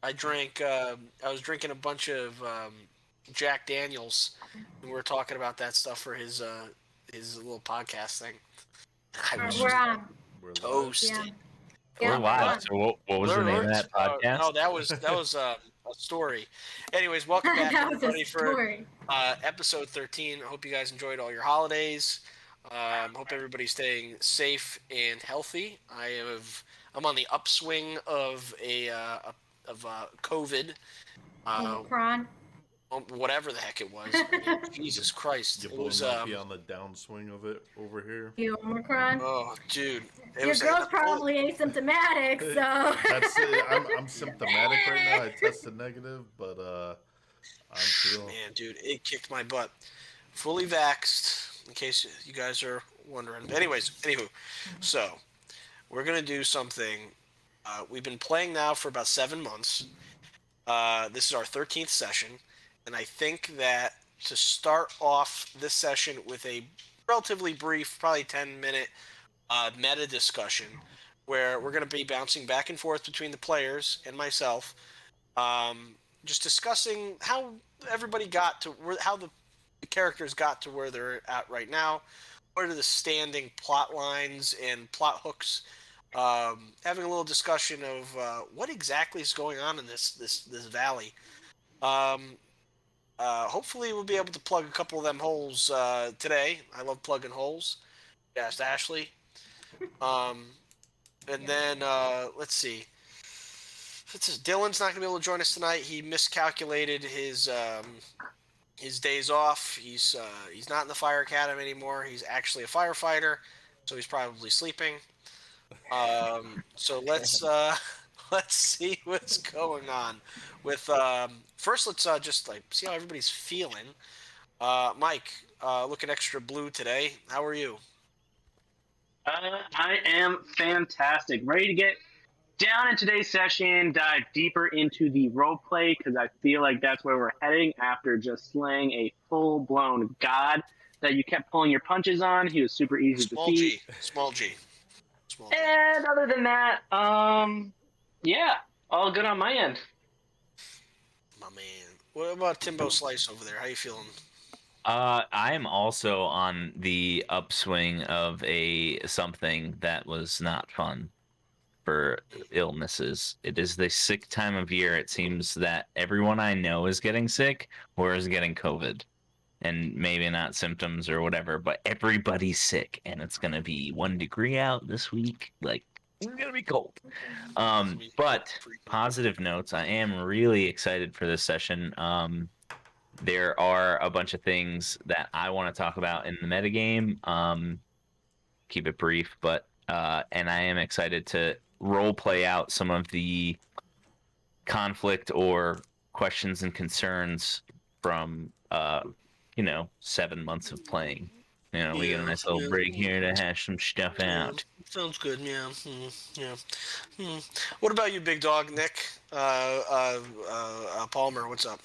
I drank. I was drinking a bunch of Jack Daniels, and we were talking about that stuff for his little podcast thing. I was We're just on. We're live. Yeah. toasted. Yeah, We're we're live. on. So what was the name of that podcast? No, that was a story. Anyways, welcome back That was a everybody for story. episode 13. I hope you guys enjoyed all your holidays. Hope everybody's staying safe and healthy. I'm on the upswing of COVID. Omicron. Whatever the heck it was. I mean, Jesus Christ! You It will was not be on the downswing of it over here. The Omicron. oh, dude. It Your was girl's probably asymptomatic, so. That's it. I'm symptomatic right now. I tested negative, but I'm feeling. Man, dude, it kicked my butt. Fully vaxxed, in case you guys are wondering. Anywho, so we're gonna do something. We've been playing now for about 7 months. This is our 13th session, and I think that to start off this session with a relatively brief, probably 10-minute meta discussion, where we're going to be bouncing back and forth between the players and myself, just discussing how everybody got to how the characters got to where they're at right now. What are the standing plot lines and plot hooks? Having a little discussion of what exactly is going on in this valley. Hopefully, we'll be able to plug a couple of them holes today. I love plugging holes. Yes, Ashley. And then let's see. Dylan's not going to be able to join us tonight. He miscalculated his days off. He's not in the fire academy anymore. He's actually a firefighter, so he's probably sleeping. So let's see what's going on. With first, let's just like see how everybody's feeling. Mike, looking extra blue today. How are you? I am fantastic. Ready to get down in today's session, dive deeper into the role play because I feel like that's where we're heading after just slaying a full-blown god that you kept pulling your punches on. He was super easy to defeat. Small G. And other than that, yeah, all good on my end. My man. What about Timbo Slice over there? How you feeling? I am also on the upswing of something that was not fun for illnesses. It is the sick time of year. It seems that everyone I know is getting sick or is getting COVID. And maybe not symptoms or whatever, but everybody's sick, and it's gonna be 1 degree out this week. Like, it's gonna be cold. But positive notes. I am really excited for this session. There are a bunch of things that I want to talk about in the metagame. Keep it brief, but and I am excited to role play out some of the conflict or questions and concerns from 7 months of playing. We get a nice little break here to hash some stuff out. Sounds good. Yeah. What about you, big dog, Nick? Palmer, what's up?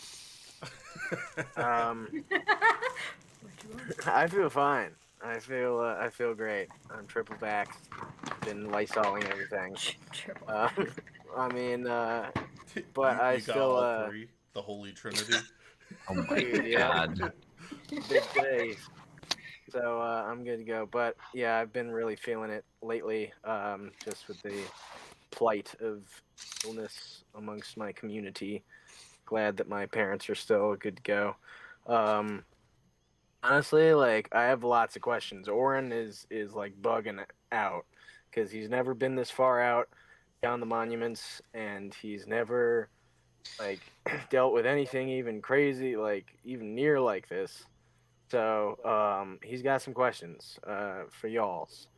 I feel fine. I feel great. I'm triple vaxxed. Been lysoling everything. I mean, but I you still got all three, the Holy Trinity. Oh my god. Big day. So I'm good to go. But yeah, I've been really feeling it lately, just with the plight of illness amongst my community. Glad that my parents are still good to go. Honestly, like, I have lots of questions. Oren is like bugging out because he's never been this far out down the monuments, and he's never like dealt with anything even crazy, like even near like this. So he's got some questions for y'alls.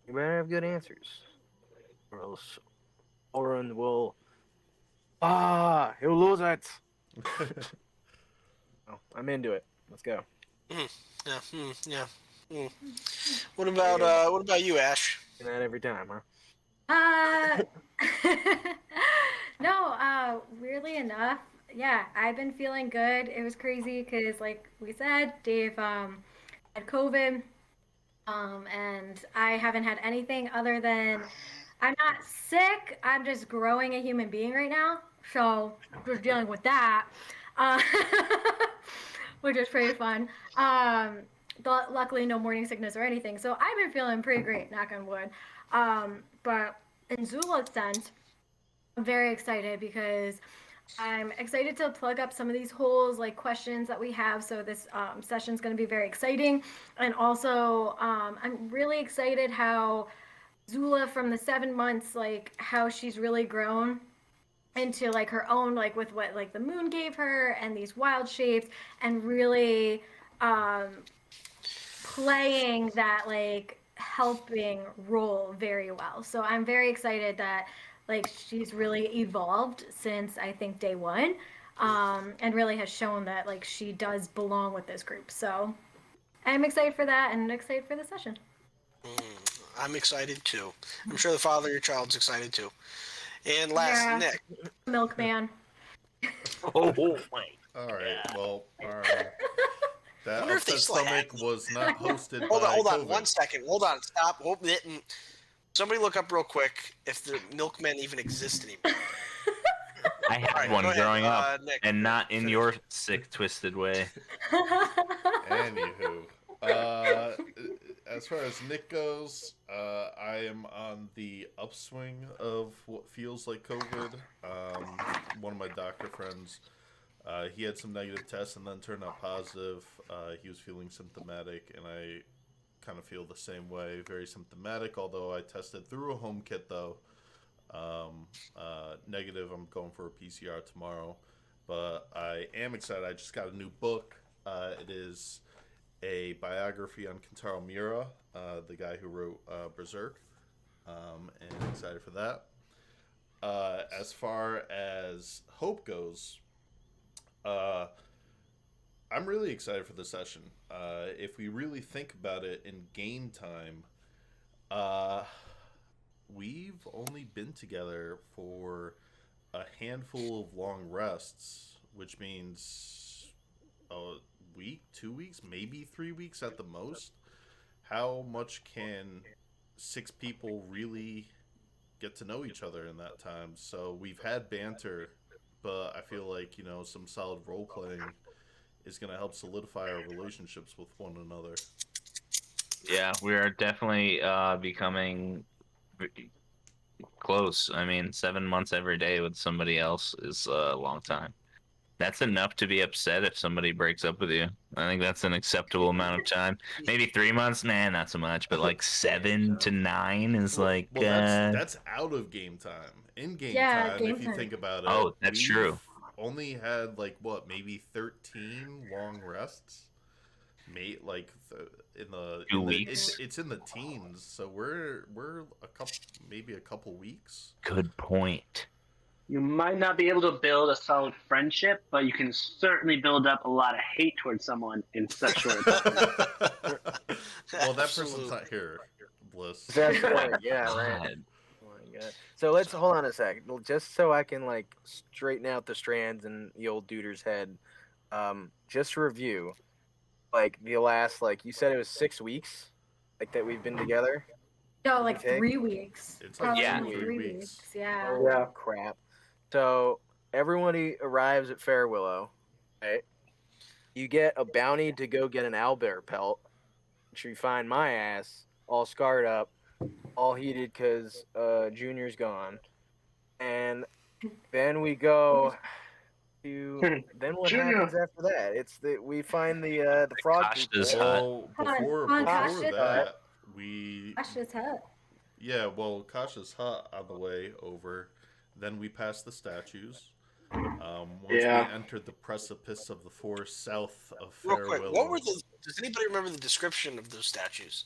You better have good answers, or else Oren will he'll lose it. Oh, I'm into it. Let's go. Yeah. What about you, Ash? And that every time, huh? No, weirdly enough, yeah, I've been feeling good. It was crazy because, like we said, Dave had COVID, and I haven't had anything other than I'm not sick. I'm just growing a human being right now. So we're dealing with that, uh, which is pretty fun. Luckily, no morning sickness or anything. So I've been feeling pretty great, knock on wood. But in Zula's sense, I'm very excited because I'm excited to plug up some of these holes, like questions that we have. So this session is going to be very exciting. And also, I'm really excited how Zula from the 7 months, like how she's really grown into like her own, like with what like the moon gave her and these wild shapes, and really um, playing that like helping role very well. So I'm very excited that like she's really evolved since I think day one, and really has shown that like she does belong with this group. So I'm excited for that and excited for the session. I'm excited too. I'm sure the father of your child's excited too. And last, Yeah. Nick. Milkman. Oh my. All right. Well, that Wonder if they upset still have stomach was not hosted Hold by on, hold on, COVID. 1 second. Hold on, stop. Somebody look up real quick if the milkmen even exist anymore. I had Alright, one go ahead, growing up, Nick, and not in finish. your sick, twisted way. Anywho, as far as Nick goes, I am on the upswing of what feels like COVID. One of my doctor friends, he had some negative tests and then turned out positive. He was feeling symptomatic, and I kind of feel the same way, very symptomatic. Although I tested through a home kit, though negative. I'm going for a PCR tomorrow, but I am excited. I just got a new book. It is a biography on Kentaro Miura, the guy who wrote Berserk, and excited for that. As far as Hope goes, I'm really excited for the session. If we really think about it in game time, we've only been together for a handful of long rests, which means a week, 2 weeks, maybe 3 weeks at the most. How much can 6 people really get to know each other in that time? So we've had banter, but I feel like, some solid role playing is going to help solidify our relationships with one another. Yeah, we are definitely becoming close. I mean, 7 months every day with somebody else is a long time. That's enough to be upset if somebody breaks up with you. I think that's an acceptable amount of time. Maybe 3 months, nah, not so much. But like 7 to 9 is like. Well, that's out of game time. In game Yeah, time, game if you time. think about it, Oh, that's we've true. only had maybe 13 long rests. In the 2 weeks. It's in the teens, so we're a couple weeks. Good point. You might not be able to build a solid friendship, but you can certainly build up a lot of hate towards someone in such short time. Well, that person's Absolutely. not here, Bliss. That's right. Yeah, right. God. Oh my god. So let's hold on a sec, just so I can like straighten out the strands in the old duder's head. Just to review, like the last, like you said, it was 6 weeks, like that we've been together. No, like Okay. 3 weeks. It's Probably yeah, only 3 3 weeks. weeks. Yeah. Oh, Yeah. crap. So everybody arrives at Fair Willow, right? You get a bounty to go get an owlbear pelt, which you find my ass all scarred up, all heated because Junior's gone. And then we go to then what Junior. happens after that? We find the frog Kashta's people. hut. Well, Hold before on, Kasha. that, we Kasha's hut. Kasha's hut on the way over. Then we passed the statues. Once Yeah. we entered the precipice of the forest south of Real Fair quick, Willow. does anybody remember the description of those statues?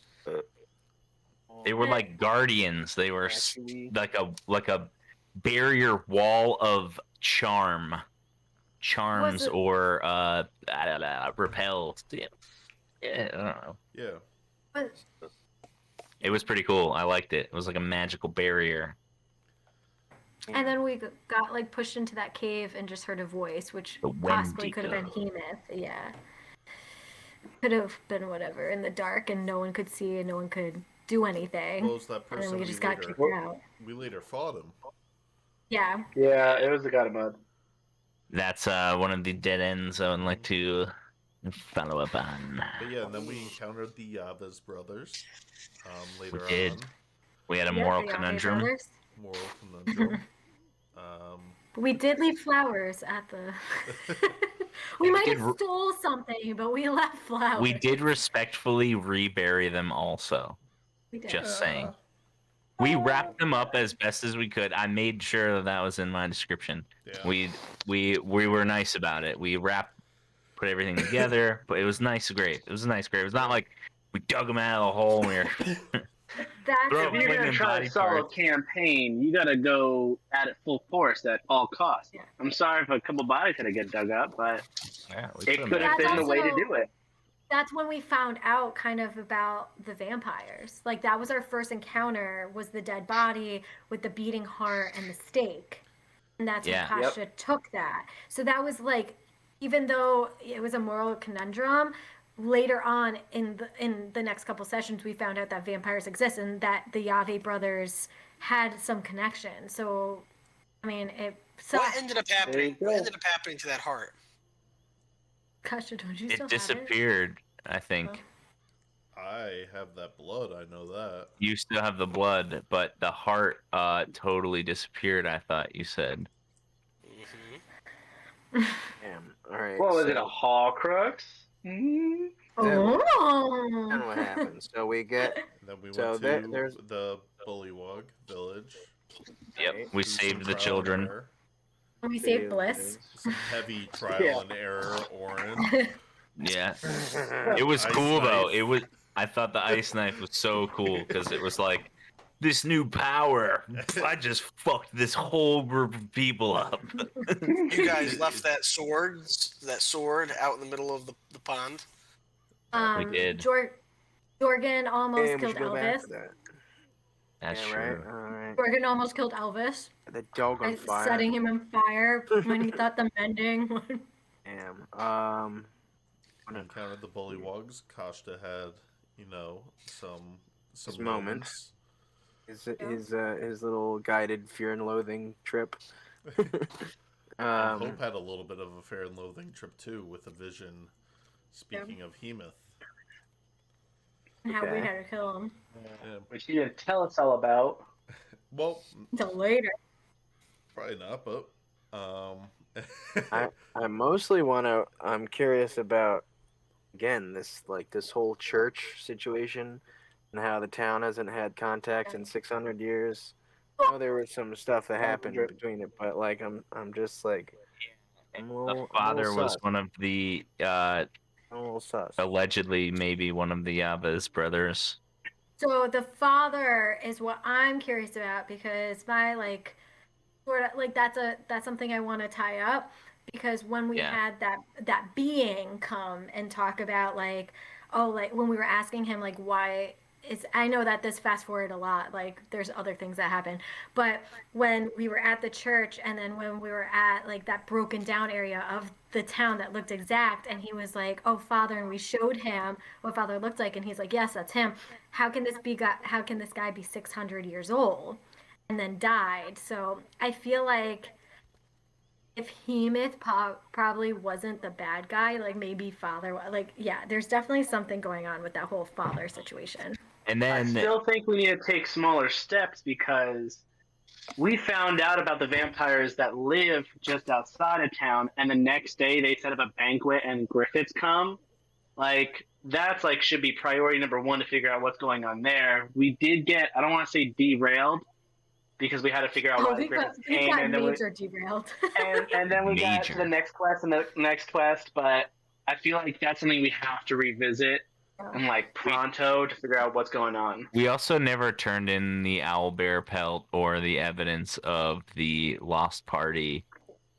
They were like guardians. They were Actually- like a barrier wall of charms Was it- or repels. Yeah, I don't know. Yeah. But It was pretty cool. I liked it. It was like a magical barrier. and then we got like pushed into that cave and just heard a voice, which The possibly could have been Wendigo. Heemoth. Yeah. Could have been whatever in the dark, and no one could see, and no one could do anything. Well, it's that and then person we just got kicked out. we later fought him. Yeah. Yeah, it was the God of Mud. That's one of the dead ends I would like to follow up on. But yeah, and then we encountered the Yavas brothers later did. on. We had a Yep, moral the Yave conundrum. brothers. Moral conundrum. We did leave flowers at the. We might did have r- stole something, but we left flowers. We did respectfully rebury them also. We did. Just saying. We wrapped them up as best as we could. I made sure that that was in my description. Yeah. We were nice about it. We put everything together, but it was nice grave. It was a nice grave. It's not like we dug them out of the hole and we were That's Throw If you're Women gonna try body to solo parts. campaign, you gotta go at it full force at all costs. Yeah. I'm sorry if a couple bodies had to get dug up, but yeah, it could have back. been the way to Also- do it. That's when we found out kind of about the vampires. Like that was our first encounter was the dead body with the beating heart and the stake. And that's Yeah. when Kasha took that. So that was like even though it was a moral conundrum, later on in the next couple sessions we found out that vampires exist and that the Yave brothers had some connection. So I mean it What ended up happening? you What go. ended up happening to that heart? Kasha, don't you still It have it? disappeared, I think. Oh. I have that blood, I know that. You still have the blood, but the heart totally disappeared, I thought you said. Mm-hmm. Damn. All right. What was so it, a Horcrux? Mm-hmm. Oh. Then what happens? So we get And then we So went there- to there's- the Bullywug village. Yep, Right. we do some saved the trial and children. error. We saved Bliss. Some heavy trial Yeah. and error, Orin. Yeah. It was Ice cool though. knife. I thought the ice knife was so cool because it was like this new power. I just fucked this whole group of people up. You guys left that sword out in the middle of the pond. We did. Jorgen almost Yeah, we killed should go back Elvis. to that. That's yeah, true. right. All right. Jorgen almost killed Elvis. The dog on by fire. Setting him on fire when he thought the mending would. Damn. We encountered the Bullywugs. Kashta had, some His moments. His little guided fear and loathing trip. And Hope had a little bit of a fear and loathing trip too with a vision. Speaking of Heemoth. And how we Okay. had to kill him. Yeah. Which you didn't tell us all about. Well, Until later. probably not, but I mostly I'm curious about again this whole church situation and how the town hasn't had contact in 600 years. I know there was some stuff that happened between it, but I'm just like I'm a The little father was sus. one of the I'm a little sus. allegedly maybe one of the Yava's brothers. So the father is what I'm curious about because my that's something I want to tie up because when we Yeah. had that being come and talk about when we were asking him why I know that this fast forward a lot, there's other things that happen, but when we were at the church and then when we were at that broken down area of the town that looked exact and he was like, oh father, and we showed him what father looked like and he's like, yes, that's him. How can this guy be 600 years old and then died? So I feel like if Heemoth probably wasn't the bad guy, maybe father, there's definitely something going on with that whole father situation. And I then still think we need to take smaller steps because we found out about the vampires that live just outside of town, and the next day they set up a banquet and Griffiths come. That's should be priority number one to figure out what's going on there. We did get, I don't want to say derailed, because we had to figure out why we Griffiths got came, and then we, major derailed. and then we got to Major. the next quest and the next quest, but I feel like that's something we have to revisit and pronto to figure out what's going on. we also never turned in the owlbear pelt or the evidence of the lost party.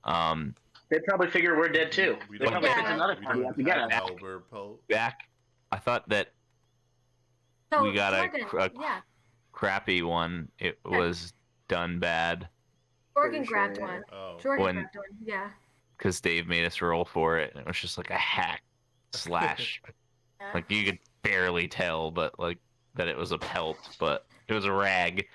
They probably figure we're dead too. We They don't probably have- sent another we party don't out to get have us. Albert Pelt. Back, I thought that So we got Jorgen, a crappy one. It was done bad Jorgen Pretty grabbed sure, one. Oh. Jorgen When- grabbed one. Yeah. because Dave made us roll for it, and it was just like a hack slash. Yeah. You could barely tell, but that it was a pelt, but it was a rag.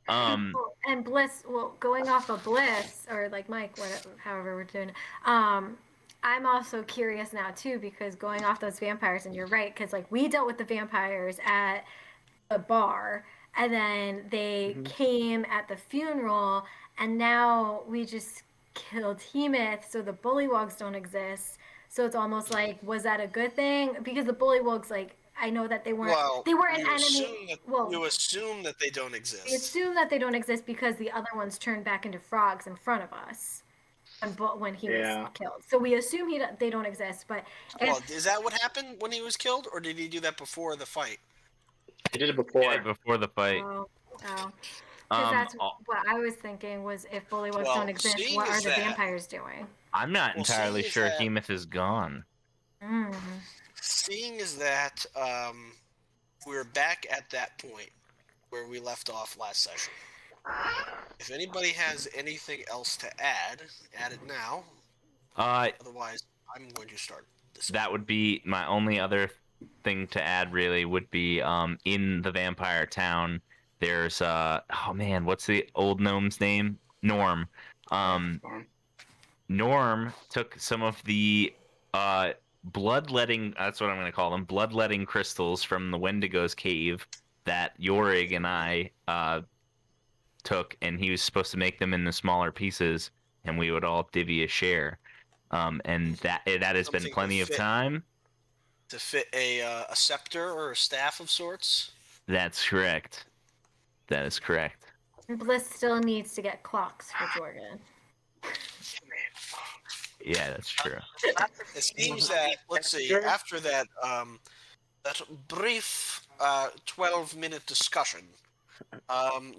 And Bliss, well, going off of Bliss, or like Mike, whatever, however we're doing it, I'm also curious now too, because going off those vampires, and you're right, because like we dealt with the vampires at the bar, and then they came at the funeral, and now we just killed Heemoth, so the bullywogs don't exist. So it's almost like, was that a good thing? Because the bullywogs, like, I know that they weren't an enemy. You assume that they don't We exist. assume that they don't exist because the other ones turned back into frogs in front of us when he was killed. So we assume they don't exist. But Well, is that what happened when he was killed, or did he do that before the fight? He did it before. Before the fight. Because that's what I was thinking, was if bullywogs don't exist, what are the vampires doing? I'm not entirely sure Heemoth is gone. Seeing as that we're back at that point where we left off last session. If anybody has anything else to add it now. Otherwise, I'm going to start this. That would be my only other thing to add, really, would be in the vampire town, there's what's the old gnome's name? Norm. Norm took some of the bloodletting, that's what I'm going to call them, bloodletting crystals from the Wendigo's cave that Yorig and I took, and he was supposed to make them into smaller pieces, and we would all divvy a share. And that has been plenty of time. To fit a scepter or a staff of sorts? That's correct. That is correct. Bliss still needs to get clocks for Jordan. Yeah, that's true. It seems that, let's see, after that that brief 12-minute discussion,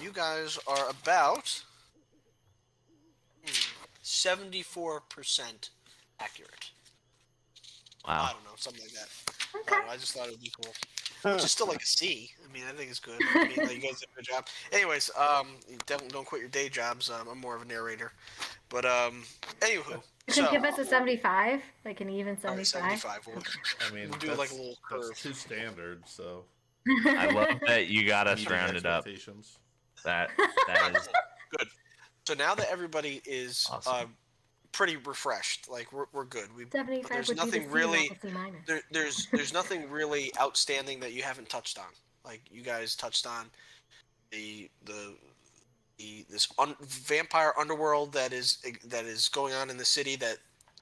you guys are about 74% accurate. Wow. I don't know, something like that. Okay. I just thought it would be cool. Which is still like a C. I mean, I think it's good. I mean, like, you guys did a good job. Anyways, don't quit your day jobs. I'm more of a narrator. But, anywho. You can give us a 75? Like an even 75? 75. I mean, we'll do like a little curve. That's too standard, so. I love that you got us rounded up. That is good. So now that everybody is awesome. Pretty refreshed, like we're good. 75 there's would nothing be the really. there's nothing really outstanding that you haven't touched on. Like you guys touched on this vampire underworld that is going on in the city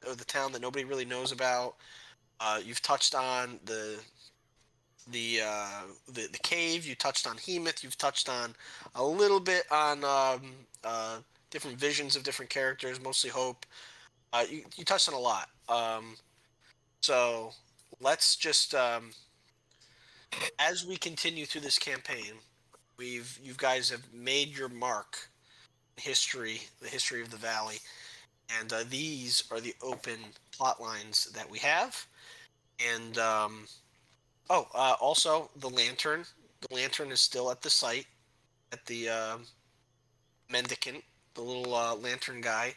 or the town that nobody really knows about. You've touched on the cave. You touched on Heemoth. You've touched on a little bit on different visions of different characters, mostly Hope. You touched on a lot. So let's just as we continue through this campaign, you guys have made your mark. The history of the valley, and these are the open plot lines that we have. And also the lantern. The lantern is still at the site, at the mendicant, the little lantern guy.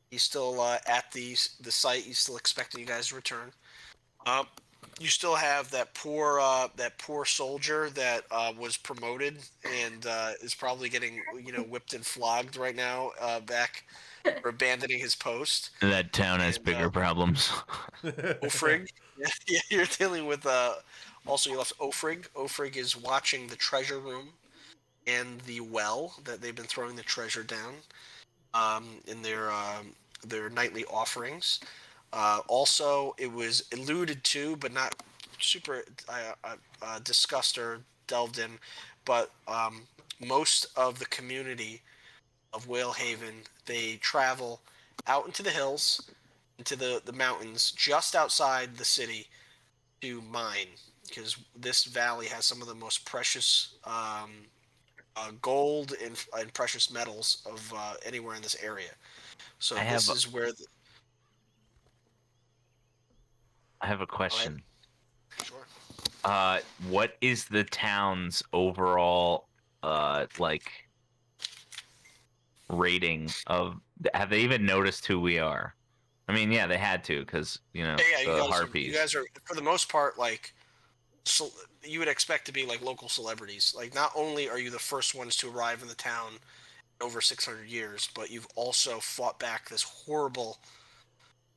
He's still at the site. He's still expecting you guys to return. You still have that poor soldier that was promoted and is probably getting whipped and flogged right now back for abandoning his post. That town has bigger problems. Ofrig, yeah, you're dealing with. Also, you left Ofrig. Ofrig is watching the treasure room and the well that they've been throwing the treasure down in their nightly offerings. Also, it was alluded to, but not super discussed or delved in. But most of the community of Whalehaven, they travel out into the hills, into the mountains, just outside the city, to mine, because this valley has some of the most precious gold and precious metals of anywhere in this area. So this is where. I have a question. Sure. What is the town's overall rating of? Have they even noticed who we are? I mean, yeah, they had to, because the harpies. You guys are, for the most part, like so you would expect to be like local celebrities. Like, not only are you the first ones to arrive in the town in over 600 years, but you've also fought back this horrible.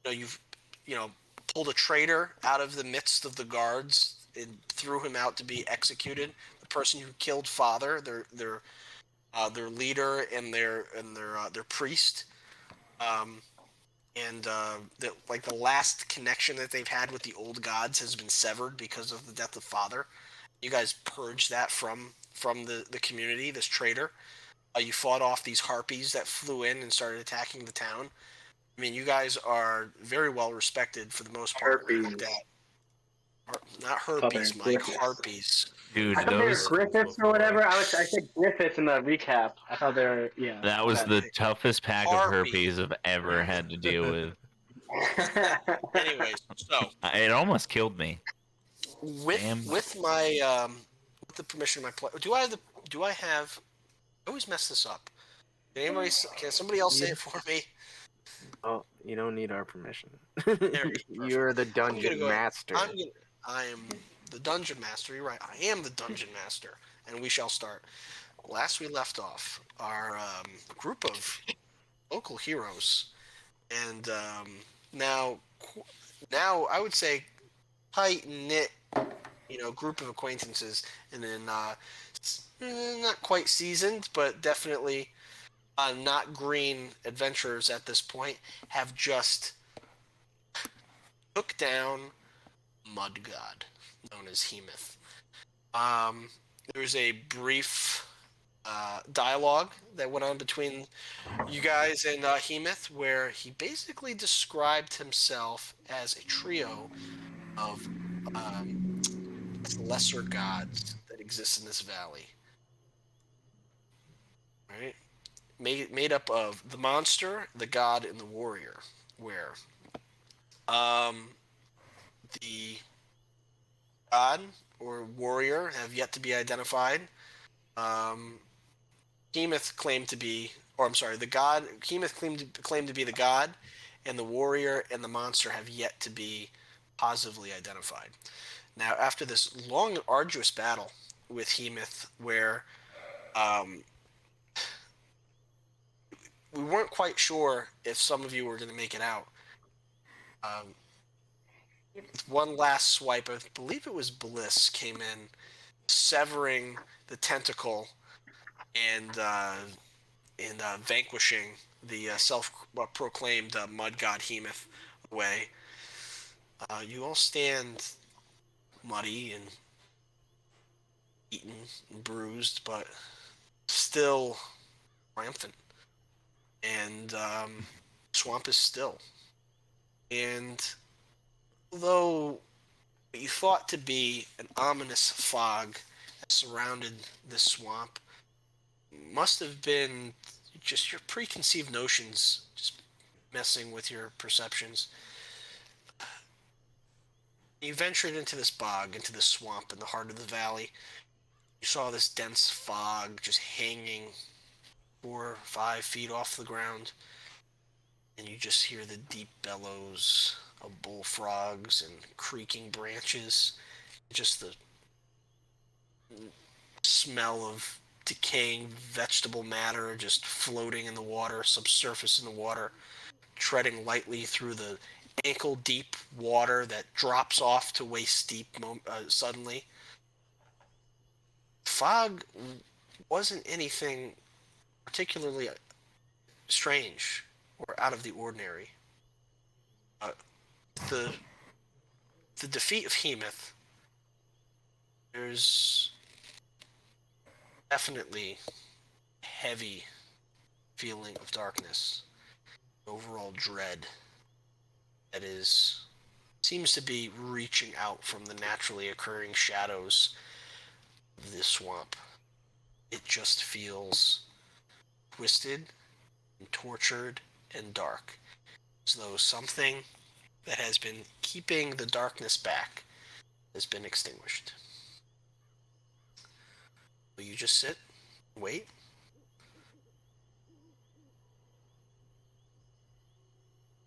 You've you know pulled a traitor out of the midst of the guards and threw him out to be executed. The person who killed father, their leader and their priest. Um, and like the last connection that they've had with the old gods has been severed because of the death of father. You guys purged that from the community. This traitor. You fought off these harpies that flew in and started attacking the town. I mean, you guys are very well respected for the most part. Herpes. Looked at. Not Thought they herpes, were Mike. Griffiths. Harpies. Dude, I thought they were those Griffiths or whatever. I said Griffiths in the recap. I thought they were that was the toughest pack of Harpy. herpes I've ever had to deal with. Anyways, so It almost killed me. Damn. with my with the permission of my play, do I have? I always mess this up. Can somebody else say it for me? Oh, you don't need our permission. There, You're the I'm gonna dungeon go- master. I am the dungeon master. You're right. I am the dungeon master, and we shall start. Last we left off, our group of local heroes, and now I would say tight knit, group of acquaintances, and then not quite seasoned, but definitely not green adventurers at this point, have just took down Mud God, known as Heemoth. There was a brief dialogue that went on between you guys and Heemoth, where he basically described himself as a trio of lesser gods that exist in this valley. Right? Made up of the monster, the god, and the warrior. Where the god or warrior have yet to be identified. Heemoth claimed to be, or I'm sorry, the god. Heemoth claimed to be the god, and the warrior and the monster have yet to be positively identified. Now, after this long and arduous battle with Heemoth, where we weren't quite sure if some of you were going to make it out. With one last swipe, I believe it was Bliss, came in, severing the tentacle and vanquishing the self-proclaimed mud god Heemoth away. You all stand muddy and eaten and bruised, but still triumphant. And swamp is still. And although what you thought to be an ominous fog that surrounded this swamp must have been just your preconceived notions just messing with your perceptions. You ventured into this bog, into this swamp in the heart of the valley. You saw this dense fog just hanging 4 or 5 feet off the ground, and you just hear the deep bellows of bullfrogs and creaking branches, just the smell of decaying vegetable matter just floating in the water, subsurface in the water, treading lightly through the ankle-deep water that drops off to waist-deep suddenly. Fog wasn't anything particularly strange or out of the ordinary. The defeat of Heemoth, there's definitely a heavy feeling of darkness, overall dread that seems to be reaching out from the naturally occurring shadows of this swamp. It just feels twisted and tortured and dark, as though something that has been keeping the darkness back has been extinguished. Will you just sit, wait?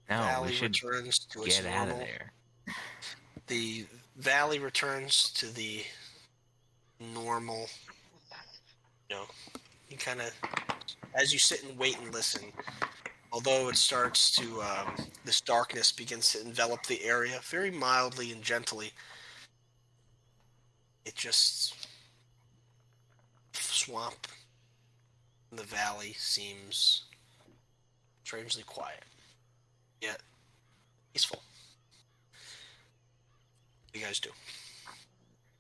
No, Valley we should returns to its get out of normal. there. The valley returns to the normal, you kind of, as you sit and wait and listen, although it starts to, this darkness begins to envelop the area very mildly and gently, it just, swamp in the valley seems strangely quiet, yet peaceful. What do you guys do?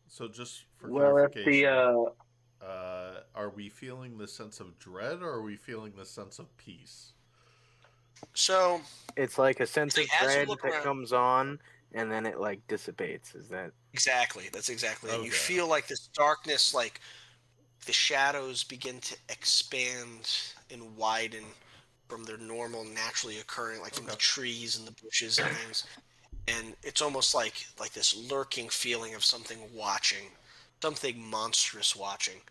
So just for Well, if clarification, the are we feeling the sense of dread or are we feeling the sense of peace? So, It's like a sense of as you dread look that around, comes on, and then it like dissipates. Is that? exactly, that's exactly it. You Okay. feel like this darkness, like the shadows begin to expand and widen from their normal, naturally occurring, like from the Okay. trees and the bushes and things. And it's almost like this lurking feeling of something watching, something monstrous watching,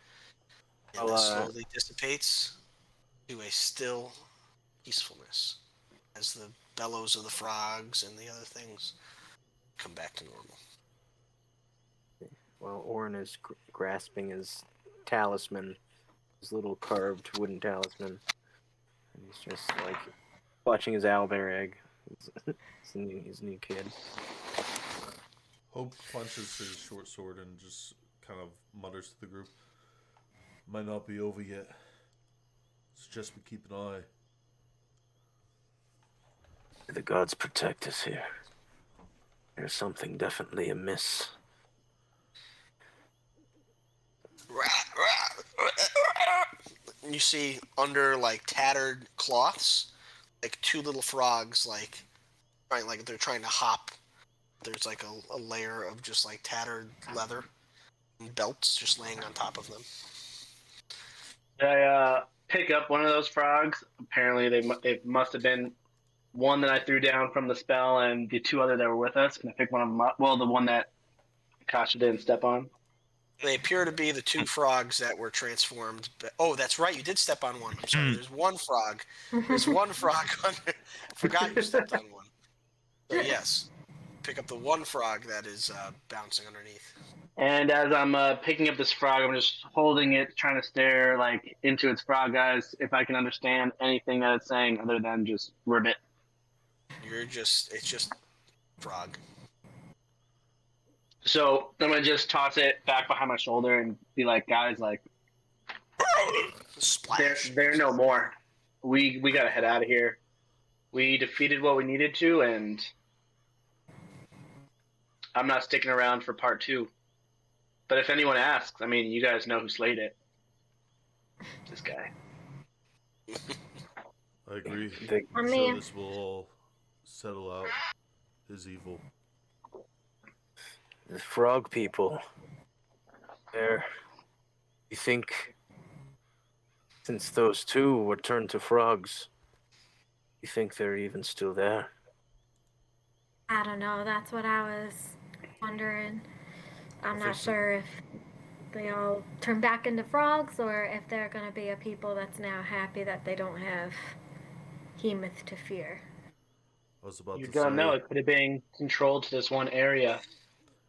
and Well, that slowly dissipates to a still peacefulness as the bellows of the frogs and the other things come back to normal. Well, Orin is grasping his talisman, his little carved wooden talisman, and he's just like watching his owlbear egg. His new kid. Hope clenches his short sword and just kind of mutters to the group, "Might not be over yet. Suggest we keep an eye." The gods protect us here. There's something definitely amiss. You see under like tattered cloths, like two little frogs, like they're trying to hop. There's like a layer of just like tattered leather and belts just laying on top of them. I pick up one of those frogs. Apparently, they must have been one that I threw down from the spell, and the two other that were with us. And I pick one of them up. Well, the one that Kasha didn't step on. They appear to be the two frogs that were transformed. Oh, that's right. You did step on one. I'm sorry. There's one frog. There's one frog under. Forgot you stepped on one. So yes, pick up the one frog that is bouncing underneath. And as I'm picking up this frog, I'm just holding it, trying to stare like into its frog eyes, if I can understand anything that it's saying other than just ribbit. It's just frog. So I'm gonna just toss it back behind my shoulder and be like, guys, like, Splash. they're no more. We gotta head out of here. We defeated what we needed to, and I'm not sticking around for part 2. But if anyone asks, I mean, you guys know who slayed it. This guy. I agree. I So mean, this will all settle out his evil. The frog people. There. You think, since those two were turned to frogs, you think they're even still there? I don't know. That's what I was wondering. I'm I not think so. sure if they all turn back into frogs or if they're going to be a people that's now happy that they don't have Heemoth to fear. I was about You to don't say, know. It could have been controlled to this one area.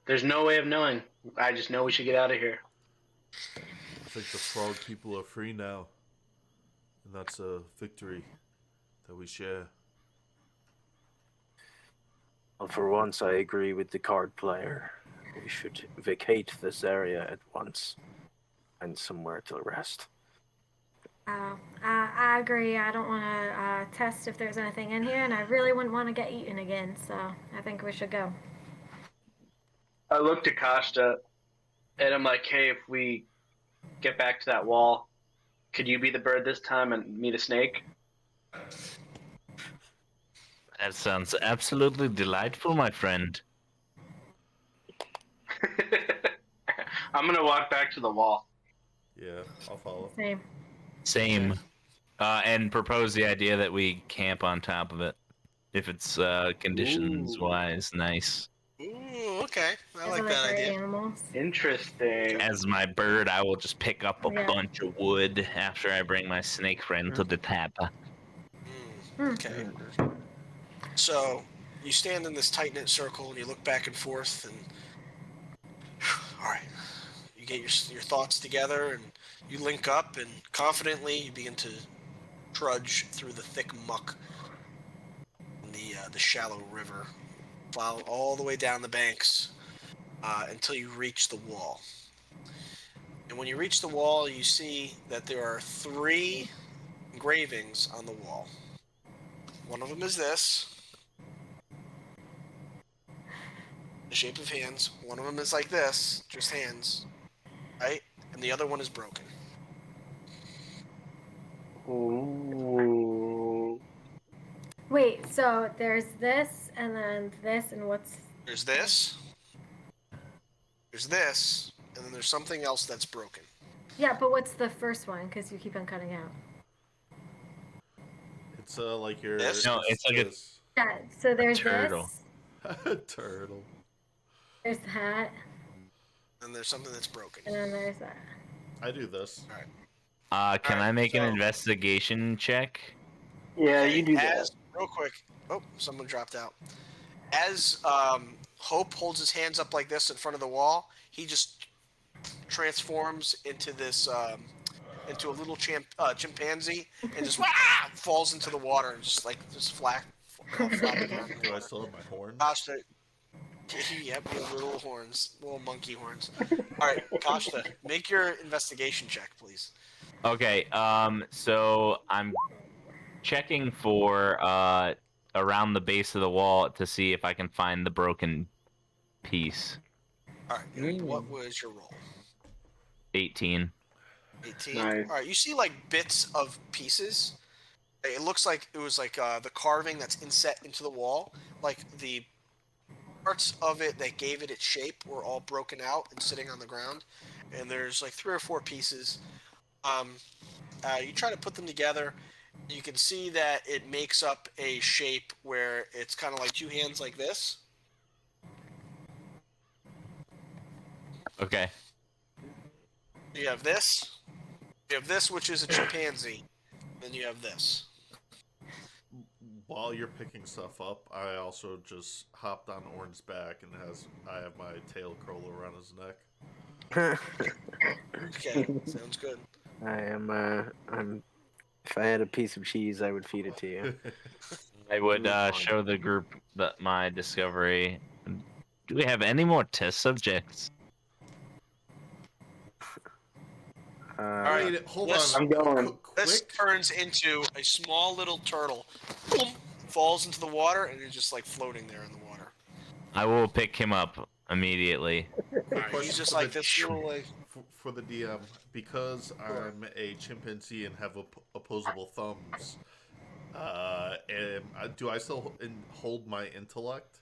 There's no way of knowing. I just know we should get out of here. I think the frog people are free now. And that's a victory that we share. Well, for once, I agree with the card player. We should vacate this area at once and somewhere to rest. I agree. I don't want to test if there's anything in here, and I really wouldn't want to get eaten again, so I think we should go. I look to Costa, and I'm like, hey, if we get back to that wall, could you be the bird this time and me the snake? That sounds absolutely delightful, my friend. I'm going to walk back to the wall. Yeah, I'll follow. Same. And propose the idea that we camp on top of it. If it's conditions wise nice. Ooh, okay. I like Those are that great idea. Animals. Interesting. As my bird, I will just pick up a Yeah. bunch of wood after I bring my snake friend to the tapa. Okay. So you stand in this tight knit circle and you look back and forth, and You get your thoughts together, and you link up, and confidently you begin to trudge through the thick muck in the shallow river, follow all the way down the banks until you reach the wall. And when you reach the wall, you see that there are 3 engravings on the wall. One of them is this, the shape of hands. One of them is like this, just hands, right? And the other one is broken. Ooh. Wait, so there's this, and then this, and what's... There's this, and then there's something else that's broken. Yeah, but what's the first one? Because you keep on cutting out. It's like your. This? No, it's like a- this. Yeah, so there's turtle. this, Turtle. there's that, And there's something that's broken. and then there's that. I do this. Can Alright, I make an so- investigation check? Yeah, you do that. As real quick. Oh, someone dropped out. As Hope holds his hands up like this in front of the wall, he just transforms into this into a little chimpanzee and just falls into the water and just flopping around. Do I still have my horn? Costa, yep, you have little horns, little monkey horns. All right, Costa, make your investigation check, please. Okay, so I'm checking for around the base of the wall to see if I can find the broken piece. All right, and what was your roll? 18. 18. Nice. All right, you see like bits of pieces. It looks like it was like the carving that's inset into the wall. Like the parts of it that gave it its shape were all broken out and sitting on the ground. And there's like 3 or 4 pieces. You try to put them together. You can see that it makes up a shape where it's kind of like 2 hands like this. Okay. You have this. You have this, which is a chimpanzee. Then you have this. While you're picking stuff up, I also just hopped on Orin's back and I have my tail curl around his neck. Okay, sounds good. I'm. If I had a piece of cheese, I would feed it to you. I would show the group my discovery. Do we have any more test subjects? All right, Wait, hold this- on. I'm going. This Quick. turns into a small little turtle. Boom, falls into the water, and it's just like floating there in the water. I will pick him up immediately. All right, he's Question just for like the- this little like. For the DM, because I'm a chimpanzee and have opposable thumbs, do I still hold my intellect?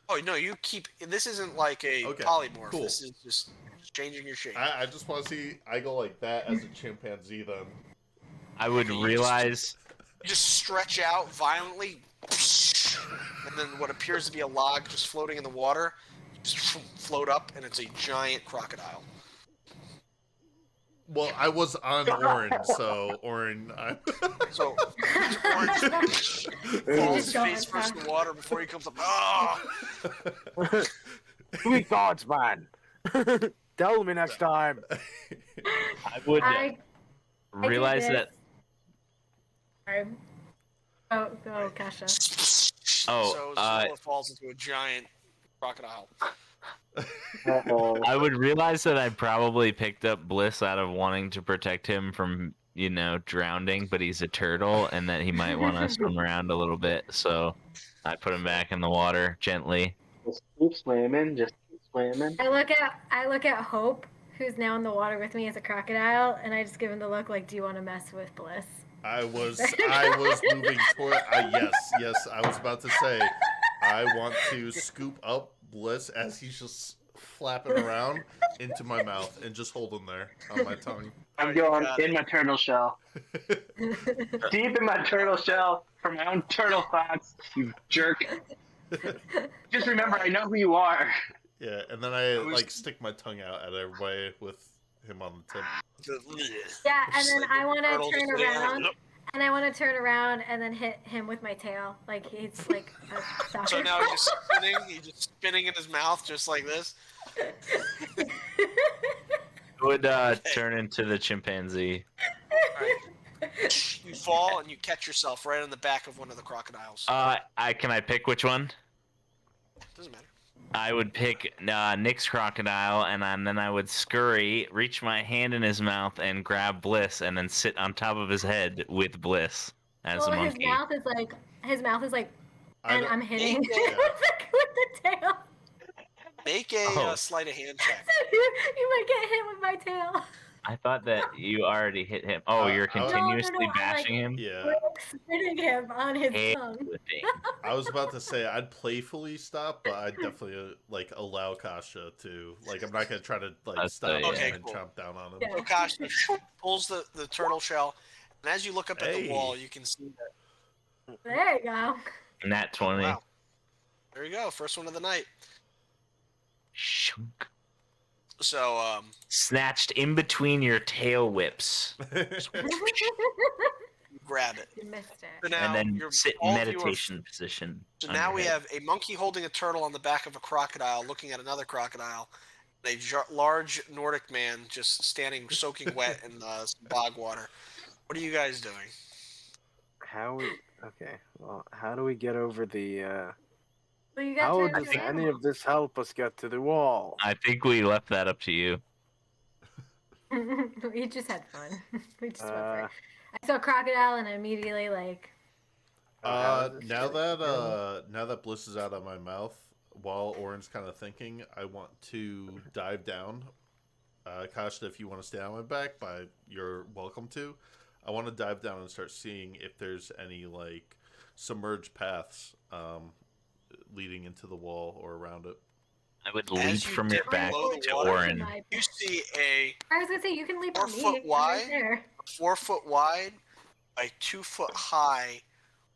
Oh no, you keep. This isn't like a Okay, polymorph. cool. This is just changing your shape. I just want to see. I go like that as a chimpanzee then. I would You realize. You just stretch out violently, and then what appears to be a log just floating in the water, just float up, and it's a giant crocodile. Well, I was on Orin, so Orin. So orange falls face first in the water before he comes up. Oh! Sweet thoughts, man. Tell me next time. I would I do realize this. that. Sorry. Go, Kasha. Oh, so Zola falls into a giant crocodile. Uh-oh. I would realize that I probably picked up Bliss out of wanting to protect him from, drowning, but he's a turtle and that he might want to swim around a little bit. So I put him back in the water gently. Just keep swimming. Just keep swimming. I look at Hope, who's now in the water with me as a crocodile, and I just give him the look like, "Do you want to mess with Bliss?" I was moving toward. Yes. I was about to say, I want to scoop up Bliss as he's just flapping around into my mouth and just hold him there on my tongue. I'm going in my turtle shell. Deep in my turtle shell for my own turtle thoughts, you jerk. Just remember, I know who you are. Yeah, and then I stick my tongue out at everybody with him on the tip. Yeah, and Just then like I a want turtle to turn just- around, and I want to turn around and then hit him with my tail, like he's like a soccer So now ball. he's just spinning in his mouth just like this. Would turn into the chimpanzee. All right. You fall and you catch yourself right on the back of one of the crocodiles. Can I pick which one? Doesn't matter. I would pick Nick's crocodile, and then I would scurry, reach my hand in his mouth, and grab Bliss, and then sit on top of his head with Bliss as a Well, monkey. his mouth is like, and I'm hitting Make with the tail. Make a sleight of hand check. You might get hit with my tail. I thought that you already hit him. Oh, you're continuously No, bashing him? Yeah. Spitting him on his tongue. I was about to say I'd playfully stop, but I'd definitely like allow Kasha to like. I'm not gonna try to like stop him and chomp down on him. Yeah. So Kasha pulls the turtle shell, and as you look up at the wall, you can see that. There you go. Nat 20. Wow. There you go. First one of the night. Shunk. So, Snatched in between your tail whips. grab it. You missed it. So now And then you're, sit in all of you are- meditation position. So on now your we head. have a monkey holding a turtle on the back of a crocodile, looking at another crocodile, and a large Nordic man just standing soaking wet in some bog water. What are you guys doing? How do we get over the? Well, you got How to does any of this help us get to the wall? I think we left that up to you. We just had fun. We just went for it. I saw crocodile and I immediately like. Now that Bliss is out of my mouth, while Oren's kind of thinking, I want to dive down. Kasha, if you want to stay on my back, you're welcome to. I want to dive down and start seeing if there's any like submerged paths leading into the wall or around it. I would As leap you from your dip back below the to water, Orin. You see a I was gonna say you can leap on 4 me. foot I'm wide? right there. 4 foot wide by 2 foot high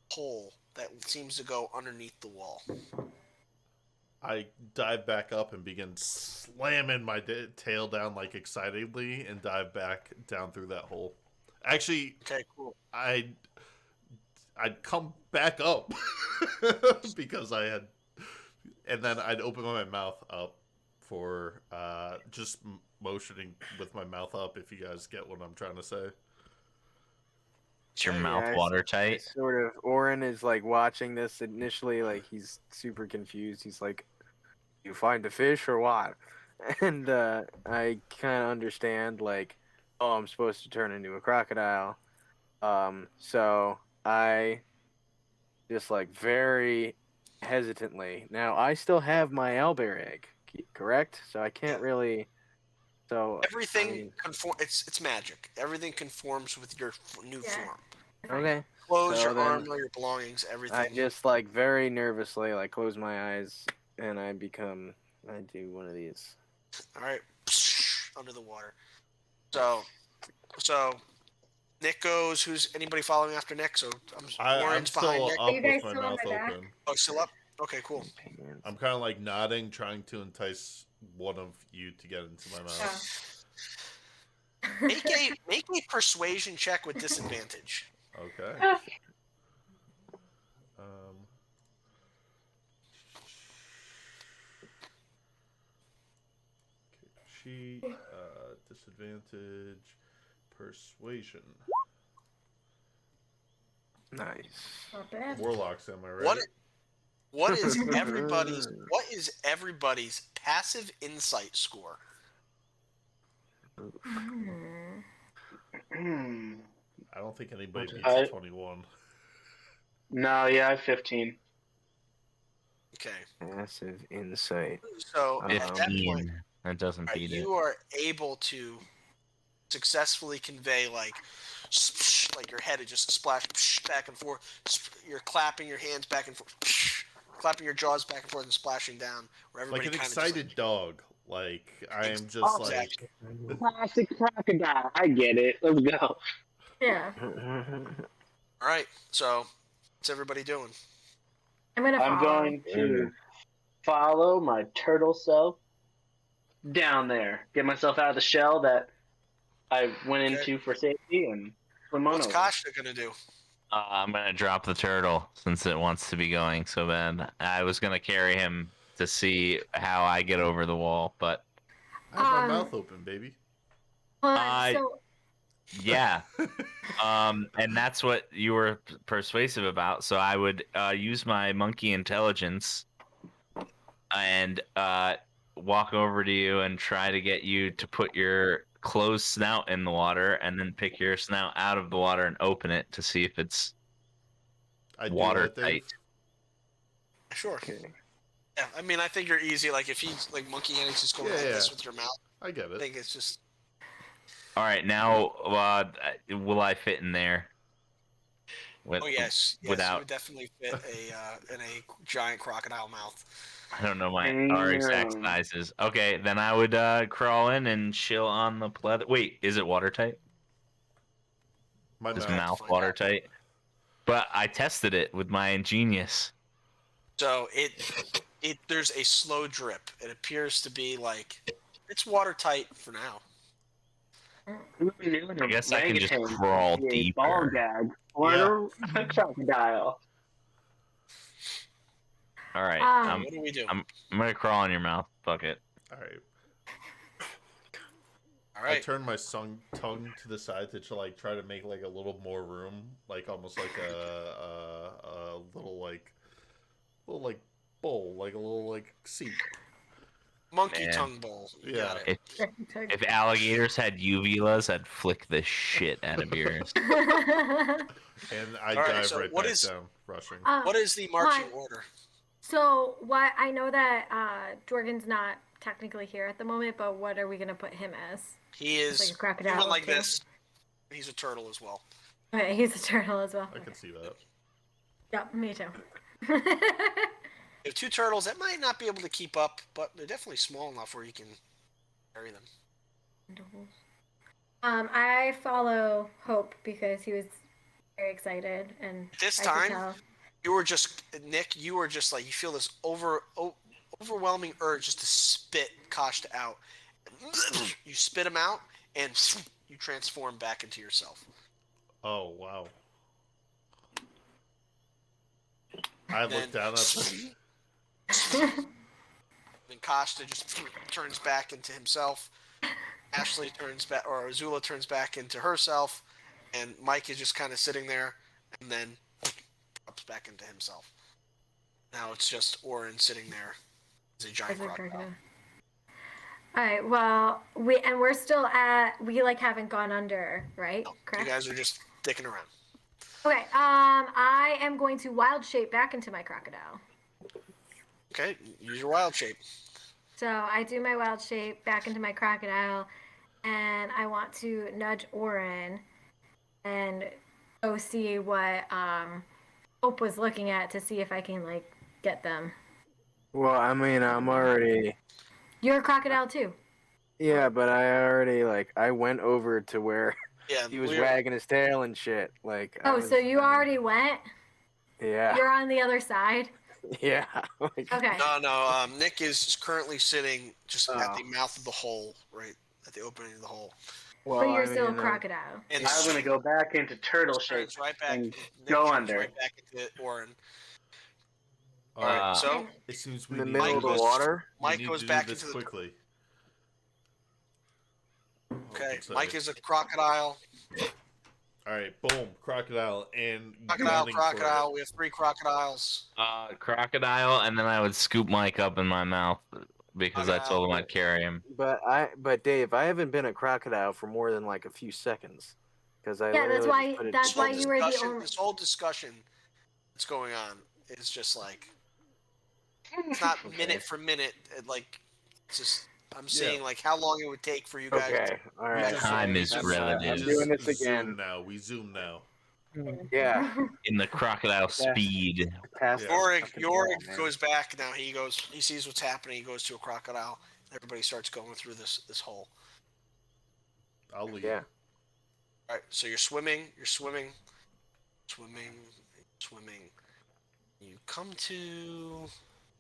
hole that seems to go underneath the wall. I dive back up and begin slamming my tail down like excitedly and dive back down through that hole. Actually, Okay, cool. I'd come back up because I had, and then I'd open my mouth up for just motioning with my mouth up. If you guys get what I'm trying to say. Is your Yeah, mouth I- watertight? Sort of. Oren is like watching this initially, like he's super confused. He's like, "You find a fish or what?" And I kind of understand, like, oh, I'm supposed to turn into a crocodile. So I just like very hesitantly. Now I still have my owlbear egg, correct? So I can't really. So Everything I mean, it's magic. Everything conforms with your new Yeah. form. okay. Clothes, So your then- armor, your belongings, everything. I just like very nervously like close my eyes and I do one of these. All right, under the water. So Nick goes. Who's anybody following after Nick? So I'm Warren's behind still Nick. up You guys with my still on mouth my back? open. Oh, still up. Okay, cool. I'm kind of like nodding, trying to entice one of you to get into my mouth. Make a persuasion check with disadvantage. Okay. Sheet, disadvantage, persuasion. Nice. Not bad. Warlocks, am I right? What is everybody's passive insight score? Hmm. I don't think anybody beats I- 21. No, yeah, I have 15. Okay, Massive insight. so at that point, 15. That doesn't right, beat it. you are able to successfully convey like your head is just splash back and forth. You're clapping your hands back and forth, clapping your jaws back and forth and splashing down where everybody Like an kind of excited dog. Like, I am just Oh, like... exactly. Classic crocodile. I get it. Let's go. Yeah. All right, so what's everybody doing? I'm gonna. I'm follow. going to follow my turtle self down there. Get myself out of the shell that I went into for safety and swim on What's over. Kasha gonna do? I'm gonna drop the turtle since it wants to be going so bad. I was gonna carry him to see how I get over the wall, but I have my Um, mouth open, baby. Hold on, I- so yeah. And that's what you were persuasive about. So I would use my monkey intelligence and walk over to you and try to get you to put your closed snout in the water and then pick your snout out of the water and open it to see if it's I do that, watertight. Dave. Sure. Okay. Yeah, I mean, I think you're easy. Like, if he's like monkey handing, just going like this with your mouth. I get I it. think it's just. All right, now will I fit in there? With, Oh yes, you without would definitely fit in a giant crocodile mouth. I don't know our exact Damn. sizes. Okay, then I would crawl in and chill on the pleather. Wait, is it watertight? My Is have to mouth. mouth find out. watertight? But I tested it with my ingenious. So it there's a slow drip. It appears to be like it's watertight for now. Who knew I guess I can just orangutan crawl could be a ball deeper. gag or a crocodile? All right, Um, What do we do? I'm gonna crawl in your mouth. Fuck it. All right. All I right. turn my tongue to the side to like try to make like a little more room, like almost like a little like bowl, like a little like seat. Monkey Man. tongue bowl. You Yeah. got it. If alligators had uvulas, I'd flick the shit out of yours. And I All right, dive so right what back is- down, rushing. What is the marching Fine. order? So what I know that Jorgen's not technically here at the moment, but what are we gonna put him as? He is like a crocodile, even like too. this. He's a turtle as well. Okay, he's a turtle as well. I can see that. Yep, me too. You have two turtles that might not be able to keep up, but they're definitely small enough where you can carry them. I follow Hope because he was very excited and This I could time, tell. you were just Nick. You were just like you feel this overwhelming urge just to spit Koshta out. You spit him out, and you transform back into yourself. Oh wow! I Then- look down at. Then Koshta just turns back into himself. Ashley turns back, or Azula turns back into herself, and Mike is just kind of sitting there, and then drops back into himself. Now it's just Orin sitting there as a giant As a crocodile. crocodile. All right. Well, we're still we like haven't gone under, right? No, Correct. you guys are just dicking around. Okay. I am going to wild shape back into my crocodile. Okay, use your wild shape. So I do my wild shape back into my crocodile, and I want to nudge Orin and go see what Hope was looking at to see if I can like get them. Well, I mean, I'm already. You're a crocodile too. Yeah, but I went over to where Yeah, he was we're- wagging his tail and shit. Like. I Oh, was- so you already went? Yeah. You're on the other side. Yeah. Like, Okay. No. Nick is currently sitting just at Oh. the mouth of the hole, right at the opening of the hole, well, But you're I still a mean, crocodile. and I'm gonna go back into turtle shape. turns right back. and Nick go turns under. right back into Orin. All right. So It seems in we the need middle to of do the this- water. we Mike need goes to back do this into the quickly. okay. Sorry. Mike is a crocodile. All right, boom, crocodile and Crocodile, running for it. crocodile. We have 3 crocodiles. Crocodile, and then I would scoop Mike up in my mouth because I told him I'd carry him. But Dave, I haven't been a crocodile for more than like a few seconds, because I Yeah, that's literally why- just put it that's This why whole you were the discussion- only- This whole discussion that's going on is just like it's not Okay. minute for minute. Like it's just I'm Yeah. saying like how long it would take for you guys. Okay, all right. Time is I'm relative. doing this Just again. Zoom now. We zoom now. Yeah. In the crocodile Yeah. speed. Past Yeah. the Yorick fucking wall, man. goes back now. He sees what's happening. He goes to a crocodile. Everybody starts going through this hole. I'll leave. Yeah. All right, so you're swimming. You come to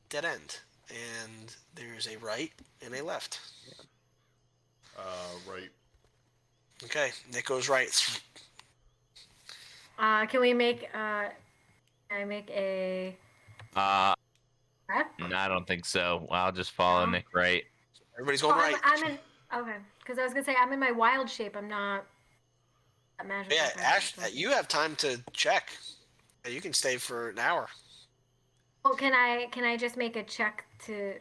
dead end, and there's a right and a left. Right. Okay, Nick goes right. Can we make? Can I make a? Uh, Okay. No, I don't think so. I'll just follow No. Nick right. Everybody's going right. I'm in. Okay, because I was gonna say I'm in my wild shape. I'm not a magical. Yeah, type, Ash, so- you have time to check. You can stay for an hour. Well, can I just make a check to?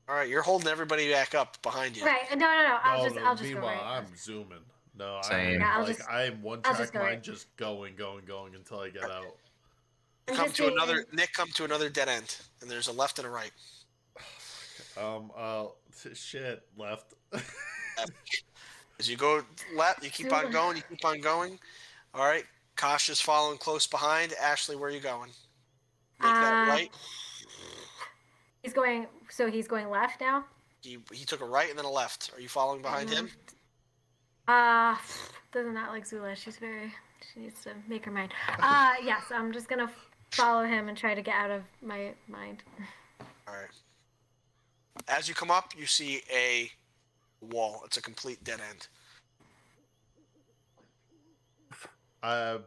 All right, you're holding everybody back up behind you. Right. No. I'll No, just no, I'll just go meanwhile, right. I'm zooming. No, Same. Yeah, I am one I'll track just go mind, right. just going until I get out. I'm Come just to another. thinking- Nick, come to another dead end, and there's a left and a right. Shit, left. As you go left, you keep on going. You keep on going. All right. Kosh is following close behind. Ashley, where are you going? Make that right. He's going. So he's going left now. He took a right and then a left. Are you following behind him? Doesn't that like Zula? She needs to make her mind. Yes, I'm just gonna follow him and try to get out of my mind. All right. As you come up, you see a wall. It's a complete dead end.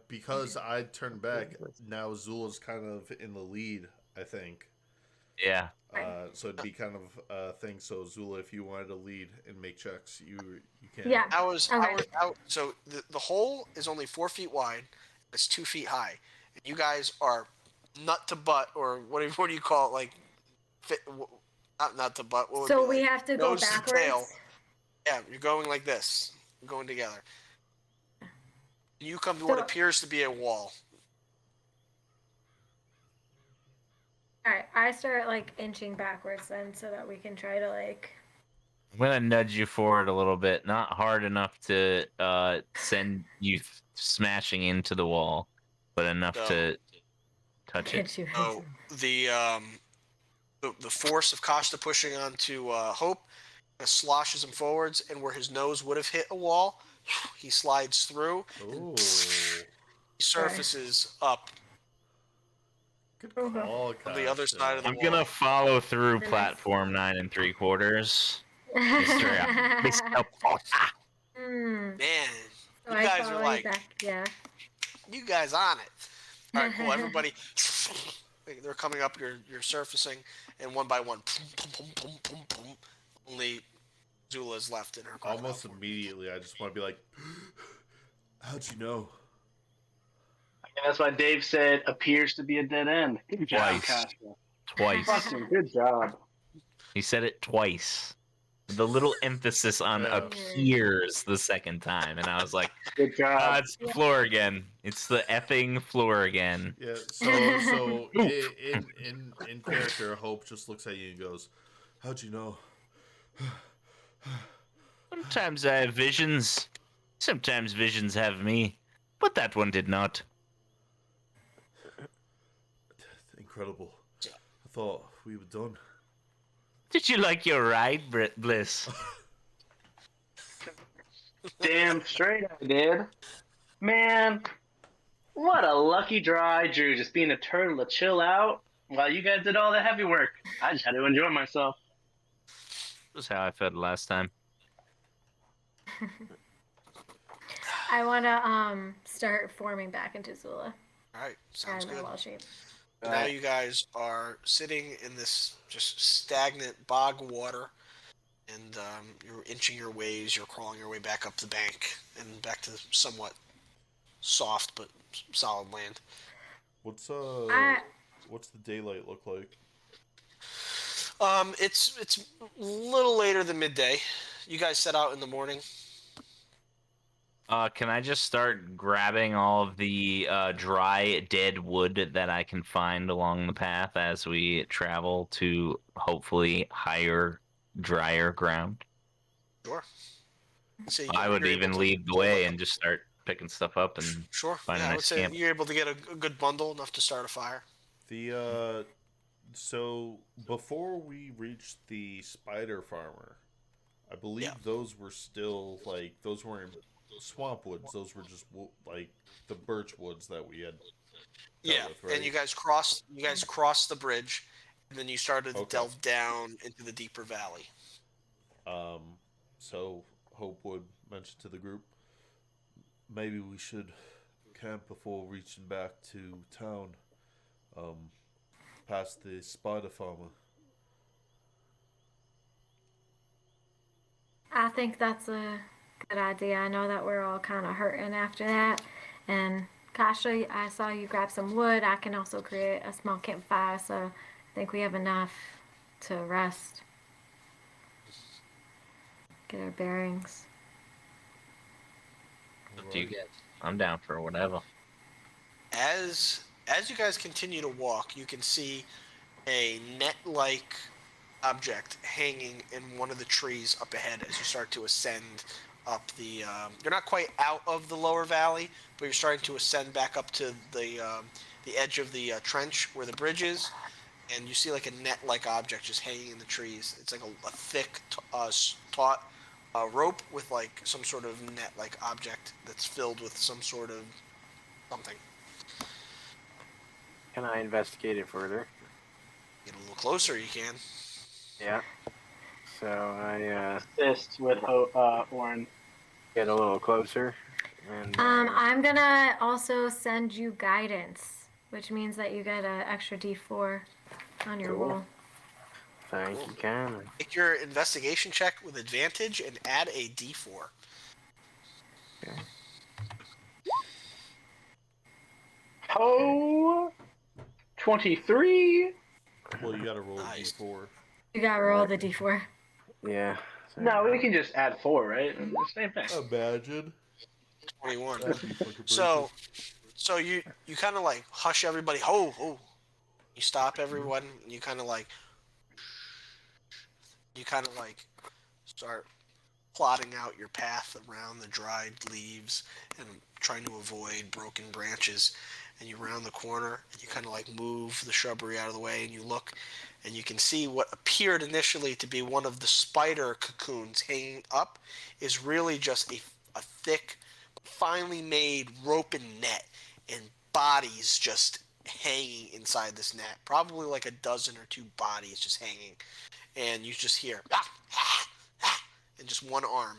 Because I turned back, now Zula's kind of in the lead, I think. Yeah. So it'd be kind of a thing. So Zula, if you wanted to lead and make checks, you can. Yeah. So the hole is only 4 feet wide. It's 2 feet high. And you guys are nut to butt, or what do you call it? Like, not nut to butt. What would So be we like have to go nose to backwards. tail. Yeah, you're going like this. You're going together. You come to what appears to be a wall. All right, I start like inching backwards then, so that we can try to like. I'm gonna nudge you forward a little bit, not hard enough to send you smashing into the wall, but enough to touch it. So the force of Costa pushing onto Hope sloshes him forwards, and where his nose would have hit a wall, he slides through. Ooh. He surfaces up Good call, on the other side of the I'm wall. gonna follow through platform 9 3/4. Mr. Potter. Man, So you I guys follow are you like, back. Yeah. you guys on it. All right, cool. Everybody, they're coming up. You're surfacing, and one by one, only Zula's left in her. Almost immediately, I just want to be like, how'd you know? And that's why Dave said appears to be a dead end. Good job, Twice. Costa. Twice. Fucking good job. He said it twice. The little emphasis on Yeah. appears the second time, and I was like, Good job. it's the floor again. It's the effing floor again. Yeah. So in character, Hope just looks at you and goes, "How'd you know?" Sometimes I have visions. Sometimes visions have me. But that one did not. Incredible. I thought we were done. Did you like your ride, Bliss? Damn straight I did. Man, what a lucky draw I drew, just being a turtle to chill out while you guys did all the heavy work. I just had to enjoy myself. That was how I felt last time. I want to start forming back into Zula. All right, sounds I'm in good. wall shape. Now you guys are sitting in this just stagnant bog water, and you're inching your ways. You're crawling your way back up the bank and back to somewhat soft but solid land. What's the daylight look like? It's a little later than midday. You guys set out in the morning. Can I just start grabbing all of the dry, dead wood that I can find along the path as we travel to hopefully higher, drier ground? Sure. So I would you're even able to lead the pull way it and up. just start picking stuff up and Sure. find a I would nice say camp. you're able to get a good bundle enough to start a fire. The so before we reached the spider farmer, I believe those were still like those weren't swamp woods. Those were just like the birch woods that we had. With, right? And you guys crossed the bridge, and then you started to delve down into the deeper valley. So Hopewood mentioned to the group, maybe we should camp before reaching back to town. past the spider farmer. I think that's a good idea. I know that we're all kind of hurting after that. And Kasha, I saw you grab some wood. I can also create a small campfire, so I think we have enough to rest. Get our bearings. Up to you guys. I'm down for whatever. As you guys continue to walk, you can see a net-like object hanging in one of the trees up ahead as you start to ascend up the. You're not quite out of the lower valley, but you're starting to ascend back up to the edge of the trench where the bridge is, and you see like a net-like object just hanging in the trees. It's like a thick, taut rope with like some sort of net-like object that's filled with some sort of something. Can I investigate it further? Get a little closer, you can. Yeah. So I Assist with Orin. get a little closer. And I'm gonna also send you guidance, which means that you get an extra D4 on your Cool. roll. thank you, Cam. Make your investigation check with advantage and add a D4. Okay. Oh, 23. Well, you gotta roll Nice. a d4. You gotta roll the D4. Yeah. So No, we can just add 4, right? Same thing. Imagine. 21. That'd be fucking So you kind of like hush everybody. Ho. You stop everyone. And you kind of like start plotting out your path around the dried leaves and trying to avoid broken branches. And you round the corner and you kind of like move the shrubbery out of the way and you look and you can see what appeared initially to be one of the spider cocoons hanging up is really just a thick, finely made rope and net and bodies just hanging inside this net. Probably like a dozen or two bodies just hanging. And you just hear, and just one arm.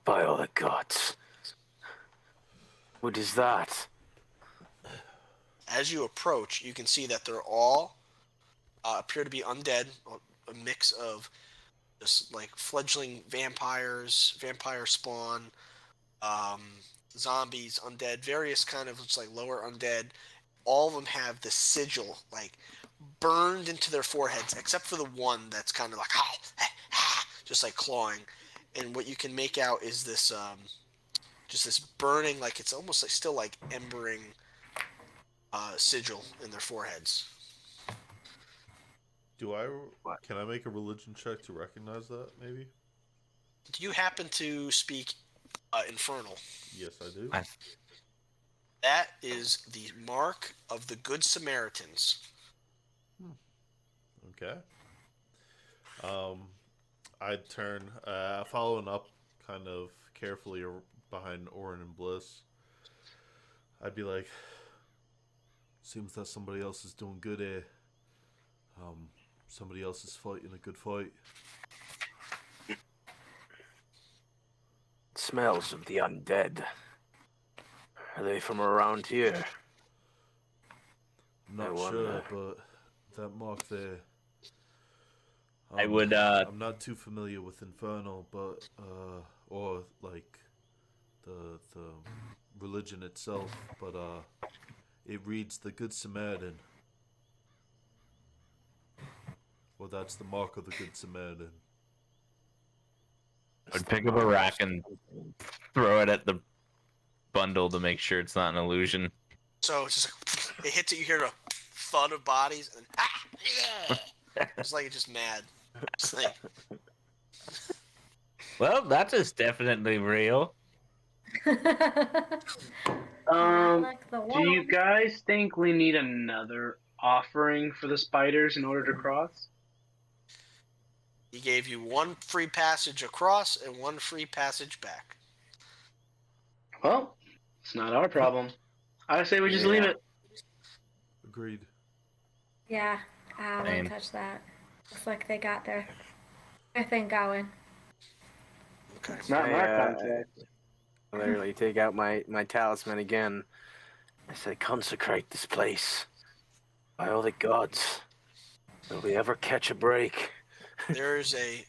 by all the gods. What is that? As you approach, you can see that they're all appear to be undead, a mix of just like fledgling vampires, vampire spawn, zombies, undead, various kind of just like lower undead. All of them have the sigil like burned into their foreheads, except for the one that's kind of like just like clawing. And what you can make out is this just this burning, like it's almost like still like embering sigil in their foreheads. Can I make a religion check to recognize that, maybe? Do you happen to speak Infernal? Yes, I do. That is the mark of the Good Samaritans. Okay. I'd turn, following up kind of carefully behind Orin and Bliss. I'd be like, seems that somebody else is doing good here. Somebody else is fighting a good fight. Smells of the undead. Are they from around here? I'm not sure, but that mark there. I would. I'm not too familiar with Infernal, but or like the religion itself, but it reads the Good Samaritan. Well, that's the mark of the Good Samaritan. I'd pick up a rack and throw it at the bundle to make sure it's not an illusion. So it's just like, it hits it, you hear a thud of bodies, and it's like it's just mad. It's like, Well, that is definitely real. Like the Do you wall. guys think we need another offering for the spiders in order to cross? he gave you one free passage across and one free passage back. Well, it's not our problem. I say we just leave it. Agreed. Yeah, I Same. wouldn't touch that. Looks like they got their thing going. Okay. It's not in our contract. Literally take out my talisman again I say consecrate this place by all the gods. Will we ever catch a break? There is a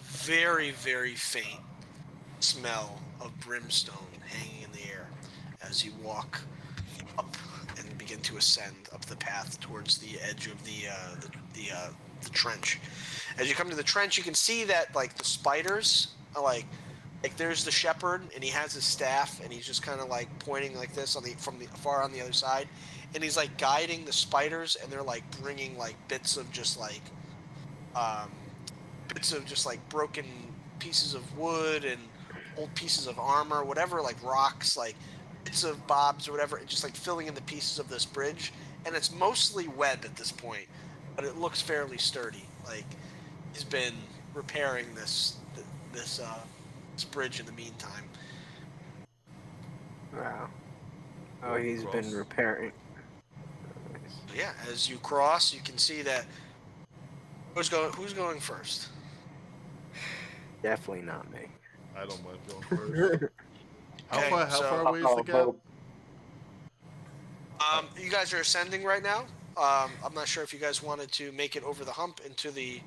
very, very faint smell of brimstone hanging in the air as you walk up and begin to ascend up the path towards the edge of the trench. As you come to the trench, you can see that like the spiders are like there's the shepherd and he has his staff and he's just kind of like pointing like this on the from the far on the other side, and he's like guiding the spiders and they're like bringing like um, bits of just like broken pieces of wood and old pieces of armor, whatever, like rocks, like bits of bobs or whatever, and just like filling in the pieces of this bridge. And it's mostly web at this point, but it looks fairly sturdy. Like he's been repairing this this bridge in the meantime. Wow. Oh, Walk he's been across. repairing. So yeah, as you cross, you can see that who's going first. Definitely not me. I don't mind going first. How Okay, far? How so- far away is the gap? You guys are ascending right now. I'm not sure if you guys wanted to make it over the hump into the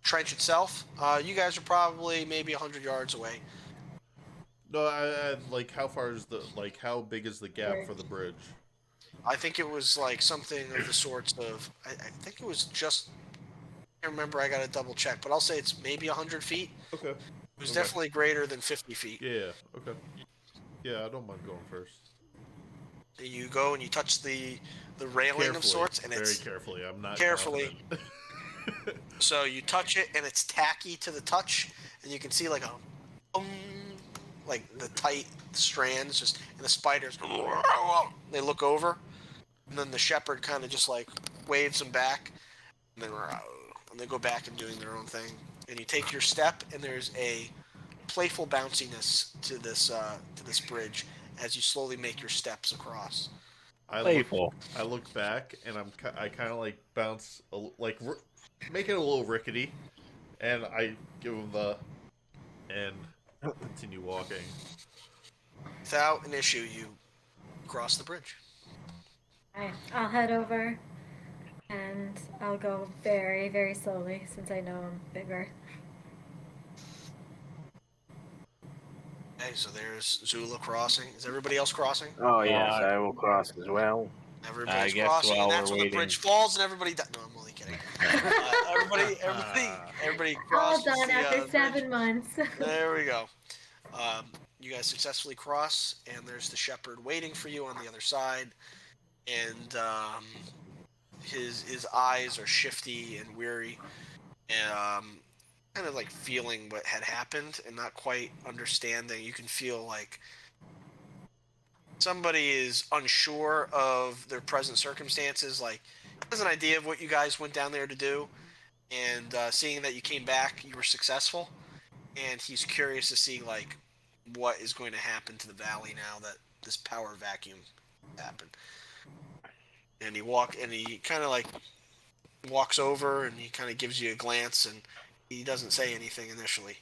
trench itself. You guys are probably maybe 100 yards away. No, I like how far is the like how big is the gap for the bridge? I think it was like something of the sorts of. I think it was just. I can't remember. I got to double check, but I'll say it's maybe 100 feet. Okay. It was Okay. definitely greater than 50 feet. Yeah. Okay. Yeah, I don't mind going first. You go and you touch the railing Carefully, of sorts, and very it's carefully. I'm not carefully. confident. So you touch it, and it's tacky to the touch, and you can see like like the tight strands just, and the spiders. They look over, and then the shepherd kind of just like waves them back, and then and they go back and doing their own thing. And you take your step, and there's a playful bounciness to this bridge as you slowly make your steps across. Playful. I look back and I kind of like bounce like make it a little rickety, and I give him the and continue walking. Without an issue, you cross the bridge. Alright, I'll head over and I'll go very, very slowly since I know I'm bigger. Okay, so there's Zula crossing. Is everybody else crossing? Oh yes, I will cross as well. Everybody's I guess crossing, while and that's we're when the waiting- bridge falls, and everybody. No, I'm only kidding. Everybody All crosses done the after bridge. 7 months. There we go. You guys successfully cross, and there's the shepherd waiting for you on the other side, and his eyes are shifty and weary, and kind of like feeling what had happened and not quite understanding. You can feel like somebody is unsure of their present circumstances, like has an idea of what you guys went down there to do, and seeing that you came back, you were successful, and he's curious to see like what is going to happen to the valley now that this power vacuum happened. And he kind of like walks over and he kind of gives you a glance, and he doesn't say anything initially.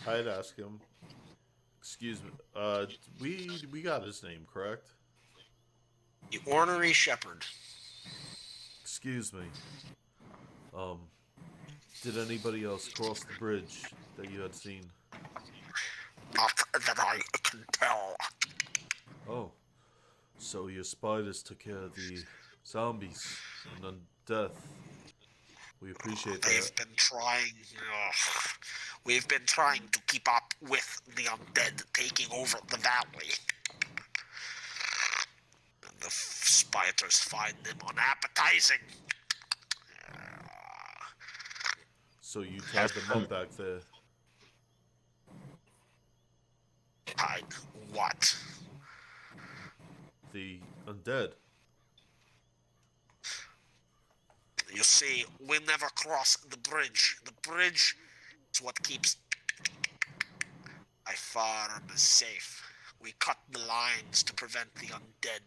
I'd ask him. Excuse me. We got his name correct. The ornery shepherd. Excuse me. Did anybody else cross the bridge that you had seen? Not that I can tell. Oh, so your spiders took care of the zombies and undeath. We appreciate They've that. been trying. We've been trying to keep up with the undead taking over the valley. And the spiders find them unappetizing. So you tied them up back there. Hide what? The undead. You see, we never cross the bridge. The bridge is what keeps my farm safe. We cut the lines to prevent the undead.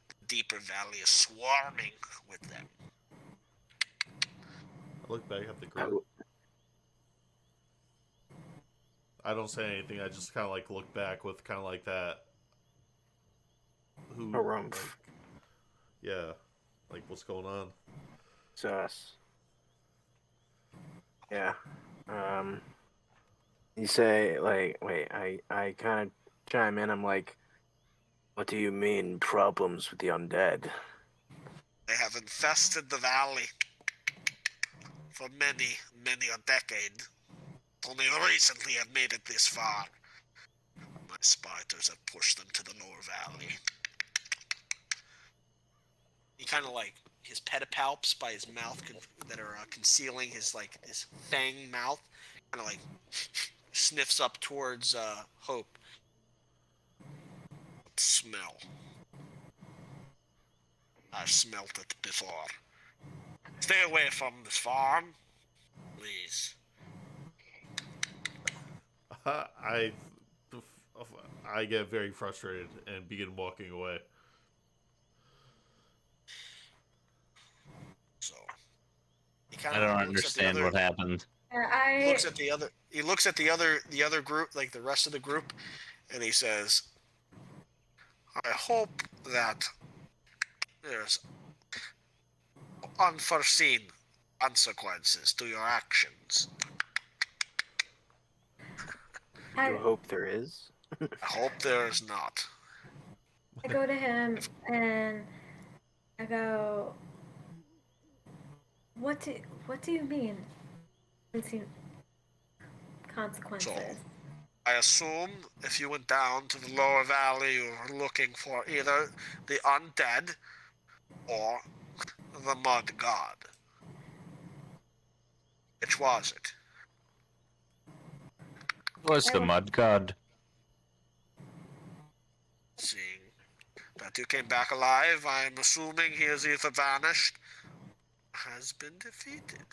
The deeper valley is swarming with them. I look back at the group. I don't say anything. I just kind of like look back with kind of like that. Who? Harumph. Like, yeah. Like, what's going on? Sus. Yeah. You say, like, wait, I kind of chime in. I'm like, what do you mean problems with the undead? They have infested the valley for many, many a decade. Only recently have made it this far. My spiders have pushed them to the lower valley. He kind of like his pedipalps by his mouth that are concealing his his fang mouth. Kind of like sniffs up towards Hope. Smell. I've smelt it before. Stay away from this farm, please. I get very frustrated and begin walking away. So he I kind don't of looks at the understand other. what happened. I Looks at the other. He looks at the other group, like the rest of the group, and he says, "I hope that there's unforeseen consequences to your actions. You hope there is. I hope there is not." I go to him and I go, what do you mean? Consequences. So, I assume if you went down to the lower valley, you were looking for either the undead or the mud god. Which was it? What's the mud god? Seeing that you came back alive, I'm assuming he has either vanished or has been defeated.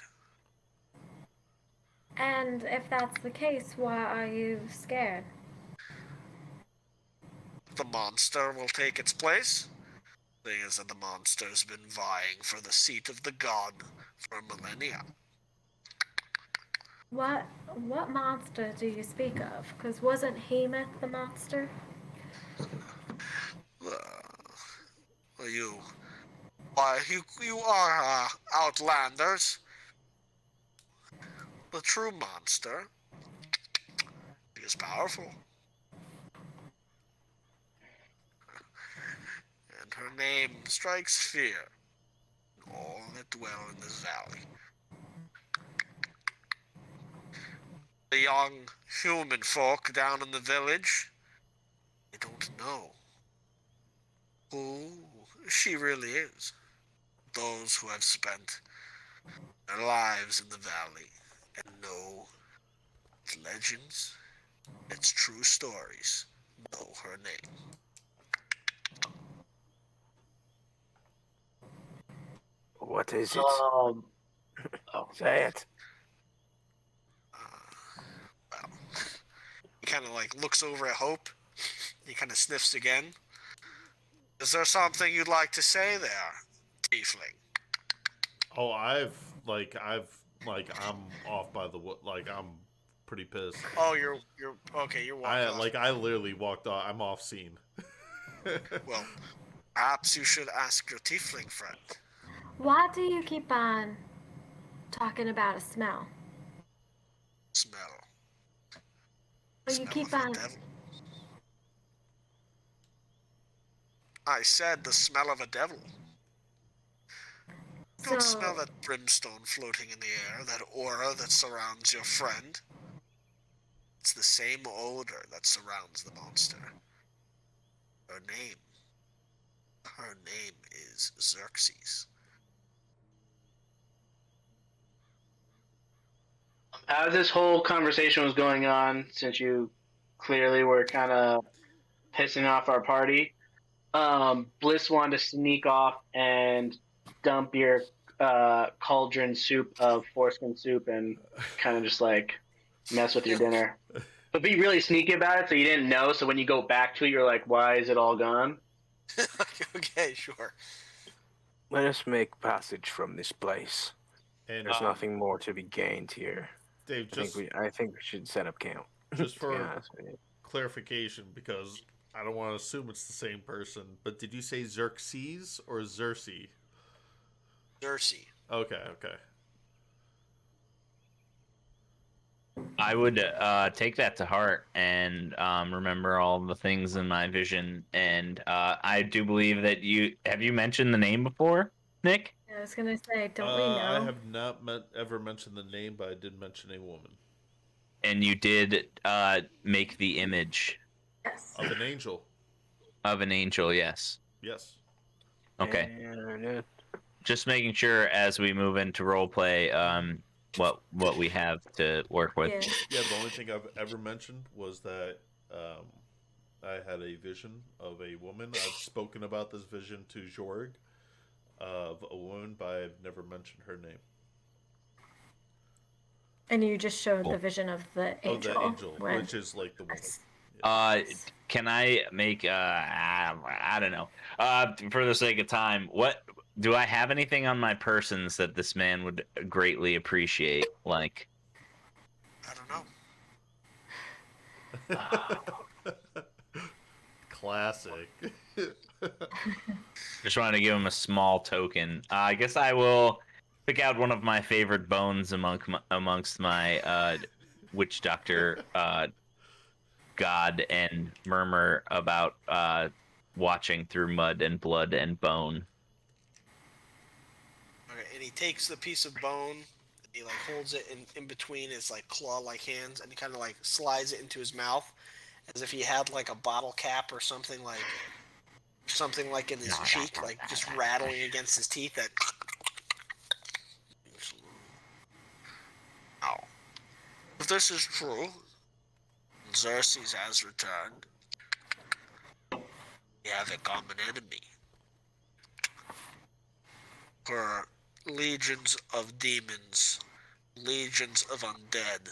And if that's the case, why are you scared? The monster will take its place. The thing is that the monster's been vying for the seat of the god for millennia. What monster do you speak of? Because wasn't Heemoth the monster? You are outlanders. The true monster is powerful. And her name strikes fear in all that dwell in this valley. The young human folk down in the village, they don't know who she really is. Those who have spent their lives in the valley and know its legends, its true stories, know her name. What is it? Um, Say it. Well, he kind of like looks over at Hope. He kind of sniffs again. Is there something you'd like to say there, Tiefling? Oh, I'm off by the I'm pretty pissed. Oh, you're okay. You're walking off. I literally walked off. I'm off scene. Well, perhaps you should ask your Tiefling friend. Why do you keep on talking about a smell? Smell. Well, you Smell keep of the on. devil. I said the smell of a devil. You don't smell that brimstone floating in the air, that aura that surrounds your friend. It's the same odor that surrounds the monster. Her name is Xerxes. as this whole conversation was going on, since you clearly were kind of pissing off our party, Bliss wanted to sneak off and dump your cauldron soup of foreskin soup and kind of just like mess with your dinner. But be really sneaky about it so you didn't know. So when you go back to it, you're like, why is it all gone? Okay, sure. Let us make passage from this place. And There's nothing more to be gained here. Dave, I think we should set up camp. Just for Yeah, that's right. clarification, because I don't want to assume it's the same person, but did you say Xerxes or Xerxes? Jersey. Okay, okay. I would take that to heart and remember all the things in my vision. And I do believe that you mentioned the name before, Nick? I was gonna say, don't we I know? have not ever mentioned the name, but I did mention a woman. And you did make the image Yes. Of an angel. of an angel, yes. Yes. Okay. And, Just making sure as we move into role play, what we have to work with. Yeah. Yeah, the only thing I've ever mentioned was that um, I had a vision of a woman. I've spoken about this vision to Jorg of a woman, but I've never mentioned her name. And you just showed Cool. the vision of the Oh, angel. the angel, when- which is like the woman. Yes. Can I make I don't know. For the sake of time, what do I have anything on my persons that this man would greatly appreciate? Like, I don't know. Classic. just wanted to give him a small token. I guess I will pick out one of my favorite bones amongst my witch doctor god and murmur about watching through mud and blood and bone. Okay, and he takes the piece of bone, and he like holds it in between his like claw-like hands, and he kind of like slides it into his mouth, as if he had like a bottle cap or something like in his cheek, like just rattling against his teeth. That. Now, if this is true, Xerxes has returned. We have a common enemy. For legions of demons, legions of undead,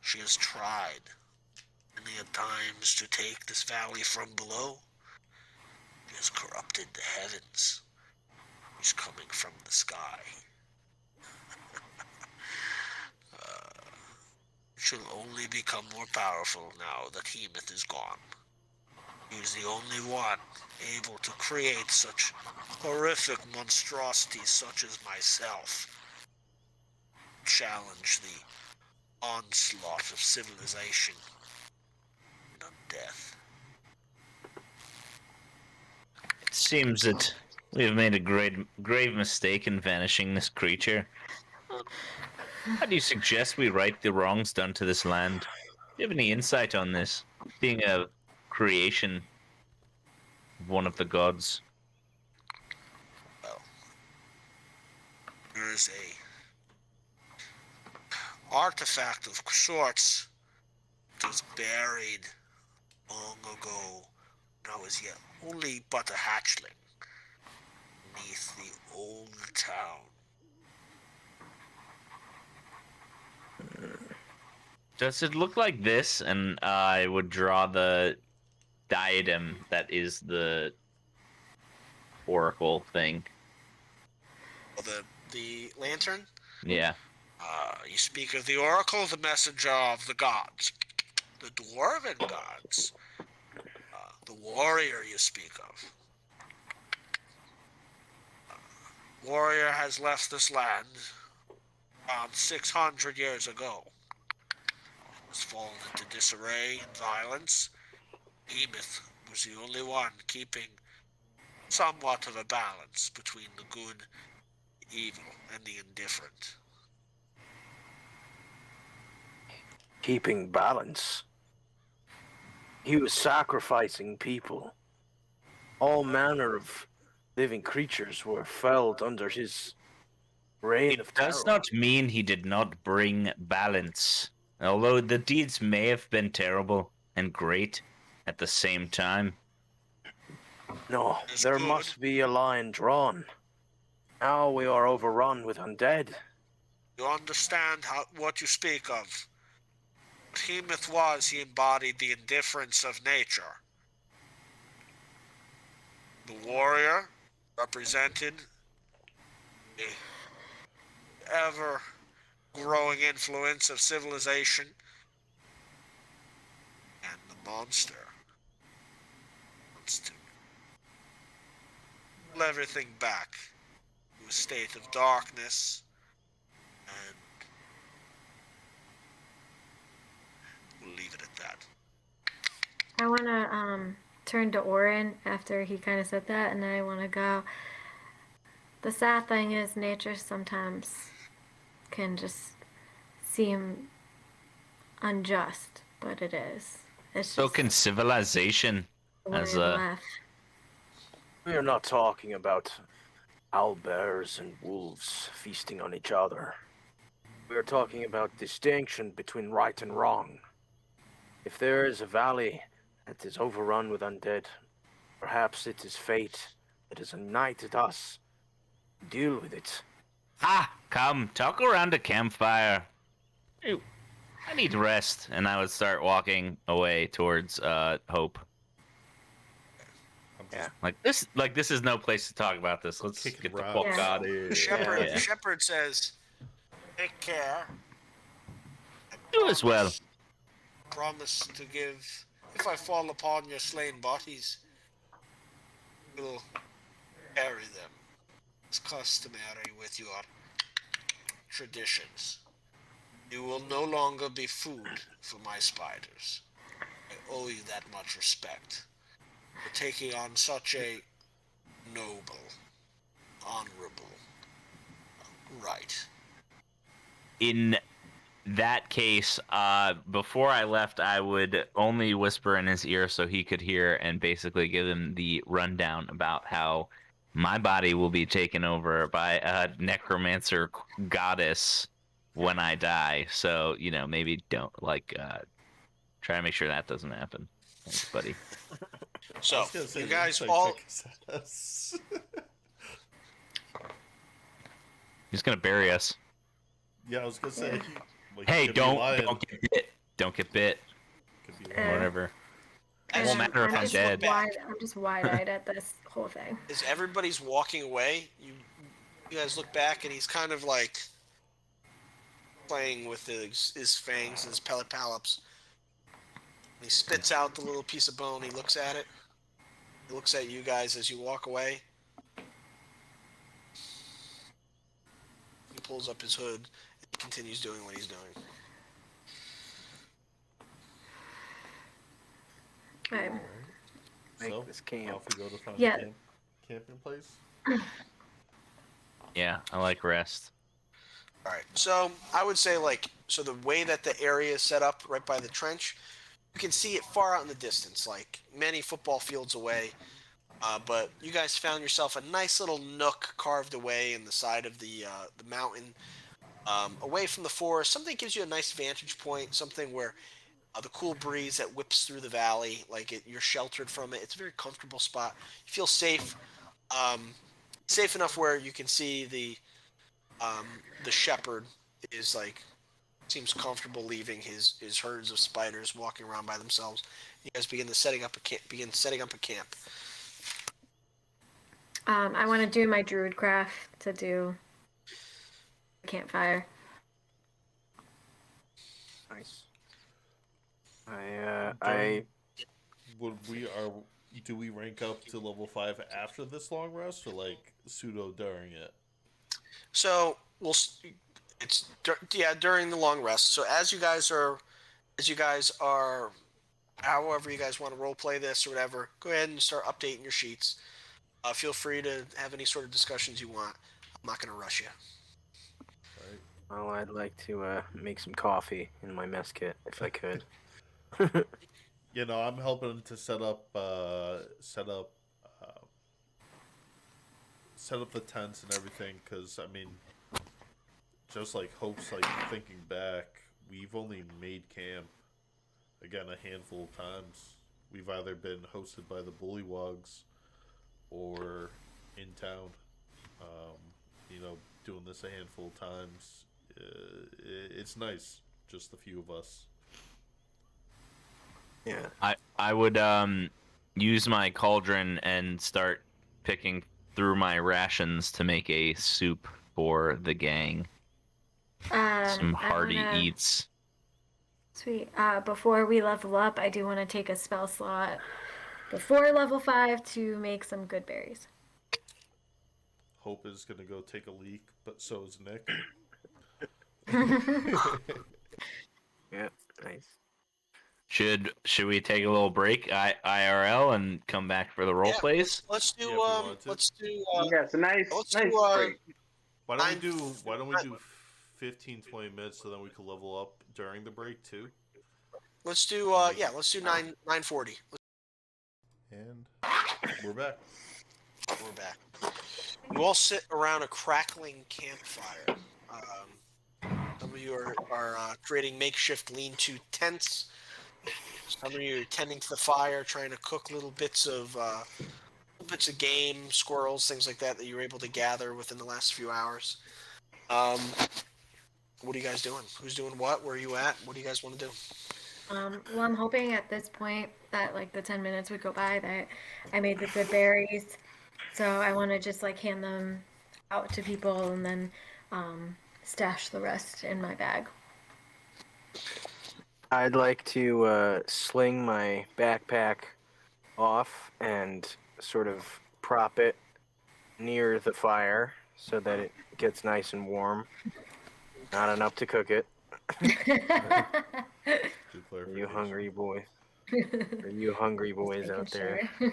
she has tried many a times to take this valley from below. She has corrupted the heavens. She's coming from the sky. She'll only become more powerful now that Heemoth is gone. He is the only one able to create such horrific monstrosities such as myself. Challenge the onslaught of civilization and death. It seems that we have made a grave mistake in vanishing this creature. How do you suggest we right the wrongs done to this land? Do you have any insight on this? Being a creation of one of the gods. Well, there is a artifact of sorts that was buried long ago when I was yet only but a hatchling beneath the old town. Does it look like this? And I would draw the diadem that is the oracle thing. Well, the lantern? Yeah. You speak of the oracle, the messenger of the gods, the dwarven gods, the warrior you speak of. Warrior has left this land around 600 years ago. Has fallen into disarray and violence. Heemoth was the only one keeping somewhat of a balance between the good, the evil, and the indifferent. keeping balance. He was sacrificing people. All manner of living creatures were felled under his reign of It does terror. not mean he did not bring balance. Although the deeds may have been terrible and great at the same time. No, It's there good. must be a line drawn. Now we are overrun with undead. You understand what you speak of. What Heemoth was, he embodied the indifference of nature. The warrior represented the ever-growing influence of civilization monster wants to pull everything back to a state of darkness, and we'll leave it at that. I want to turn to Orin after he kind of said that, and I want to go. The sad thing is, nature sometimes can just seem unjust, but it is. It's So just can civilization. the way as of a- life. We are not talking about owlbears and wolves feasting on each other. We are talking about distinction between right and wrong. If there is a valley that is overrun with undead, perhaps it is fate that has united us to deal with it. Come, talk around a campfire. Ew, I need rest. And I would start walking away towards Hope. I'm Yeah. just This is no place to talk about this. Let's kicking get the rocks. fuck Yeah. out of here. The shepherd, Yeah. the shepherd says, "Take care. I Do as well." Promise to give. If I fall upon your slain bodies, will bury them. It's customary with your traditions. You will no longer be food for my spiders. I owe you that much respect for taking on such a noble, honorable right." In that case, before I left, I would only whisper in his ear so he could hear and basically give him the rundown about how my body will be taken over by a necromancer goddess when I die. So, maybe don't try to make sure that doesn't happen. Thanks, buddy. I So, was gonna say, you the guys insight all. check is us. He's gonna bury us. Yeah, I was gonna say. Well, he Hey, could be don't lying. get bit. Don't get bit. Could be Uh, lying. Whatever. It As won't you- matter if I'm as you dead. look back, I'm just wide-eyed at this whole thing. as everybody's walking away, you guys look back and he's kind of like playing with his fangs and his palps. He spits out the little piece of bone. He looks at it. He looks at you guys as you walk away. He pulls up his hood and continues doing what he's doing. Right. Make So, this camp. off we go to find Yeah. a camping place. Yeah, I like rest. All right. So I would say so the way that the area is set up right by the trench, you can see it far out in the distance, like many football fields away. But you guys found yourself a nice little nook carved away in the side of the mountain, away from the forest. Something that gives you a nice vantage point. Something where the cool breeze that whips through the valley, you're sheltered from it. It's a very comfortable spot. You feel safe, safe enough where you can see the shepherd is seems comfortable leaving his herds of spiders walking around by themselves. You guys begin setting up a camp. I want to do my druid craft to do the campfire. Nice. I Do we rank up to level 5 after this long rest, or pseudo during it? So during the long rest. So as you guys are, however you guys want to role play this or whatever, go ahead and start updating your sheets. Feel free to have any sort of discussions you want. I'm not going to rush you. Right? well, I'd like to make some coffee in my mess kit if I could. I'm helping to set up the tents and everything, because just like Hope's thinking back, we've only made camp again a handful of times. We've either been hosted by the Bullywugs or in town. Doing this a handful of times. It's nice, just the few of us. Yeah. I would use my cauldron and start picking through my rations to make a soup for the gang. Some hearty eats. Sweet. Before we level up, I do want to take a spell slot before level 5 to make some good berries. Hope is gonna go take a leak, but so is Nick. Yeah, nice. Should we take a little break, IRL, and come back for the role Yeah, plays? let's do Yeah, if we wanted to. let's do Yeah, it's a nice let's nice do break. Why don't we nine- do 15-20 minutes so then we can level up during the break too? let's do let's do 9:40. And we're back. We're back. You all sit around a crackling campfire. Some of you are creating makeshift lean-to tents. Some of you are tending to the fire, trying to cook little bits of game, squirrels, things like that you were able to gather within the last few hours. What are you guys doing? Who's doing what? Where are you at? What do you guys want to do? Well, I'm hoping at this point that like the 10 minutes would go by that I made the good berries. So I want to just like hand them out to people and then stash the rest in my bag. I'd like to sling my backpack off and sort of prop it near the fire so that it gets nice and warm. Not enough to cook it. Good Are clarification. you hungry boys? Are you hungry boys Making out there? sure.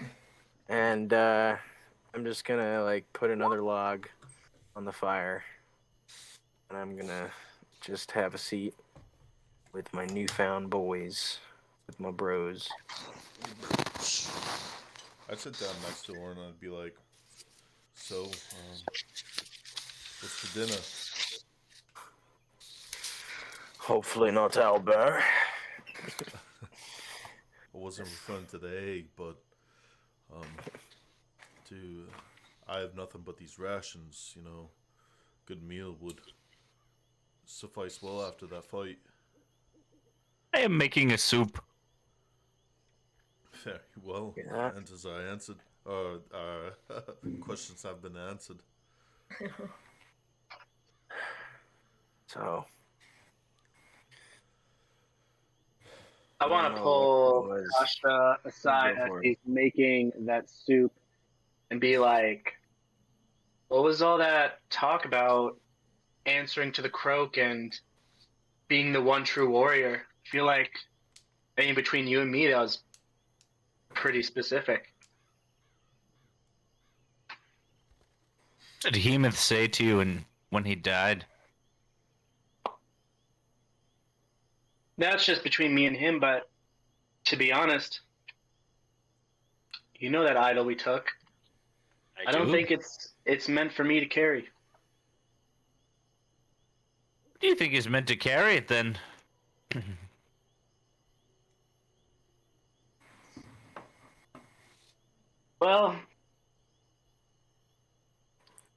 And I'm just gonna like put another log on the fire, and I'm gonna just have a seat with my newfound boys, with my bros. I'd sit down next to her and I'd be like, "So, what's for dinner?" Hopefully not owlbear. I wasn't referring to the egg, but I have nothing but these rations. You know, good meal would suffice well after that fight. I am making a soup. Very well. Yeah. And as I answered, questions have been answered. So I want don't to know pull what it was. Kasha aside Go as for it. he's making that soup and be like, what was all that talk about answering to the croak and being the one true warrior? I feel like, I mean, between you and me, that was pretty specific. What did Heemoth say to you when he died? That's just between me and him, but to be honest, you know that idol we took. I don't do? think it's meant for me to carry. Do you think he's meant to carry it then? Well,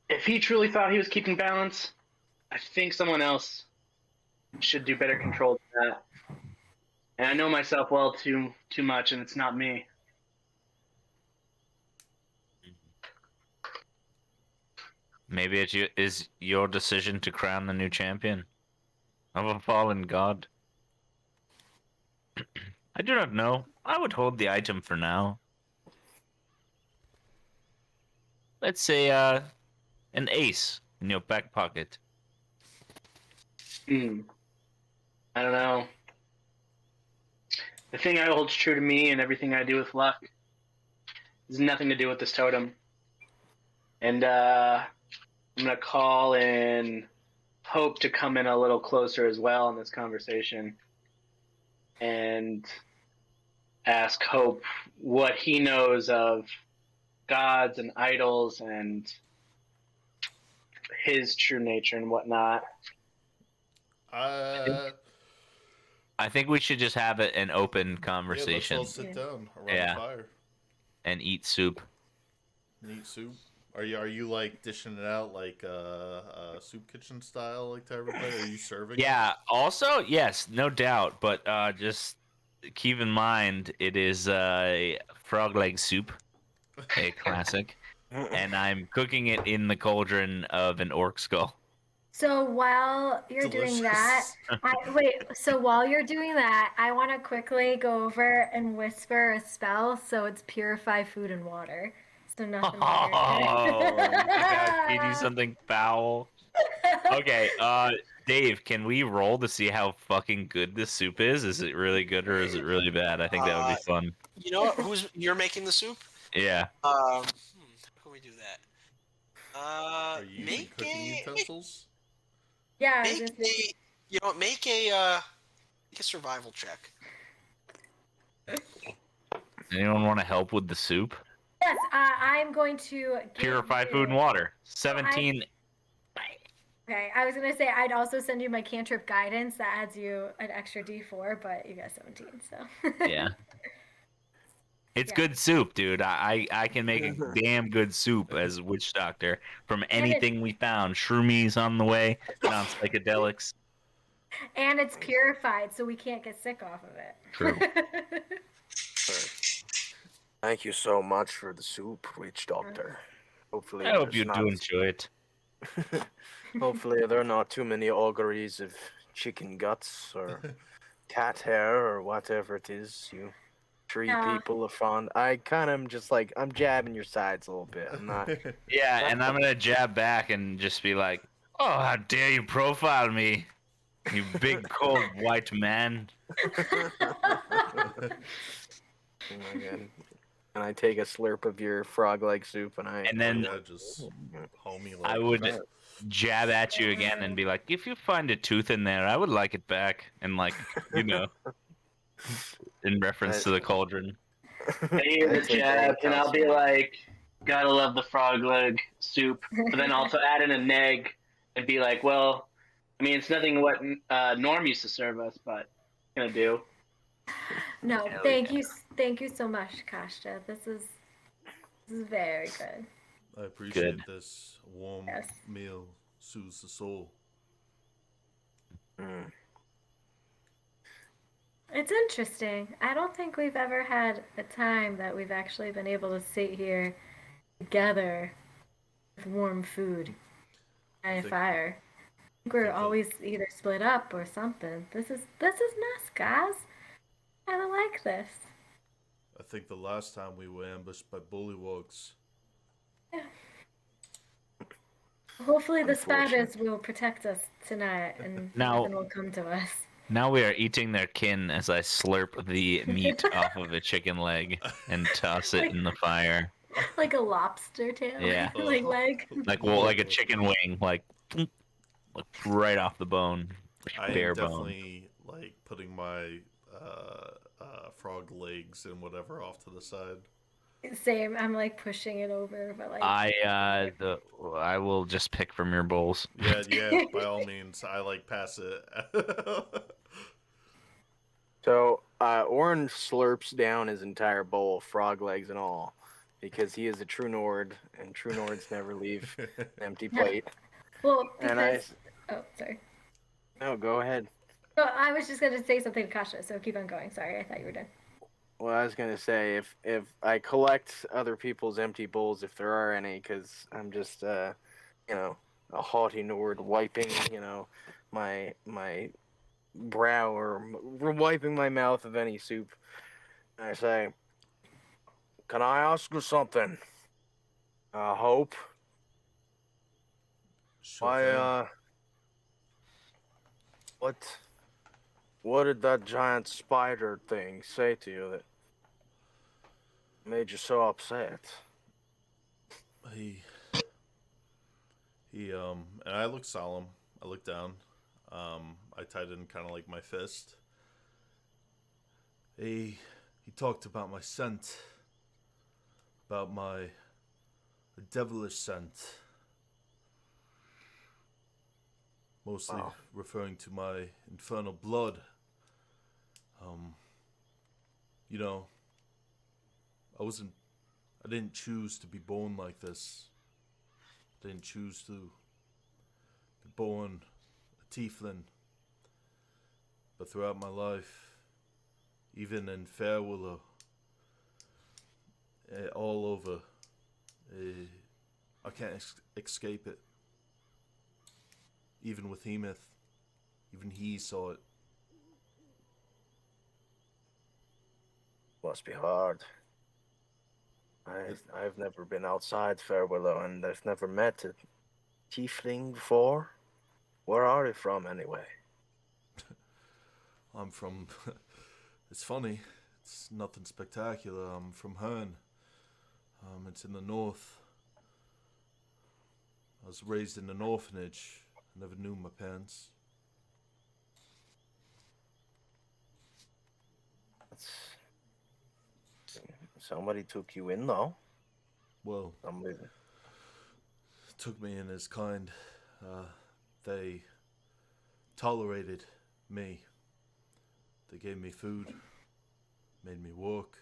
if he truly thought he was keeping balance, I think someone else should do better control than that. And I know myself well too much, and it's not me. Maybe it is your decision to crown the new champion of a fallen god. I do not know. I would hold the item for now. Let's say an ace in your back pocket. I don't know. The thing that holds true to me and everything I do with luck has nothing to do with this totem. And I'm gonna call in Hope to come in a little closer as well in this conversation and ask Hope what he knows of gods and idols and his true nature and whatnot. Yeah, I think we should just have an open let's conversation all sit down around Yeah. the fire and eat soup. and eat soup. Are you like dishing it out like soup kitchen style, like to everybody? Are you serving? it? Yeah. Also, yes, no doubt. But just keep in mind, it is a frog leg soup, a classic, and I'm cooking it in the cauldron of an orc skull. So while you're doing that, while you're doing that, I want to quickly go over and whisper a spell so it's purify food and water. So nothing weird. Oh, you think I would feed you something foul? Okay, Dave, can we roll to see how fucking good this soup is? Is it really good or is it really bad? I think that would be fun. You know what? You're making the soup? Yeah. How can we do that? Are you using Make cooking a utensils? Yeah, I was make gonna say, a make a survival check. Anyone want to help with the soup? yes, I'm going to give Purify you- food and water. 17. Okay, I was gonna say I'd also send you my cantrip guidance that adds you an extra D4, but you got 17, so Yeah. It's Yeah. good soup, dude. I can make a damn good soup as a witch doctor from anything we found. Shroomies on the way, non psychedelics. And it's purified, so we can't get sick off of it. True. Thank you so much for the soup, witch doctor. Hopefully, I hope there's you not, do enjoy it. hopefully there are not too many auguries of chicken guts or cat hair or whatever it is you tree Yeah. people are fond. I kind of am just like, I'm jabbing your sides a little bit. I'm not. Yeah, and I'm gonna jab back and just be like, "Oh, how dare you profile me, you big cold white man!" Oh my god. And I take a slurp of your frog leg soup and I. And then Yeah, just homie like I would Alright. jab at you again and be like, "If you find a tooth in there, I would like it back." And like, you know, in reference to the cauldron. Hey, the I take jab, all and I'll be calcium. like, gotta love the frog leg soup, but then also add in a neg and be like, well, I mean, it's nothing what Norm used to serve us, but gonna do. No, Hell thank you so much, Kashta. This is very good. I appreciate Good. this warm Yes. meal soothes the soul. Mm. It's interesting. I don't think we've ever had a time that we've actually been able to sit here together with warm food and a think- fire. I think we're think the- always either split up or something. This is nice, guys. I kinda like this. I think the last time we were ambushed by bullywugs. Hopefully the Unfortunate. spiders will protect us tonight and Now- nothing will come to us. Now we are eating their kin as I slurp the meat off of a chicken leg and toss it in the fire, Like a lobster tail. Yeah. Like leg. like a chicken wing, like right off the bone, I bare am bone. definitely like putting my frog legs and whatever off to the side. Same. I'm like pushing it over, but like I will just pick from your bowls. Yeah, by all means, I like pass it. So, Orin slurps down his entire bowl, frog legs and all, because he is a true Nord, and true Nords never leave an empty plate. well And because oh sorry. No, go ahead. Oh, I was just gonna say something to Kasha, so keep on going. Sorry, I thought you were done. Well, I was gonna say if I collect other people's empty bowls, if there are any, because I'm just a haughty Nord wiping my brow or wiping my mouth of any soup. I say, can I ask you something? Hope. Sure thing. What did that giant spider thing say to you that made you so upset? He and I look solemn. I look down. I tied in kind of like my fist. He talked about my scent, about my devilish scent, mostly Wow. referring to my infernal blood. I didn't choose to be born like this. I didn't choose to be born a tiefling. But throughout my life, even in Fairwillow, all over, I can't escape it. even with Heemoth. Even he saw it. Must be hard. I've never been outside Fairwillow, and I've never met a tiefling before. Where are you from, anyway? I'm from. It's funny. It's nothing spectacular. I'm from Herne. It's in the north. I was raised in an orphanage. I never knew my parents. Somebody took you in, though. Well, Somebody. took me in as kind. They tolerated me. They gave me food, made me work,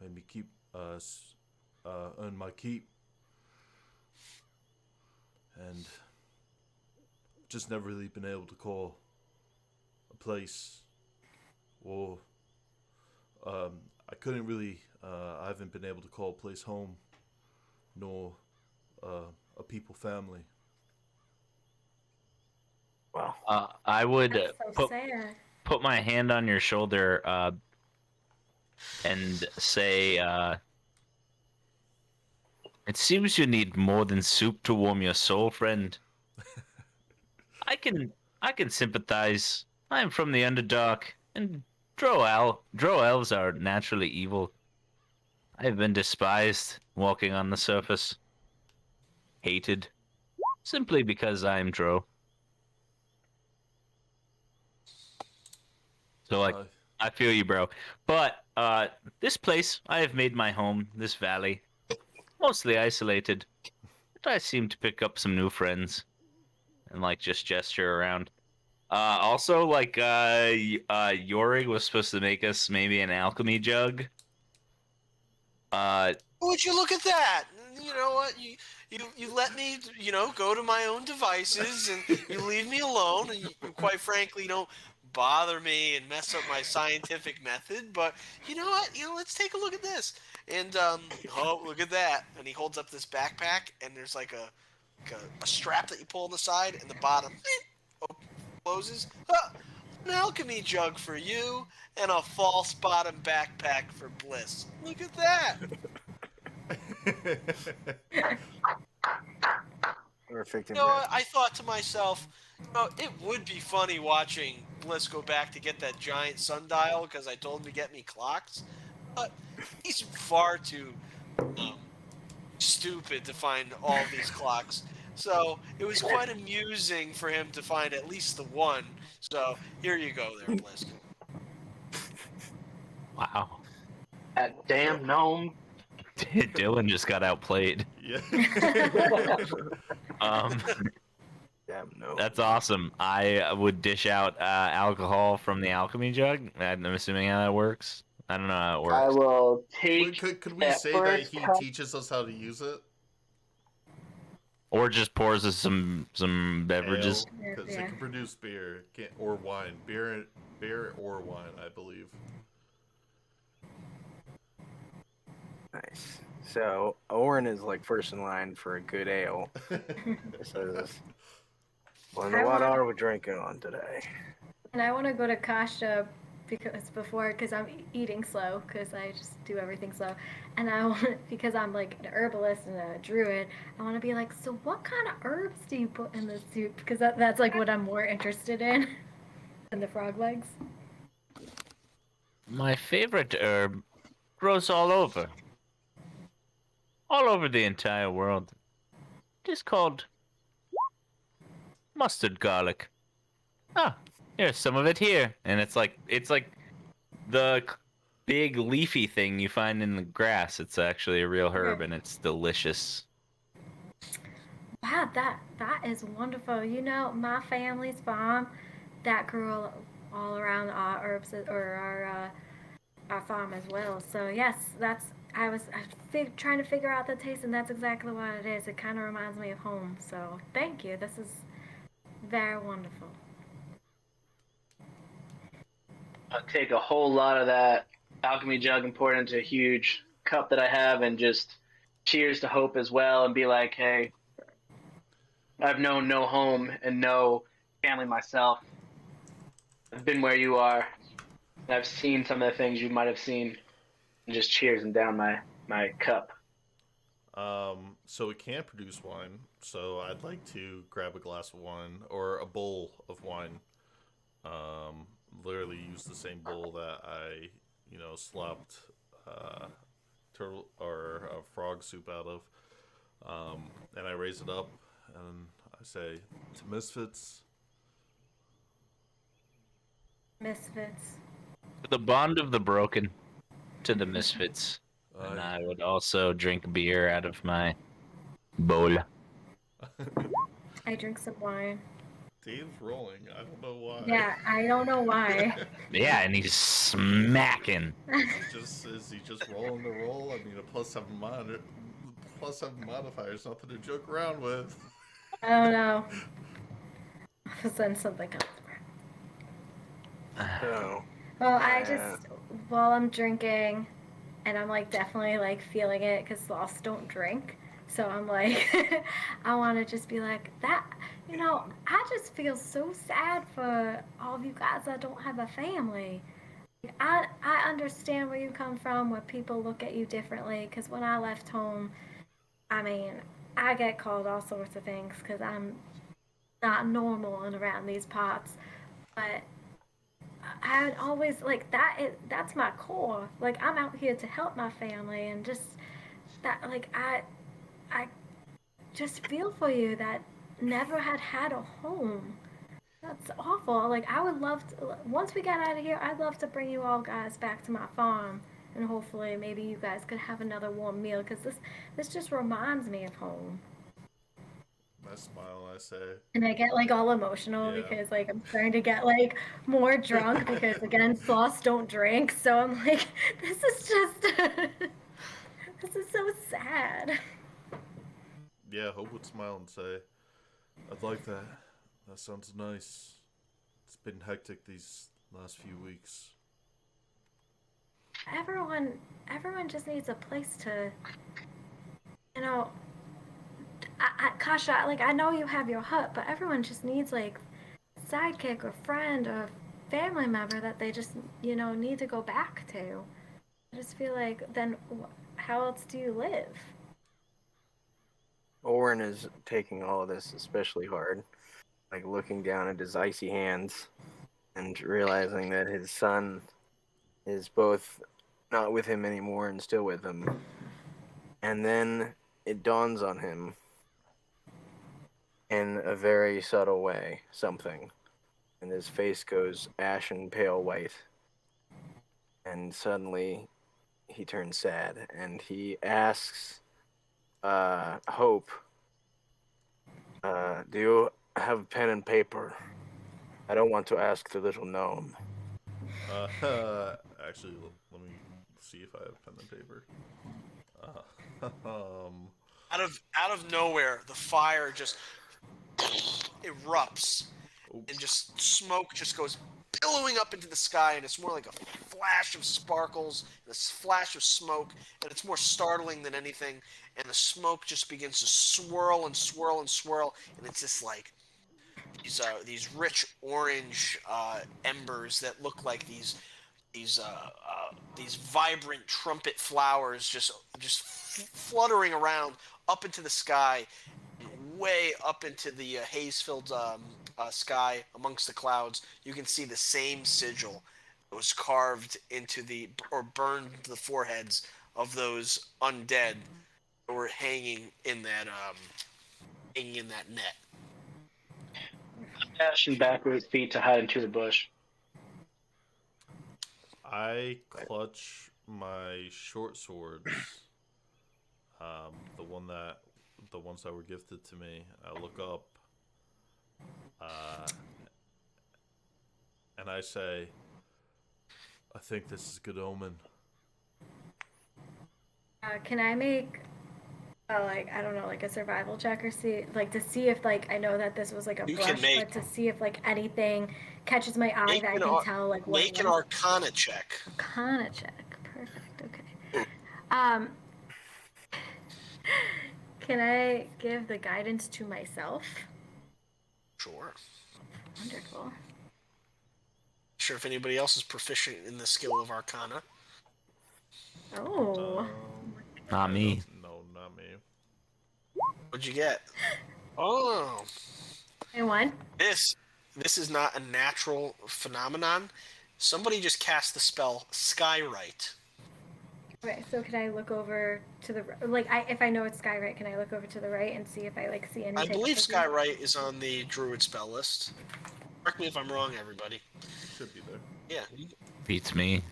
made me keep earn my keep, and just never really been able to call a place, or I couldn't really. I haven't been able to call a place home, nor a people family. Well, I would That's so put sad. put my hand on your shoulder and say, "It seems you need more than soup to warm your soul, friend. I can sympathize. I am from the Underdark, and Drow elves are naturally evil. I have been despised walking on the surface, hated, simply because I am Drow. So like, Uh, I feel you, bro. But this place I have made my home. This valley, mostly isolated, but I seem to pick up some new friends and like just gesture around. Also, like, Yorig was supposed to make us maybe an alchemy jug. Would you look at that? You know what? You let me, go to my own devices, and you leave me alone, and you, quite frankly, don't bother me and mess up my scientific method. But you know what? Let's take a look at this. And oh, look at that! And he holds up this backpack, and there's like a strap that you pull on the side, and the bottom closes. An alchemy jug for you, and a false bottom backpack for Bliss. Look at that! perfect. You know what? I thought to myself, it would be funny watching Bliss go back to get that giant sundial because I told him to get me clocks. But he's far too stupid to find all these clocks. So it was quite amusing for him to find at least the one. So here you go, there, Bliss. Wow, That damn gnome. Dylan just got outplayed. yeah. Um, Damn no. that's awesome. I would dish out alcohol from the alchemy jug. I'm assuming how that works. I don't know how it works. I will Wait, take. could we that say that first he cup. teaches us how to use it? Or just pours us some beverages. Because Yeah. it can produce beer or wine. Beer or wine, I believe. Nice. So Oren is like first in line for a good ale. So, wonder what are we drinking on today? And I want to go to Kasha because I'm eating slow because I just do everything slow, and I want because I'm like an herbalist and a druid. I want to be like, so what kind of herbs do you put in the soup? Because that's like what I'm more interested in than the frog legs. My favorite herb grows all over the entire world. It is called mustard garlic. Ah, here's some of it here, and it's like the big leafy thing you find in the grass. It's actually a real herb, and it's delicious. Wow, that is wonderful. My family's farm that grew all around our herbs or our farm as well. So yes, I was trying to figure out the taste, and that's exactly what it is. It kind of reminds me of home. So thank you. This is very wonderful. I'll take a whole lot of that alchemy jug and pour it into a huge cup that I have, and just cheers to hope as well, and be like, hey, I've known no home and no family myself. I've been where you are. And I've seen some of the things you might have seen. And just cheers and down my cup. So it can produce wine. So I'd like to grab a glass of wine or a bowl of wine. Literally use the same bowl that I, slopped turtle or frog soup out of. And I raise it up and I say, to Misfits. Misfits. The bond of the broken to the Misfits. And I I would also drink beer out of my bowl. I drink some wine. Dave's rolling. I don't know why. Yeah, I don't know why. Yeah, and he's smacking. Is he just rolling the roll? I mean, a +7 modifier is nothing to joke around with. I don't know. All of a sudden something comes. So, Well, while I'm drinking, and I'm like definitely like feeling it because sloths don't drink. So I'm like, I want to just be like that. I just feel so sad for all of you guys that don't have a family. I understand where you come from, where people look at you differently. Because when I left home, I mean, I get called all sorts of things because I'm not normal and around these parts. But I always like that's my core. Like I'm out here to help my family and just that like I just feel for you that never had a home. That's awful. Like I would love to once we got out of here, I'd love to bring you all guys back to my farm and hopefully maybe you guys could have another warm meal because this just reminds me of home. I smile and I say, And I get like all emotional Yeah. because like I'm starting to get like more drunk because again sloths don't drink. So I'm like, this is just this is so sad. yeah, Hope would smile and say, I'd like that. That sounds nice. It's been hectic these last few weeks. Everyone just needs a place to, you know. Kasha, like I know you have your hut, but everyone just needs like a sidekick or friend or family member that they just need to go back to. I just feel like then how else do you live? Oren is taking all of this especially hard, like looking down at his icy hands and realizing that his son is both not with him anymore and still with him. And then it dawns on him in a very subtle way, something. And his face goes ashen pale white. And suddenly he turns sad and he asks Hope, do you have pen and paper? I don't want to ask the little gnome. Actually, let me see if I have pen and paper. Out of nowhere, the fire just erupts, and just smoke just goes billowing up into the sky, and it's more like a flash of sparkles and a flash of smoke, and it's more startling than anything. And the smoke just begins to swirl and swirl and swirl, and it's just like these rich orange embers that look like these vibrant trumpet flowers just fluttering around up into the sky, way up into the haze-filled sky amongst the clouds. You can see the same sigil that was carved into or burned the foreheads of those undead that were hanging in that net. Dashing back with his feet to hide into the bush. I clutch my short swords, the ones that were gifted to me. I look up, and I say, I think this is a good omen. Can I make I don't know, like a survival check or see to see if like I know that this was like a brush, but to see if like anything catches my eye that I can tell like what. Make an Arcana check. Arcana check, perfect. Okay. Can I give the guidance to myself? Sure. Wonderful. Sure if anybody else is proficient in the skill of Arcana. Oh. Not me. No, not me. What'd you get? Oh, I won. this is not a natural phenomenon. Somebody just cast the spell Skywrite. Okay, so can I look over to the if I know it's Skywrite, can I look over to the right and see if I see any? I type believe of Skywrite is on the Druid spell list. Correct me if I'm wrong, everybody. Should be there. Yeah, Beats me.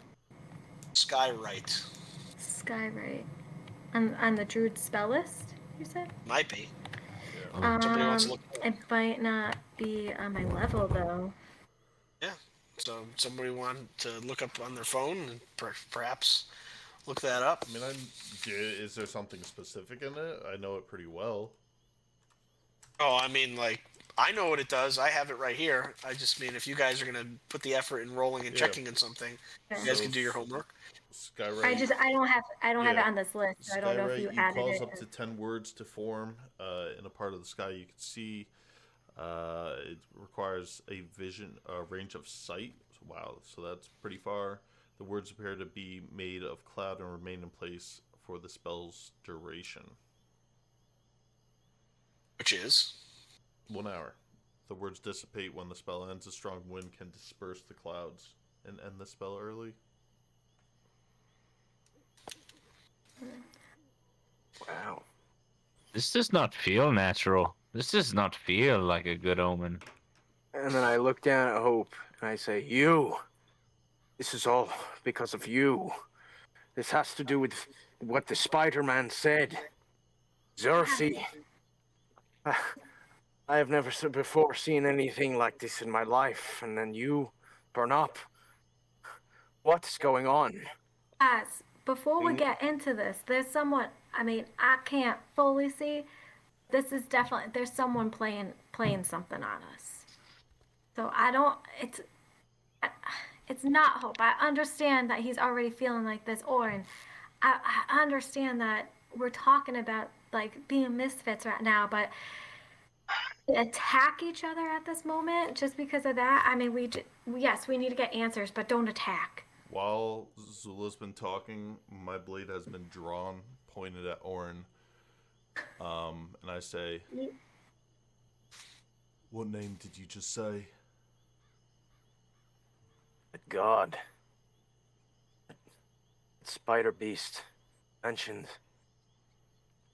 Skywrite. Skywrite on the Druid spell list. You said. Might be. Yeah. Somebody wants to look it up. It might not be on my level though. Yeah. So somebody want to look up on their phone and perhaps look that up. I mean, is there something specific in it? I know it pretty well. Oh, I mean, I know what it does. I have it right here. I just mean if you guys are gonna put the effort in rolling and Yeah. checking on something, you guys can do your homework. Skywrite. I don't have Yeah. it on this list. So I don't know if you Skywrite, added cause it. up to 10 words to form in a part of the sky you can see. It requires a range of sight. Wow, so that's pretty far. The words appear to be made of cloud and remain in place for the spell's duration. Which is 1 hour. The words dissipate when the spell ends. A strong wind can disperse the clouds and end the spell early. Wow. This does not feel natural. This does not feel like a good omen. And then I look down at Hope and I say, "You. This is all because of you. This has to do with what the Spider-Man said. Xerxes. I have never before seen anything like this in my life, and then you burn up. What's going on?" Guys, before we get into this, there's someone. I mean, I can't fully see. This is definitely there's someone playing something on us. So I don't. It's not Hope. I understand that he's already feeling like this, and I understand that we're talking about being misfits right now, but attack each other at this moment just because of that. I mean, yes, we need to get answers, but don't attack. While Zula's been talking, my blade has been drawn, pointed at Orin. And I say, "What name did you just say?" God. Spider Beast mentioned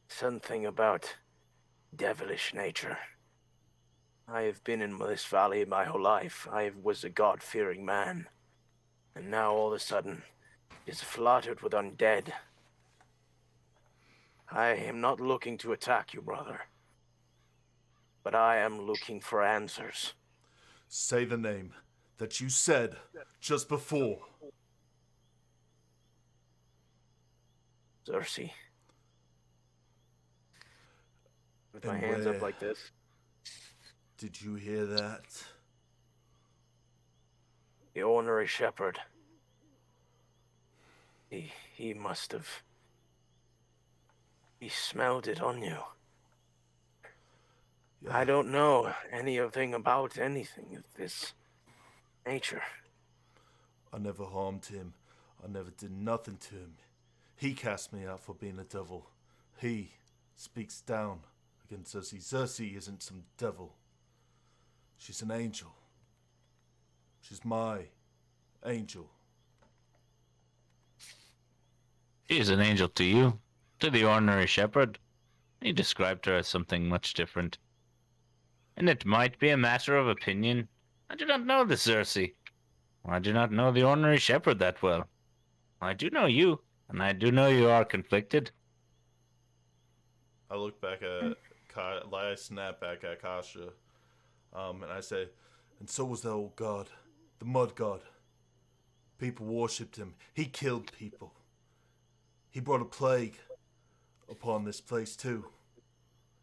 something about devilish nature. I have been in this valley my whole life. I was a God-fearing man. And now all of a sudden, it's flooded with undead. I am not looking to attack you, brother. But I am looking for answers. Say the name that you said just before. Xerxes. With my And hands up where like this. Did you hear that? The ornery shepherd. He must have... He smelled it on you. Yeah. I don't know anything about anything of this nature. I never harmed him. I never did nothing to him. He cast me out for being a devil. He speaks down against Xerxes. Xerxes isn't some devil. She's an angel. She's my angel. She is an angel to you, to the ordinary shepherd. He described her as something much different. And it might be a matter of opinion. I do not know this Xerxes. I do not know the ordinary shepherd that well. I do know you, and I do know you are conflicted. I look back at I snap back at Kasha, and I say, "And so was the old god, the mud god. People worshipped him. He killed people. He brought a plague upon this place too.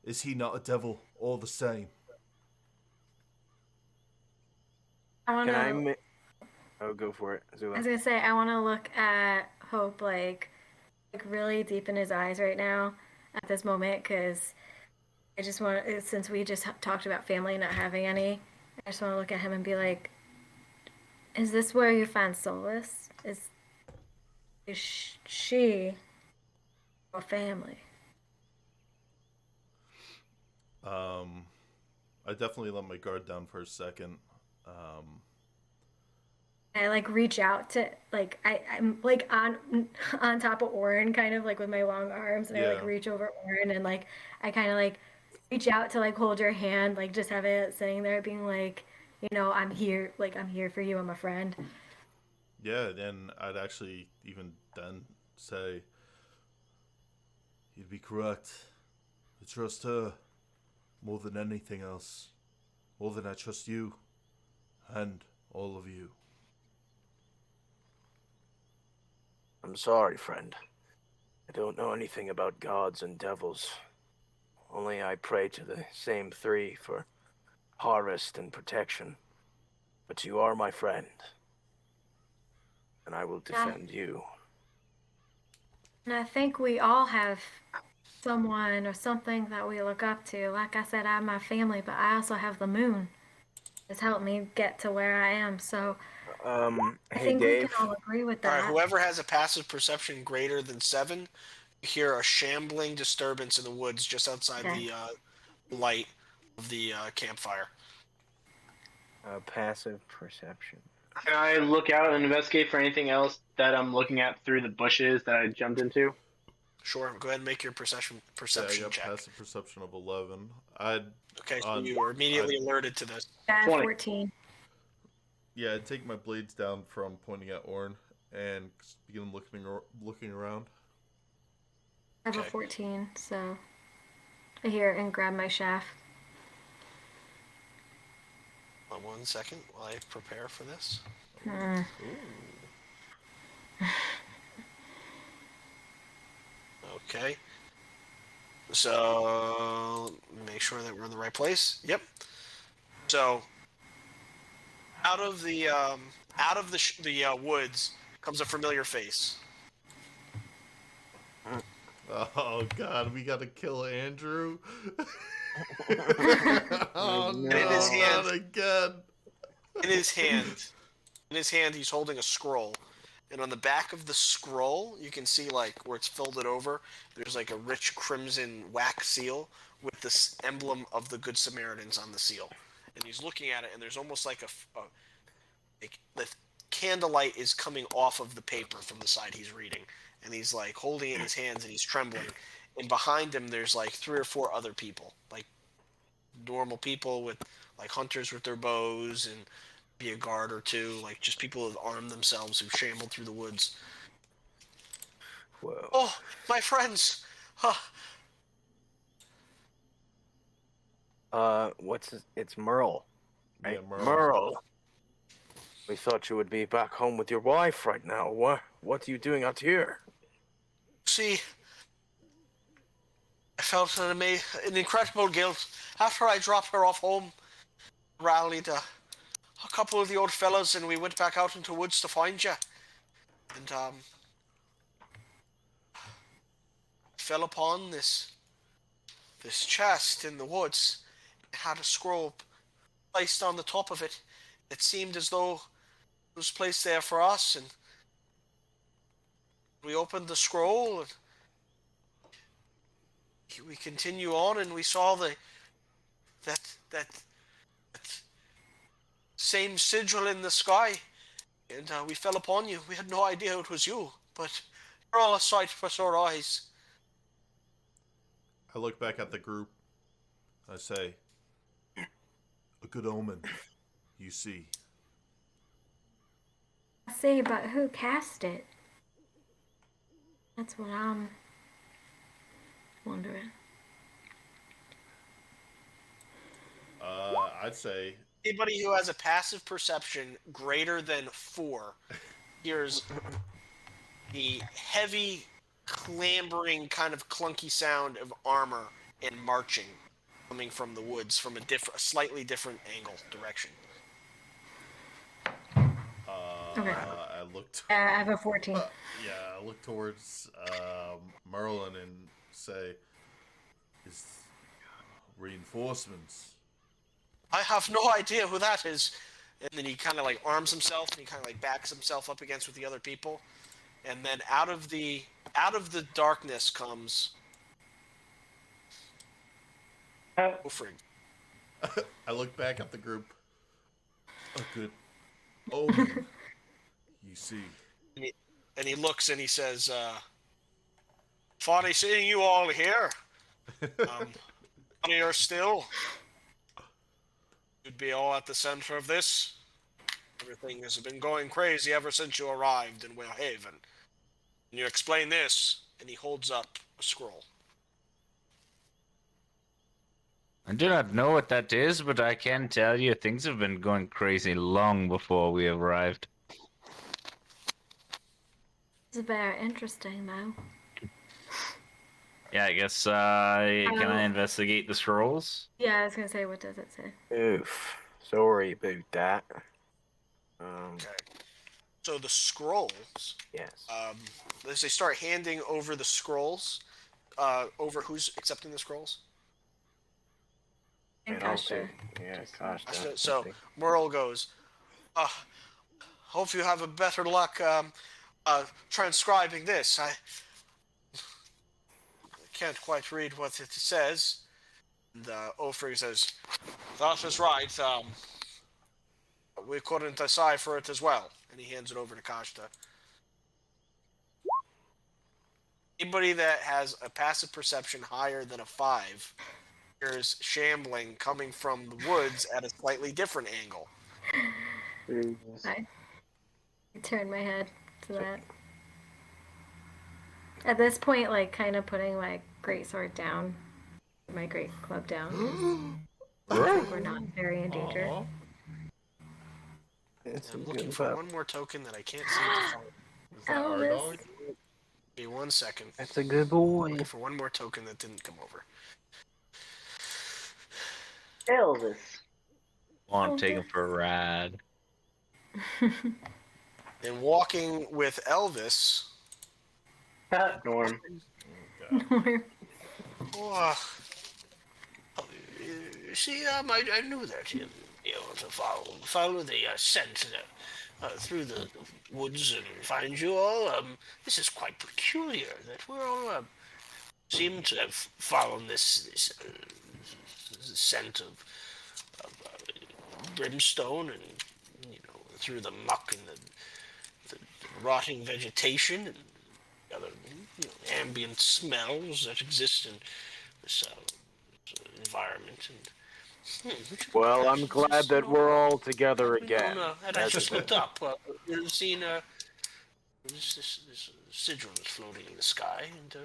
Is he not a devil all the same?" I want Can to. Oh, go for it, I Zula. was gonna say I want to look at Hope like really deep in his eyes right now, at this moment because I just want to, since we just talked about family not having any, I just want to look at him and be like, is this where you find solace? Is she your family? I definitely let my guard down for a second. I like reach out to like I'm like on top of Orin kind of like with my long arms and I like Yeah. reach over Orin and like I kind of like reach out to like hold your hand like just have it sitting there being like I'm here, like I'm here for you, I'm a friend. Yeah, then I'd actually even then say, you'd be correct. I trust her more than anything else. More than I trust you. And all of you. I'm sorry, friend. I don't know anything about gods and devils. Only I pray to the same three for harvest and protection. But you are my friend. And I will defend you. And I think we all have someone or something that we look up to. Like I said, I have my family, but I also have the moon. It's helped me get to where I am. So I Hey think we Dave. can all agree with All right, that. whoever has a passive perception greater than 7, you hear a shambling disturbance in the woods just outside Okay. the light of the campfire. Passive perception. Can I look out and investigate for anything else that I'm looking at through the bushes that I jumped into? Sure, go ahead and make your perception Yeah, I got check. passive perception of 11. I'd Okay, so you were immediately alerted to this. I have 20. 14. Yeah, I'd take my blades down from pointing at Orn and begin looking around. I have a Okay. 14, so I hear it and grab my shaft. 1 second while I prepare for this. Mm. Okay. So make sure that we're in the right place. Yep. So out of the woods comes a familiar face. Oh God, we gotta kill Andrew. Oh And in his no, hand, not again. in his hand, he's holding a scroll. And on the back of the scroll, you can see like where it's folded over. There's like a rich crimson wax seal with this emblem of the Good Samaritans on the seal. And he's looking at it, and there's almost like like the candlelight is coming off of the paper from the side he's reading, and he's like holding it in his hands, and he's trembling. And behind him, there's like 3 or 4 other people, like normal people with like hunters with their bows and be a guard or 2, like just people who've armed themselves who've shambled through the woods. Whoa. Oh, my friends! Huh. It's Merle. Yeah, Right? Merle. Merle. We thought you would be back home with your wife right now. What are you doing out here? See, I felt an incredible guilt after I dropped her off home. Rallied a couple of the old fellas, and we went back out into the woods to find you. And fell upon this chest in the woods. It had a scroll placed on the top of it. It seemed as though it was placed there for us, and we opened the scroll, and we continue on, and we saw that same sigil in the sky, and we fell upon you. We had no idea it was you, but you're all a sight for sore eyes. I look back at the group. I say, a good omen, you see. I see, but who cast it? That's what I'm wondering. I'd say Anybody who has a passive perception greater than 4 hears the heavy, clambering, kind of clunky sound of armor and marching coming from the woods from a slightly different direction. Okay. I looked. I have a 14. Yeah, I look towards Merlin and say, is reinforcements. I have no idea who that is. And then he kind of like arms himself and he kind of like backs himself up against with the other people. And then out of the darkness comes Ulfric. I look back at the group. A good omen. You see. And he looks and he says, funny seeing you all here. Funnier still. You'd be all at the center of this. Everything has been going crazy ever since you arrived in Wellhaven. Can you explain this? And he holds up a scroll. I do not know what that is, but I can tell you things have been going crazy long before we arrived. It's very interesting, though. Yeah, I guess, can I investigate the scrolls? Yeah, I was gonna say, what does it say? Oof. Sorry about that. Okay. So the scrolls, Yes. as they start handing over the scrolls, over who's accepting the scrolls? And I'll see. Kasha. Yeah, Costa. So Merle goes, hope you have a better luck transcribing this. I can't quite read what it says. And Ulfric says, that is right. We couldn't decipher it as well. And he hands it over to Kashta. Anybody that has a passive perception higher than a 5 hears shambling coming from the woods at a slightly different angle. I turn my head to that. At this point, like, kind of putting my greatsword down, my great club down. I think we're not very in danger. Aw. I'm looking for one more token that I can't seem to find. Is that our Elvis. dog? Give me 1 second. That's a good boy. Looking for one more token that didn't come over. Elvis. Want to take him for a ride. And walking with Elvis. Norm. Oh, you see, I knew that you'd be able to follow the scent through the woods and find you all. This is quite peculiar that we're all seem to have followed this scent of brimstone and through the muck and the rotting vegetation and other ambient smells that exist in this environment. And Well, I'm glad that we're all together again. And I just looked up. You've seen this sigil is floating in the sky, and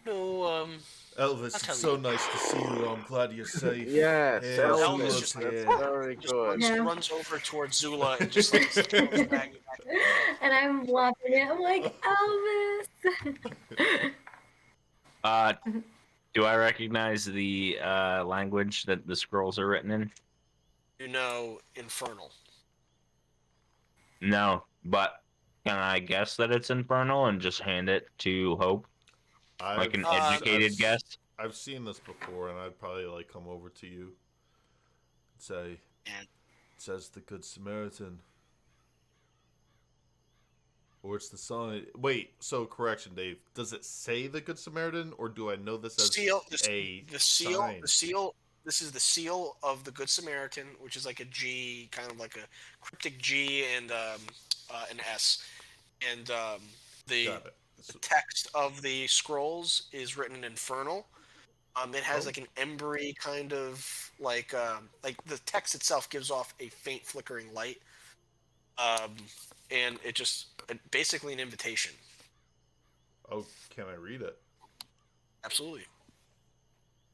Elvis, I'll tell it's so you. nice to see you. I'm glad you're safe. Yes, Yeah, Elvis, Zula's That's here. very good. Yeah. runs over towards Zula and just like throws back. And I'm loving it. I'm like, Elvis! Do I recognize the language that the scrolls are written in? Infernal. No, but can I guess that it's infernal and just hand it to Hope? Like an educated guess? I've seen this before, and I'd probably like come over to you and say, Yeah. it says the Good Samaritan. Or it's the sign. Wait, so correction, Dave. Does it say the Good Samaritan, or do I know this as Seal, a sign? the seal. This is the seal of the Good Samaritan, which is like a G, kind of like a cryptic G and an S, and the Got it. the text of the scrolls is written in Infernal. It has like an embery kind of like the text itself gives off a faint flickering light, and basically an invitation. Oh, can I read it? Absolutely.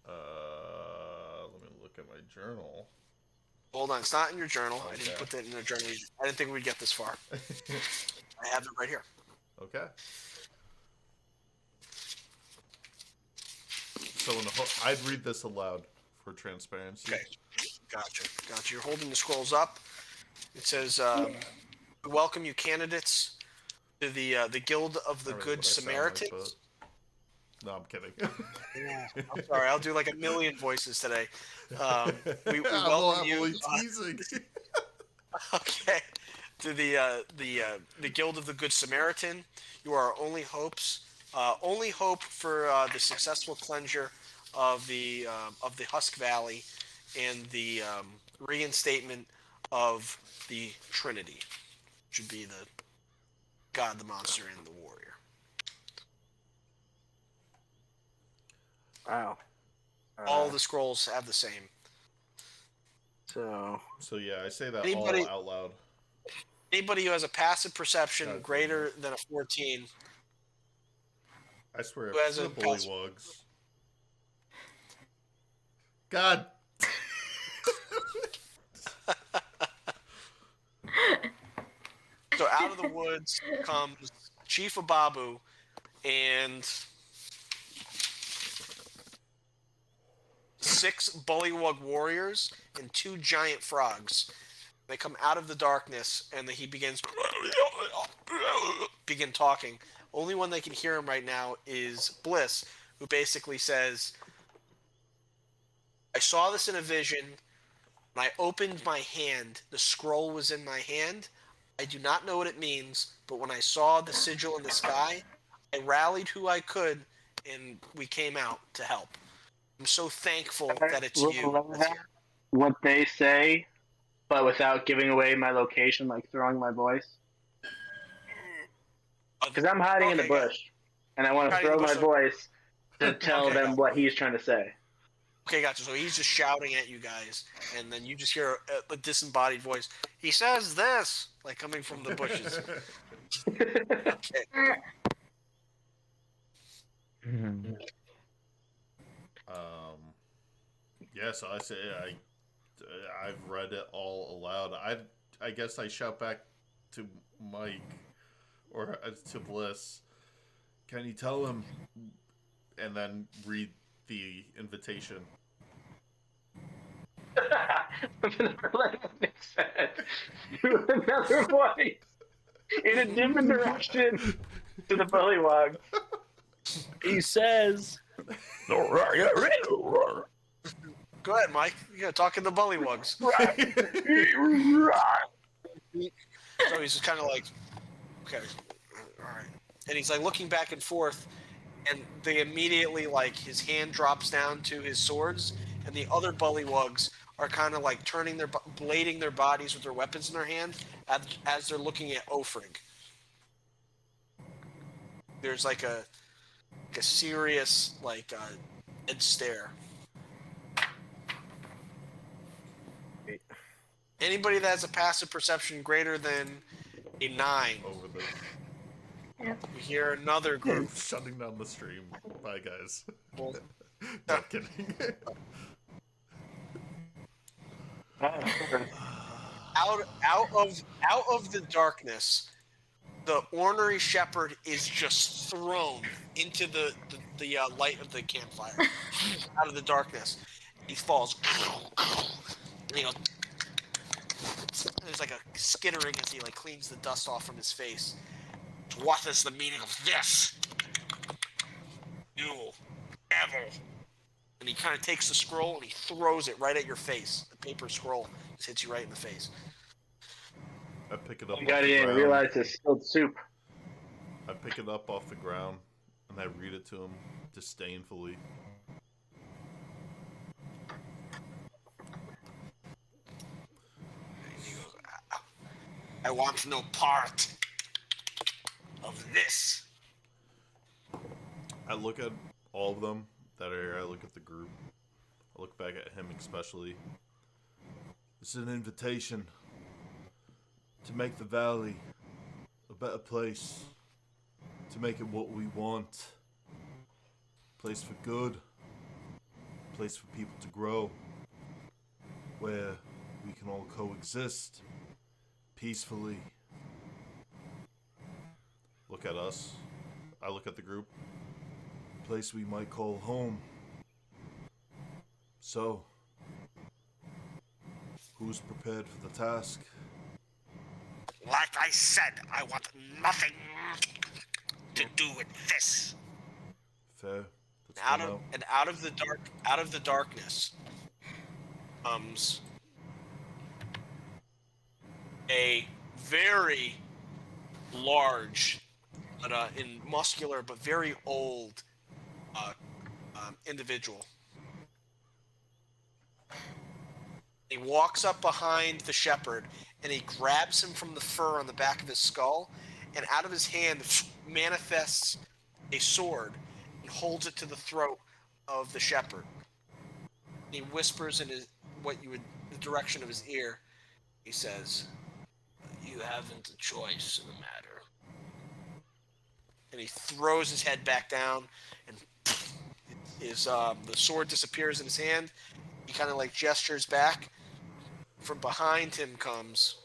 Let me look at my journal. Hold on, it's not in your journal. I Okay. didn't put that in your journal. I didn't think we'd get this far. I have it right here. Okay. So I'd read this aloud for transparency. Okay, gotcha. You're holding the scrolls up. It says, "We welcome you, candidates, to the Guild of the Not really Good what I sound like, Samaritans. No, I'm kidding. Yeah, I'm sorry. I'll do like a million voices today. We I'm welcome you. only teasing. Okay, to the Guild of the Good Samaritan. You are our only hope for the successful cleansure of the Husk Valley, and the reinstatement of the Trinity, which would be the God, the monster, and the warrior. Wow. All the scrolls have the same. So So yeah, I say that Anybody- all out loud. Anybody who has a passive perception God, greater than a 14, I swear, Who has it's a the bullywugs. God. so out of the woods comes Chief Ababu and 6 bullywug warriors and 2 giant frogs. They come out of the darkness, and he begin talking. Only one they can hear him right now is Bliss, who basically says, I saw this in a vision. When I opened my hand, the scroll was in my hand. I do not know what it means, but when I saw the sigil in the sky, I rallied who I could, and we came out to help. I'm so thankful that it's you that's here. What they say, but without giving away my location, like throwing my voice. Because I'm hiding in the bush, and I want to throw my voice to tell them what he's trying to say. Okay, gotcha. So he's just shouting at you guys, and then you just hear a disembodied voice. He says this, like coming from the bushes. Okay. Yeah, so I say I've read it all aloud. I guess I shout back to Mike or to Bliss. Can you tell him? And then read the invitation. With another voice in a different direction to the bullywug. He says, Go ahead, Mike. You gotta talk in the bullywugs. So he's just kind of like, okay, all right. And he's like looking back and forth, and they immediately, like, his hand drops down to his swords, and the other bullywugs are kind of like blading their bodies with their weapons in their hand as they're looking at Ofrig. There's like a serious, like, dead stare. Anybody that has a passive perception greater than a 9. Over the. Yep. We hear another group. Shutting down the stream. Bye, guys. Well, No, I'm kidding. out of the darkness, the ornery shepherd is just thrown into the light of the campfire. Out of the darkness, he falls. And he goes. There's like a skittering as he like cleans the dust off from his face. What is the meaning of this? You, devil. And he kind of takes the scroll and he throws it right at your face. The paper scroll just hits you right in the face. I pick it up. You got in and realized it's spilled soup. I pick it up off the ground and I read it to him disdainfully. He goes, I want no part of this. I look at all of them that are here. I look at the group. I look back at him especially. This is an invitation to make the valley a better place. To make it what we want. Place for good. Place for people to grow. Where we can all coexist peacefully. Look at us. I look at the group. Place we might call home. So, who's prepared for the task? Like I said, I want nothing to do with this. fair. That's Out fair of enough. and out of the darkness comes a very large, but in muscular but very old individual. He walks up behind the shepherd and he grabs him from the fur on the back of his skull, and out of his hand manifests a sword and holds it to the throat of the shepherd. He whispers in the direction of his ear. He says, "You haven't a choice in the matter." And he throws his head back down, and the sword disappears in his hand. He kind of like gestures back. From behind him comes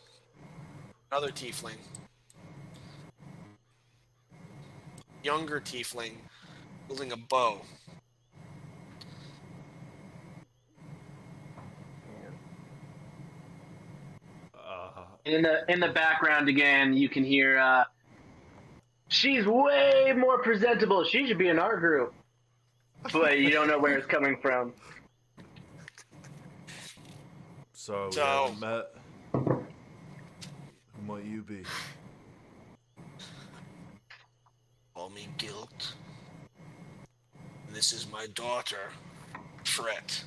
another tiefling, younger tiefling, holding a bow. In the background again, you can hear. She's way more presentable. She should be in our group, but you don't know where it's coming from. So we So- haven't met. Who might you be? Call me Guilt. And this is my daughter, Fret.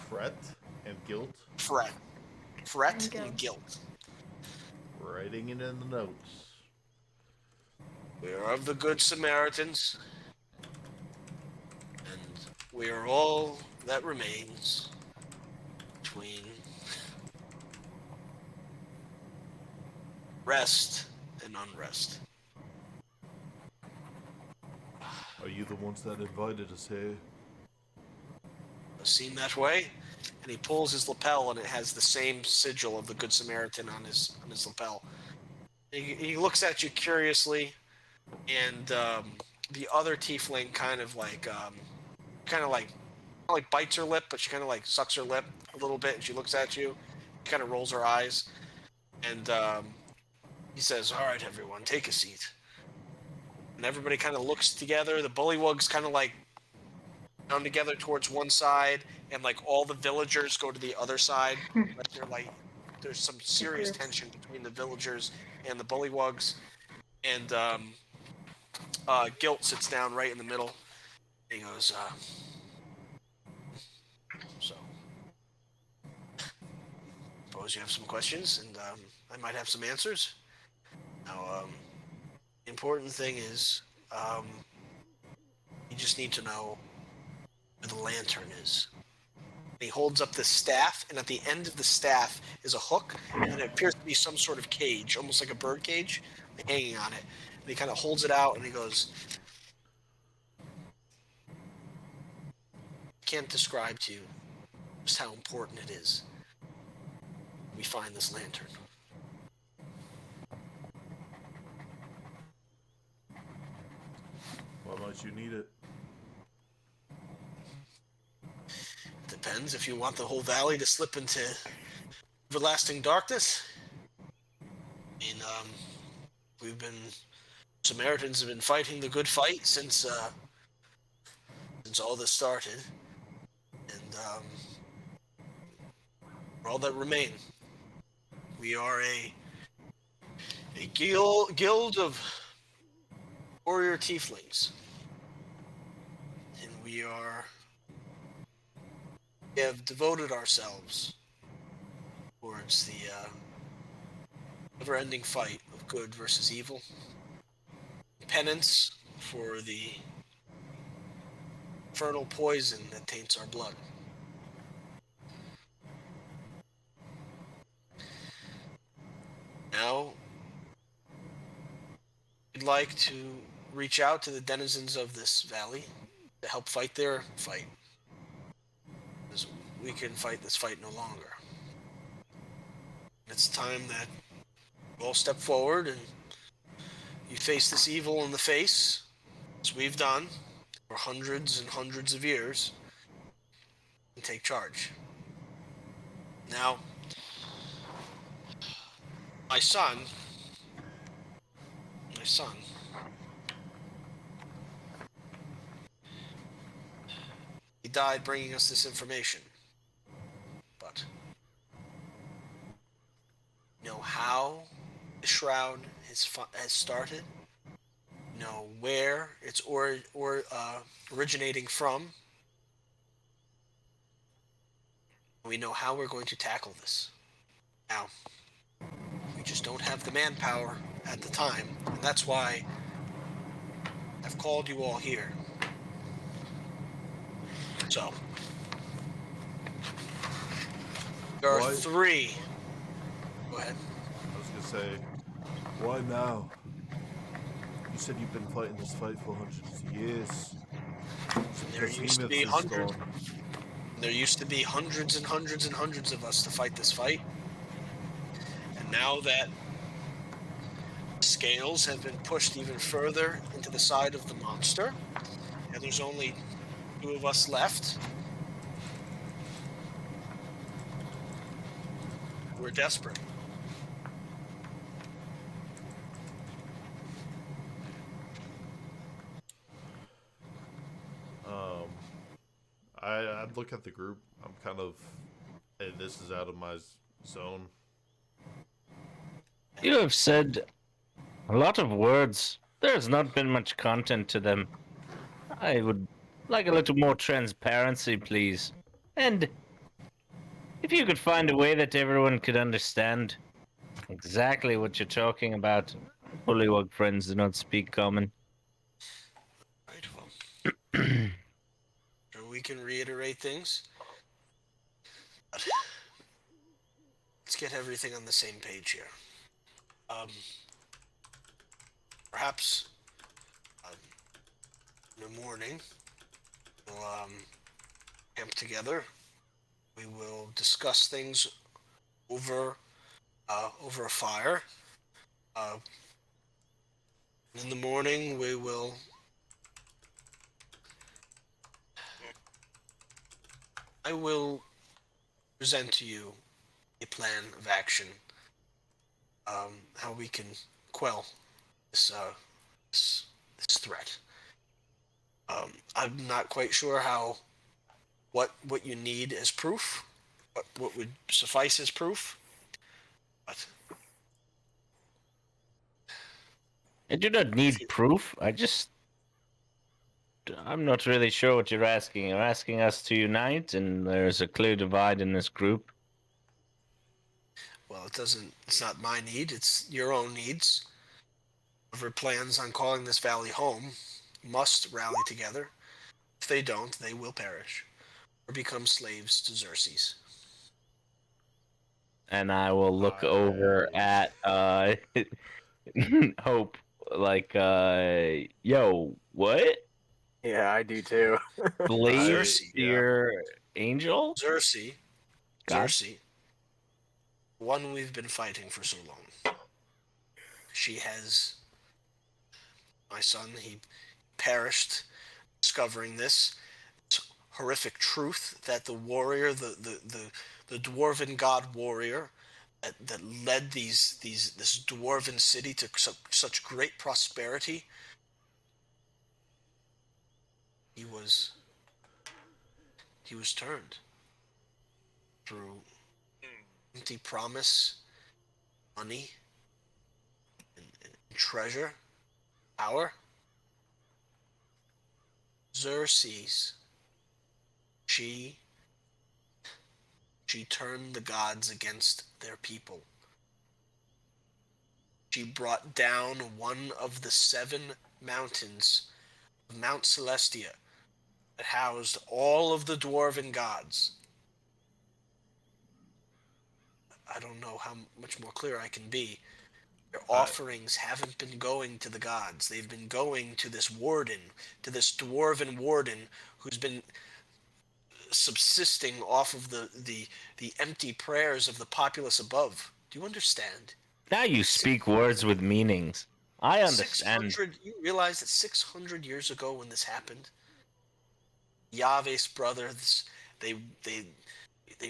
Fret and guilt. Fret and Guilt. Writing it in the notes. We are of the Good Samaritans, and we are all that remains between rest and unrest. Are you the ones that invited us here? Seem that way? And he pulls his lapel, and it has the same sigil of the Good Samaritan on his lapel. He looks at you curiously, and the other tiefling kind of like bites her lip, but she kind of like sucks her lip a little bit, and she looks at you, kind of rolls her eyes, and he says, "All right, everyone, take a seat." And everybody kind of looks together. The bullywugs kind of like down together towards one side, and like all the villagers go to the other side. But they're like, there's some serious tension between the villagers and the bullywugs. And Guilt sits down right in the middle. And he goes, "So, suppose you have some questions, and I might have some answers. Now, the important thing is, you just need to know where the lantern is." And he holds up this staff, and at the end of the staff is a hook, and it appears to be some sort of cage, almost like a bird cage, hanging on it. And he kind of holds it out, and he goes, "Can't describe to you just how important it is we find this lantern." Why might you need it? Depends if you want the whole valley to slip into everlasting darkness. I mean, Samaritans have been fighting the good fight since all this started, and we're all that remain. We are a guild of warrior tieflings, and we have devoted ourselves towards the never-ending fight of good versus evil, penance for the infernal poison that taints our blood. Now, we'd like to reach out to the denizens of this valley to help fight their fight, because we can fight this fight no longer. It's time that you all step forward and you face this evil in the face, as we've done for hundreds and hundreds of years, and take charge. Now, my son, He died bringing us this information. But you know how the shroud has started? You know where it's originating from? We know how we're going to tackle this. Now, we just don't have the manpower at the time, and that's why I've called you all here. So, there are Why? 3. Go ahead. I was gonna say, why now? You said you've been fighting this fight for hundreds of years. Is it There because used to Heemoth be is hundreds. gone? There used to be hundreds and hundreds and hundreds of us to fight this fight. And now that scales have been pushed even further into the side of the monster, and there's only 2 of us left, we're desperate. Um, I'd look at the group. I'm kind of, hey, this is out of my zone. You have said a lot of words. There has not been much content to them. I would like a little more transparency, please. And if you could find a way that everyone could understand exactly what you're talking about. Bullywug friends do not speak common. Right, well, sure we can reiterate things. But let's get everything on the same page here. Perhaps in the morning, we'll camp together. We will discuss things over a fire. In the morning, we will I will present to you a plan of action, how we can quell this this threat. I'm not quite sure what you need as proof, what would suffice as proof, but I do not need proof. I'm not really sure what you're asking. You're asking us to unite, and there's a clear divide in this group. well, it's not my need, it's your own needs. Whoever plans on calling this valley home must rally together. If they don't, they will perish or become slaves to Xerxes. And I will look over at Hope like yo, what? Yeah, I do too. Slave Xerxes. to your angel? Xerxes, God. Xerxes, one we've been fighting for so long. She has, my son, he perished discovering this horrific truth that the warrior, the dwarven god warrior that led this dwarven city to such great prosperity, he was turned through empty promise, money, and treasure, power. Xerxes, she turned the gods against their people. She brought down one of the 7 mountains of Mount Celestia that housed all of the dwarven gods. I don't know how much more clear I can be. Their offerings haven't been going to the gods. They've been going to this warden, to this dwarven warden who's been subsisting off of the empty prayers of the populace above. Do you understand? Now you speak words with meanings. I understand. 600, you realize that 600 years ago when this happened, Yahweh's brothers, they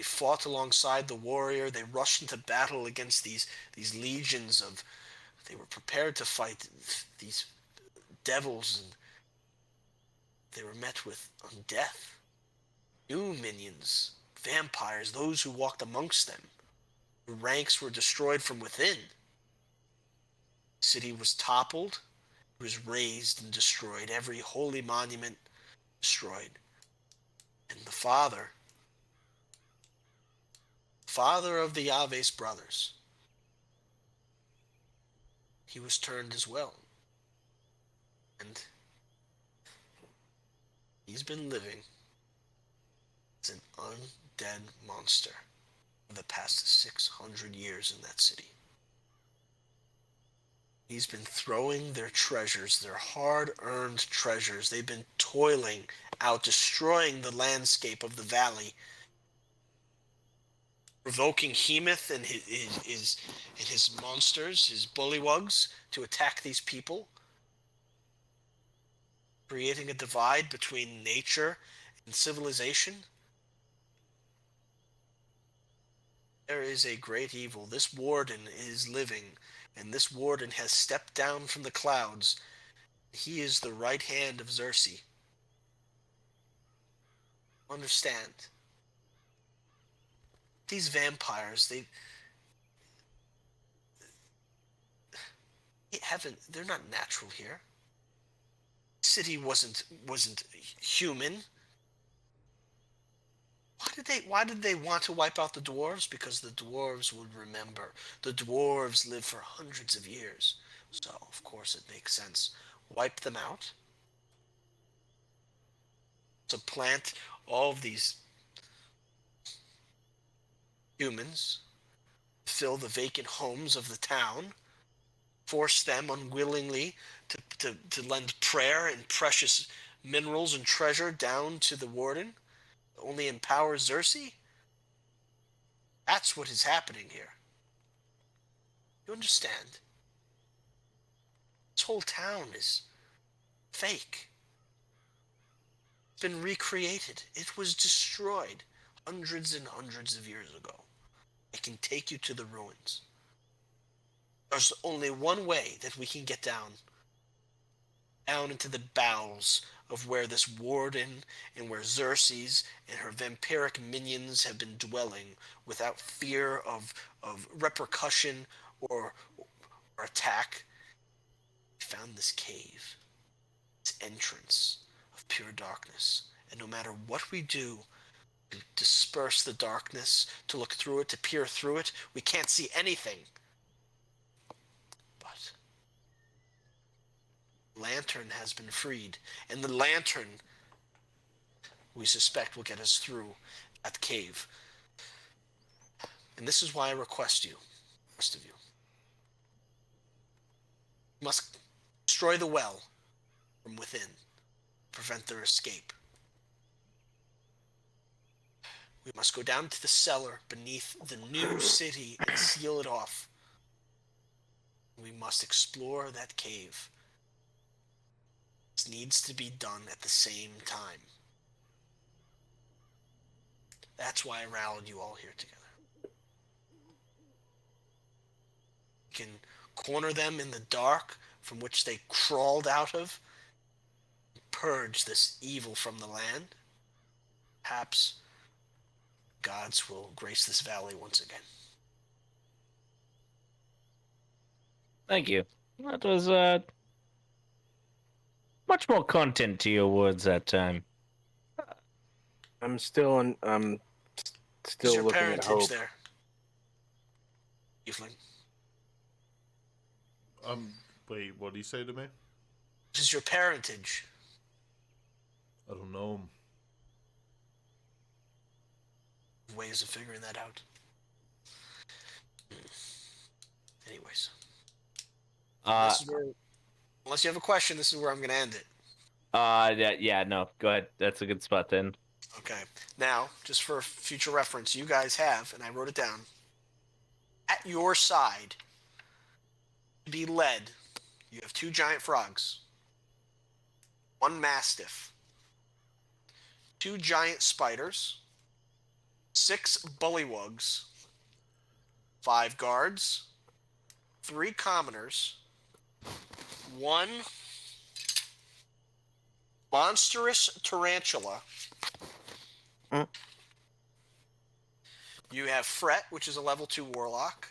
fought alongside the warrior. They rushed into battle against these legions of. They were prepared to fight these devils, and they were met with death. New minions, vampires, those who walked amongst them. The ranks were destroyed from within. The city was toppled, it was razed and destroyed, every holy monument destroyed. And the father of the Aves brothers, he was turned as well. And he's been living as an undead monster for the past 600 years in that city. He's been throwing their treasures, their hard-earned treasures. They've been toiling out, destroying the landscape of the valley, provoking Heemoth and his monsters, his bullywugs, to attack these people, creating a divide between nature and civilization. There is a great evil. This warden is living, and this warden has stepped down from the clouds. He is the right hand of Xerxes. Understand. These vampires, they're not natural here. The city wasn't human. Why did they want to wipe out the dwarves? Because the dwarves would remember. The dwarves live for hundreds of years. So, of course, it makes sense. Wipe them out. Supplant all of these humans. Fill the vacant homes of the town. Force them unwillingly to lend prayer and precious minerals and treasure down to the warden. Only empower Xerxes? That's what is happening here. You understand? This whole town is fake. It's been recreated. It was destroyed hundreds and hundreds of years ago. It can take you to the ruins. There's only one way that we can get down into the bowels of where this warden and where Xerxes and her vampiric minions have been dwelling without fear of repercussion or attack. We found this cave, this entrance of pure darkness. And no matter what we do to disperse the darkness, to look through it, to peer through it, we can't see anything. But lantern has been freed, and the lantern, we suspect, will get us through that cave. And this is why I request you, the rest of you, must destroy the well from within, prevent their escape. We must go down to the cellar beneath the new city and seal it off. We must explore that cave. This needs to be done at the same time. That's why I rallied you all here together. We can corner them in the dark from which they crawled out of, purge this evil from the land. Perhaps gods will grace this valley once again. Thank you. That was much more content to your words that time. I'm still Is your looking at parentage hope. there? Evelyn? Wait, what do you say to me? This is your parentage. I don't know. Ways of figuring that out. Anyways. Unless you have a question, this is where I'm going to end it. Yeah, no, go ahead. That's a good spot then. Okay. Now, just for future reference, you guys have, and I wrote it down, at your side, to be led, you have 2 giant frogs, 1 mastiff, 2 giant spiders, 6 bullywugs, 5 guards, 3 commoners, 1 monstrous tarantula, Mm. You have Fret, which is a level 2 warlock.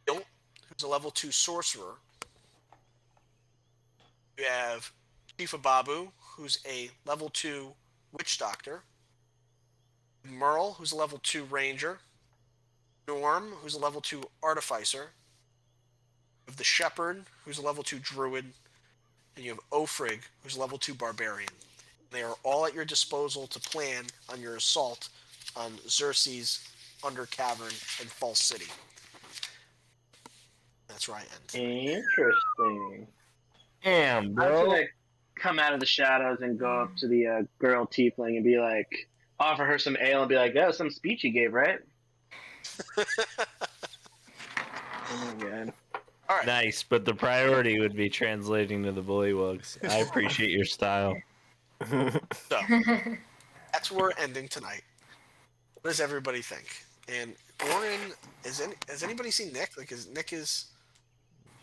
Ilt, who's a level 2 sorcerer. You have Tifa Babu, who's a level 2 witch doctor. Merle, who's a level 2 ranger. Norm, who's a level 2 artificer. You have the Shepherd, who's a level 2 druid. And you have Ofrig, who's a level 2 barbarian. They are all at your disposal to plan on your assault on Xerxes, Under Cavern, and False City. That's where I end. Interesting. Damn, I'm bro. gonna come out of the shadows and go up to the girl tiefling and be like, offer her some ale and be like, that was some speech you gave, right? Oh my god. All right. Nice, but the priority would be translating to the bullywugs. I appreciate your style. So that's where we're ending tonight. What does everybody think? And Orin, has anybody seen Nick? Like, Nick is?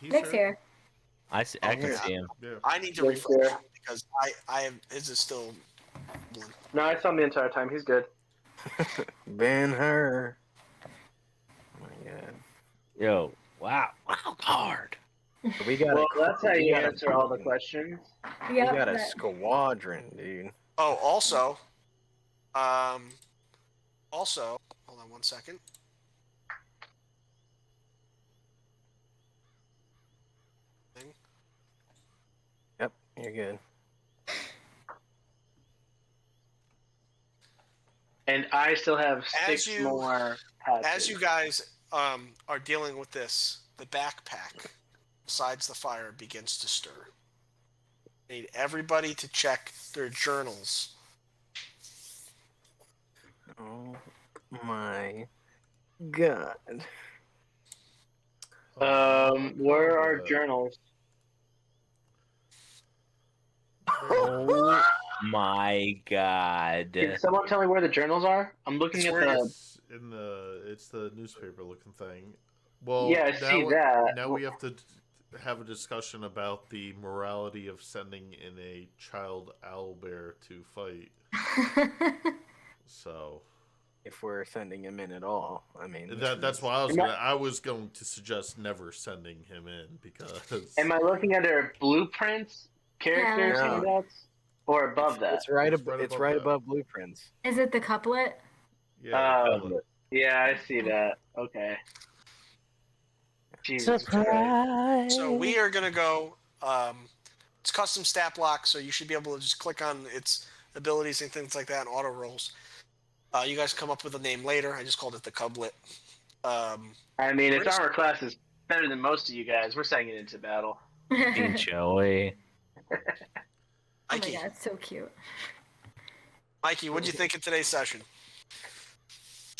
He's Nick's here. I can Okay. see him. Yeah. I need to Nick's refresh here. because I have his is still. No, I saw him the entire time. He's good. Ben Hur. Oh my god. Yo, wow, wow, card. We got Well, a, that's how we you got a answer all the fucking- questions. We Yep, got a that- squadron, dude. Oh, also, hold on one second. Yep, you're good. And I still have As 6 you- more patches. As you guys are dealing with this, the backpack besides the fire begins to stir. I need everybody to check their journals. Oh my god. Where are journals? Oh my god. Can someone tell me where the journals are? I'm looking at the. It's the newspaper looking thing. Well, Yeah, I see that. Now we have to have a discussion about the morality of sending in a child owlbear to fight. So If we're sending him in at all, I mean, that's why I was going to suggest never sending him in because. Am I looking at their blueprints, characters, Yeah. handouts, or above that? It's right. It's right It's above right that. above blueprints. Is it the couplet? Yeah. Yeah, I see that. Okay. Jesus Christ. Surprise. So we are going to go. It's custom stat block, so you should be able to just click on its abilities and things like that and auto rolls. You guys come up with a name later. I just called it the Cublet. I mean, its armor class is better than most of you guys. We're sending it into battle. Joey. Oh my Mikey, god, it's so cute. Mikey, what'd you think of today's session?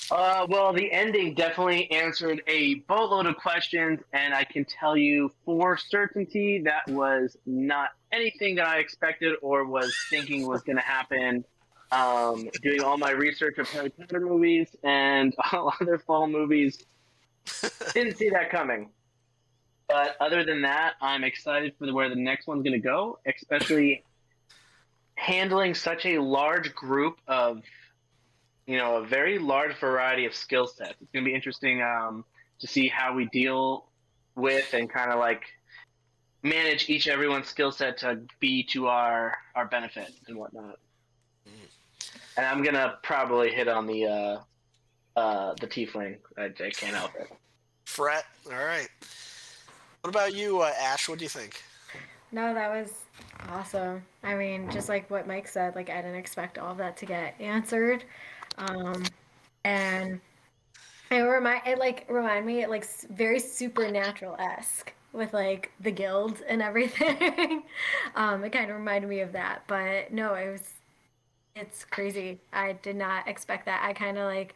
Well, the ending definitely answered a boatload of questions, and I can tell you for certainty that was not anything that I expected or was thinking was going to happen. Doing all my research of Harry Potter movies and all other fall movies, didn't see that coming. But other than that, I'm excited for where the next one's going to go, especially handling such a large group of, a very large variety of skill sets. It's going to be interesting to see how we deal with and kind of like manage everyone's skill set to be to our benefit and whatnot. And I'm going to probably hit on the tiefling. I can't help it. Fret. All right. What about you, Ash? What do you think? No, that was awesome. I mean, just like what Mike said, like I didn't expect all of that to get answered. And it remind me like very supernatural-esque with like the guild and everything. It kind of reminded me of that, but no, it's crazy. I did not expect that. I kind of like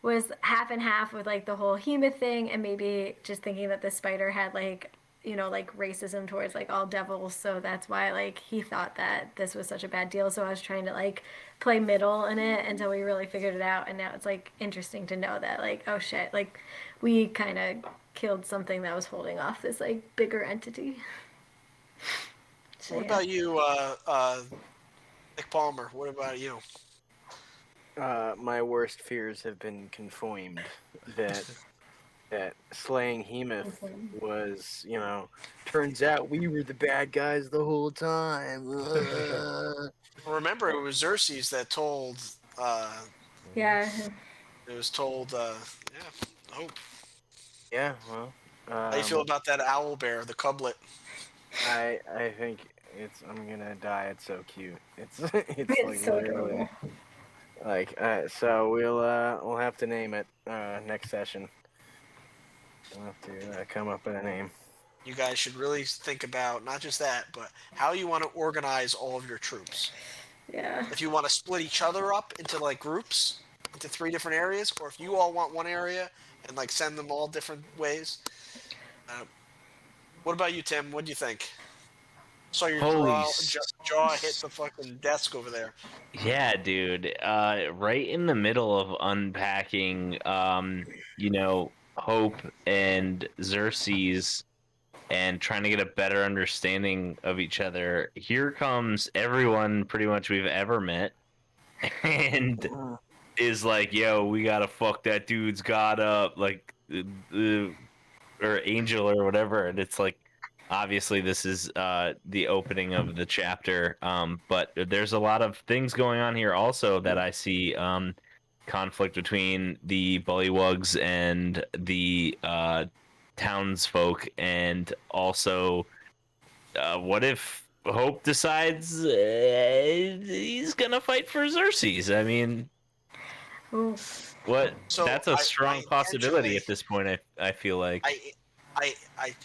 was half and half with like the whole Heemoth thing and maybe just thinking that the spider had like like racism towards like all devils, so that's why like he thought that this was such a bad deal. So I was trying to like play middle in it until we really figured it out, and now it's like interesting to know that like, oh shit, like we kind of killed something that was holding off this like bigger entity. So, What yeah. about you, Nick Palmer? What about you? My worst fears have been confirmed. That slaying Heemoth was, turns out we were the bad guys the whole time. Remember, it was Xerxes that told. Yeah. It was told. Yeah. Hope. Yeah, well, How you feel about that owl bear, the cublet? I think I'm gonna die. It's so cute. It's It's like so literally adorable. like so we'll have to name it next session. We'll have to come up with a name. You guys should really think about not just that, but how you want to organize all of your troops. Yeah. If you want to split each other up into like groups, into 3 different areas, or if you all want one area and like send them all different ways. What about you, Tim? What do you think? Saw your Holy jaw hit the fucking desk over there. Yeah, dude. Right in the middle of unpacking, Hope and Xerxes and trying to get a better understanding of each other. Here comes everyone pretty much we've ever met and is like, yo, we gotta fuck that dude's god up, like, or Angel or whatever. And it's like, obviously this is the opening of the chapter, but there's a lot of things going on here also that I see, conflict between the bullywugs and the townsfolk, and also what if Hope decides he's gonna fight for Xerxes? I mean, Ooh. what? So That's a strong possibility at this point. I feel like. I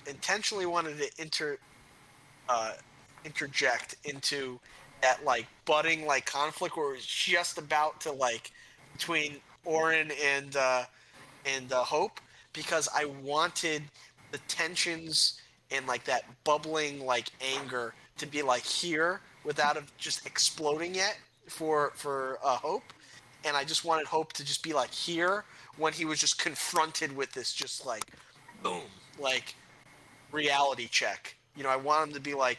intentionally wanted to interject into that like budding like conflict where it's just about to like between Orin and Hope, because I wanted the tensions and like that bubbling like anger to be like here without it just exploding yet for Hope, and I just wanted Hope to just be like here when he was just confronted with this just like boom like reality check. I want him to be like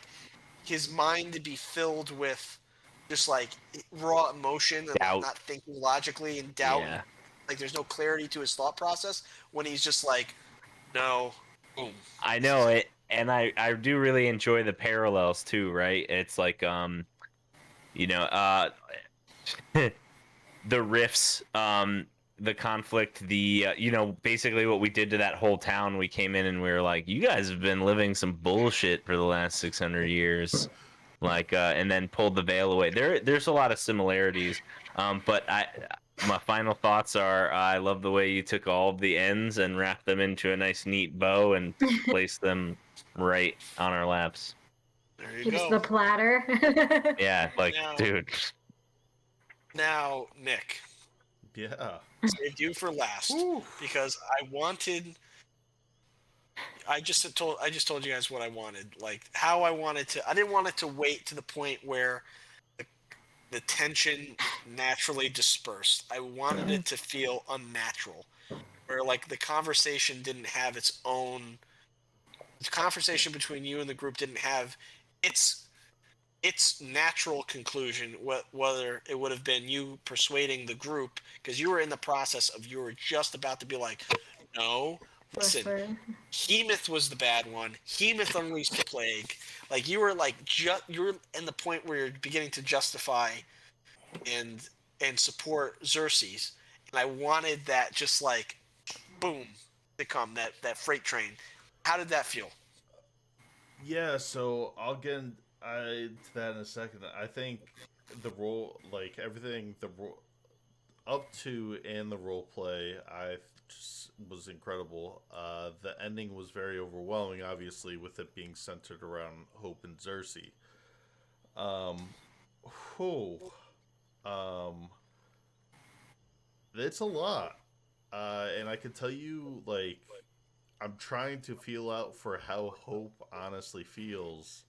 his mind to be filled with just like raw emotion and like Doubt. not thinking logically and doubt. Yeah. Like there's no clarity to his thought process when he's just like, no, boom. I know it, and I do really enjoy the parallels too, right? It's like you know, uh the riffs, the conflict, the basically what we did to that whole town. We came in and we were like, you guys have been living some bullshit for the last 600 years. Like and then pulled the veil away. There's a lot of similarities. But my final thoughts are I love the way you took all of the ends and wrapped them into a nice neat bow and placed them right on our laps. There you Just go. the platter. Yeah, like, Now- dude. Now, Nick, Yeah. saved you for last because I just told you guys what I wanted, like how I wanted to. I didn't want it to wait to the point where the tension naturally dispersed. I wanted it to feel unnatural, where like the conversation didn't have its own. The conversation between you and the group didn't have its natural conclusion. Whether it would have been you persuading the group because you were in the process of you were just about to be like, no, listen. Heemoth was the bad one. Heemoth unleashed the plague. Like you were like you were in the point where you're beginning to justify and support Xerxes, and I wanted that just like boom to come that freight train. How did that feel? Yeah, so I'll get to that in a second. I think the role, like everything, up to and the role play, I just was incredible. The ending was very overwhelming, obviously, with it being centered around Hope and Xerxes. Whew. It's a lot. And I can tell you, like, I'm trying to feel out for how Hope honestly feels.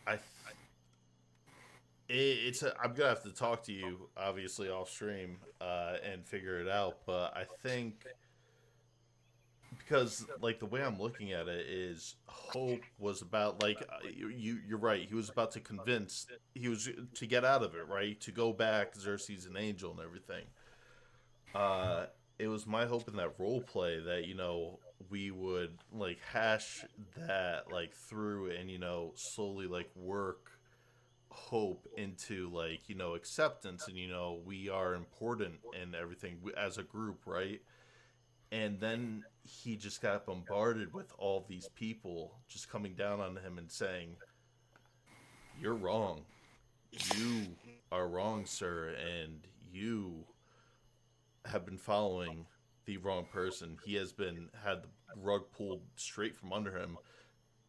I'm gonna have to talk to you, obviously, off stream, and figure it out. But I think because like the way I'm looking at it is Hope was about like you're right. He was about to convince he was to get out of it, right? To go back. Xerxes an angel and everything. Uh, it was my hope in that role play that we would like hash that like through and slowly like work Hope into like acceptance and we are important and everything as a group, right? And then he just got bombarded with all these people just coming down on him and saying, "You're wrong. You are wrong, sir, and you have been following the wrong person. He has been had the rug pulled straight from under him."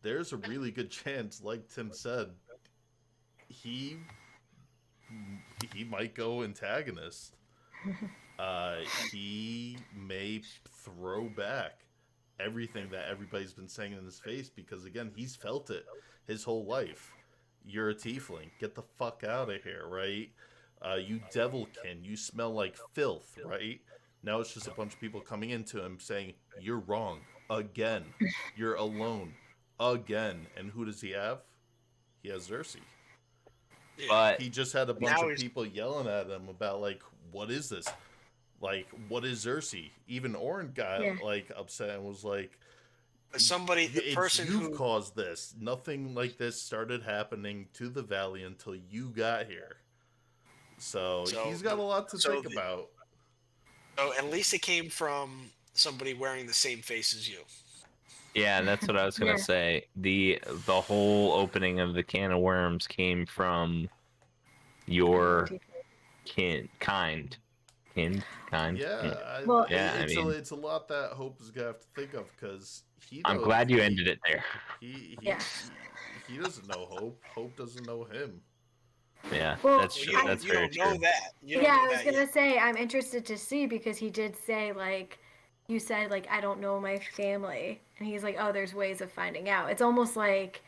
There's a really good chance, like Tim said, he he might go antagonist. Uh, he may throw back everything that everybody's been saying in his face because again, he's felt it his whole life. You're a tiefling. Get the fuck out of here, right? You devilkin. You smell like filth, right? Now it's just a bunch of people coming into him saying, "You're wrong again. You're alone again." And who does he have? He has Xerxes. But He just had a bunch Now of he's- people yelling at him about like, "What is this? Like, what is Xerxes?" Even Orin got like upset and was like, Somebody, the It's person you've who caused this. Nothing like this started happening to the valley until you got here." So, So he's got a lot to so think the- about. so at least it came from somebody wearing the same face as you. yeah, that's what I was gonna Yeah. say. The whole opening of the can of worms came from your kind. Yeah, Well- Yeah, I mean, it's a lot that Hope is gonna have to think of because he. I'm glad you ended it there. Yeah. He doesn't know Hope. Hope doesn't know him. Yeah, Well, that's Well, true. you don't, That's you very don't know true. that. You don't Yeah, know I was that gonna yet. say I'm interested to see because he did say like you said like I don't know my family and he's like, oh, there's ways of finding out. It's almost like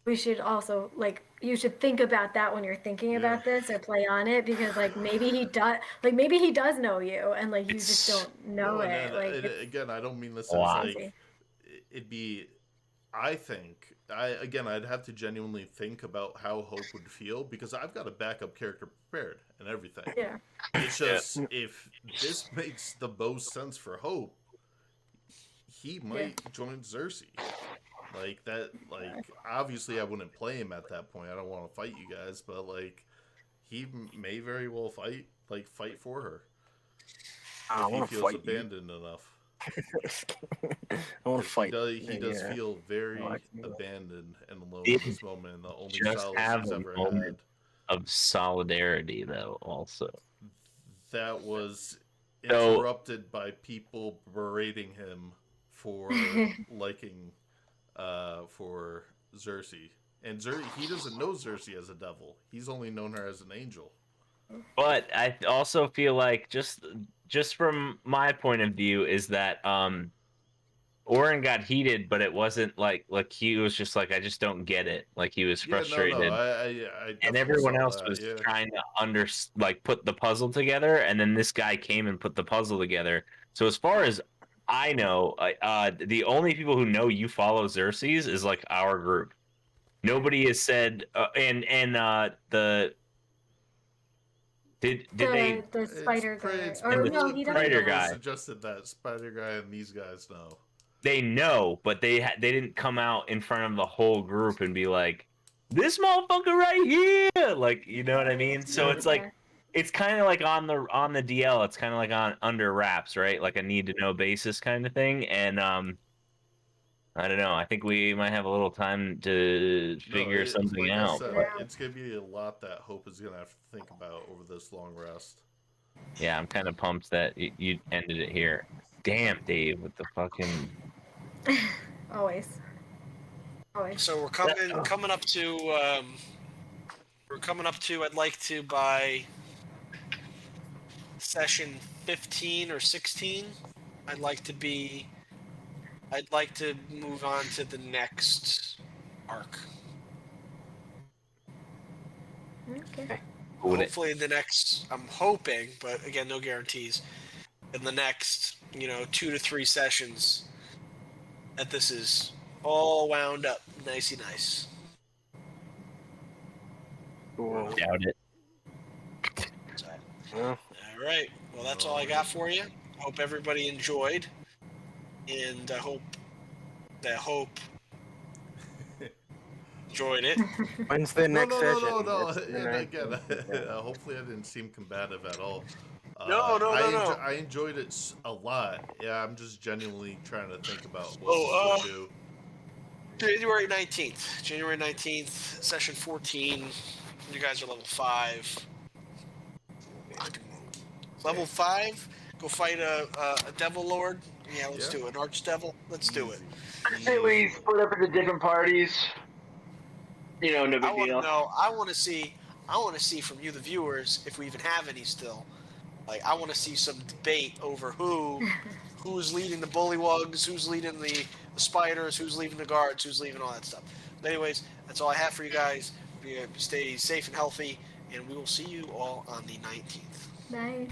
we should also like you should think about that when you're thinking about this or play on it because like maybe he does know you and like you just It's- don't know No, it. and, Like and it's again, I don't mean this Wow. as like crazy. it'd be. I'd have to genuinely think about how Hope would feel because I've got a backup character prepared and everything. Yeah. It's just if this makes the most sense for Hope, he might join Xerxes. Like that. Like obviously, I wouldn't play him at that point. I don't want to fight you guys, but like he may very well fight for her I if he want to feels fight you. abandoned enough. I want to fight. He does Yeah. feel very I can do that. abandoned and alone Did in this moment, and the only just solace have he's a ever moment. Of solidarity, though, also. had that was So- interrupted by people berating him for liking for Xerxes. And he doesn't know Xerxes as a devil. He's only known her as an angel. But I also feel like just from my point of view is that Oren got heated, but it wasn't like he was just like, I just don't get it. Like he was frustrated. Yeah, no, I And definitely everyone saw else that, was yeah. trying to put the puzzle together, and then this guy came and put the puzzle together. So as far as I know, the only people who know you follow Xerxes is like our group. Nobody has said, the did they? the spider guy It's or pretty- no he doesn't Spider know. guy. suggested that Spider Guy and these guys know. They know, but they didn't come out in front of the whole group and be like, "This motherfucker right here," like, you know what I mean? So it's like, it's kind of like on the DL, it's kind of like on under wraps, right? Like a need to know basis kind of thing. And I don't know. I think we might have a little time to figure something like out. I said, Yeah. it's gonna be a lot that Hope is gonna have to think about over this long rest. Yeah, I'm kind of pumped that you ended it here. Damn, Dave, with the fucking. Always. So we're coming up to I'd like to by session 15 or 16 I'd like to move on to the next arc. Okay. Hopefully the next, I'm hoping, but again, no guarantees, in the next 2 to 3 sessions that this is all wound up nicey nice. Cool. Doubt it. So, Well, all right. Well, that's all I got for you. Hope everybody enjoyed, and I hope enjoyed it. when's the next session? No. It's the And 19th, again, yeah. hopefully I didn't seem combative at all. No. I enjoyed it a lot. Yeah, I'm just genuinely trying to think about what we could do. January 19th. January 19th, session 14. You guys are level 5. Level 5? Go fight a devil lord? Yeah, let's do it. An archdevil? Let's do it. Easy. Say we split up into different parties. You know, no I big want to deal. know. I want to see from you, the viewers, if we even have any still. Like, I want to see some debate over who's leading the bullywugs, who's leading the spiders, who's leading the guards, who's leading all that stuff. But anyways, that's all I have for you guys. Stay safe and healthy, and we will see you all on the 19th. Nice.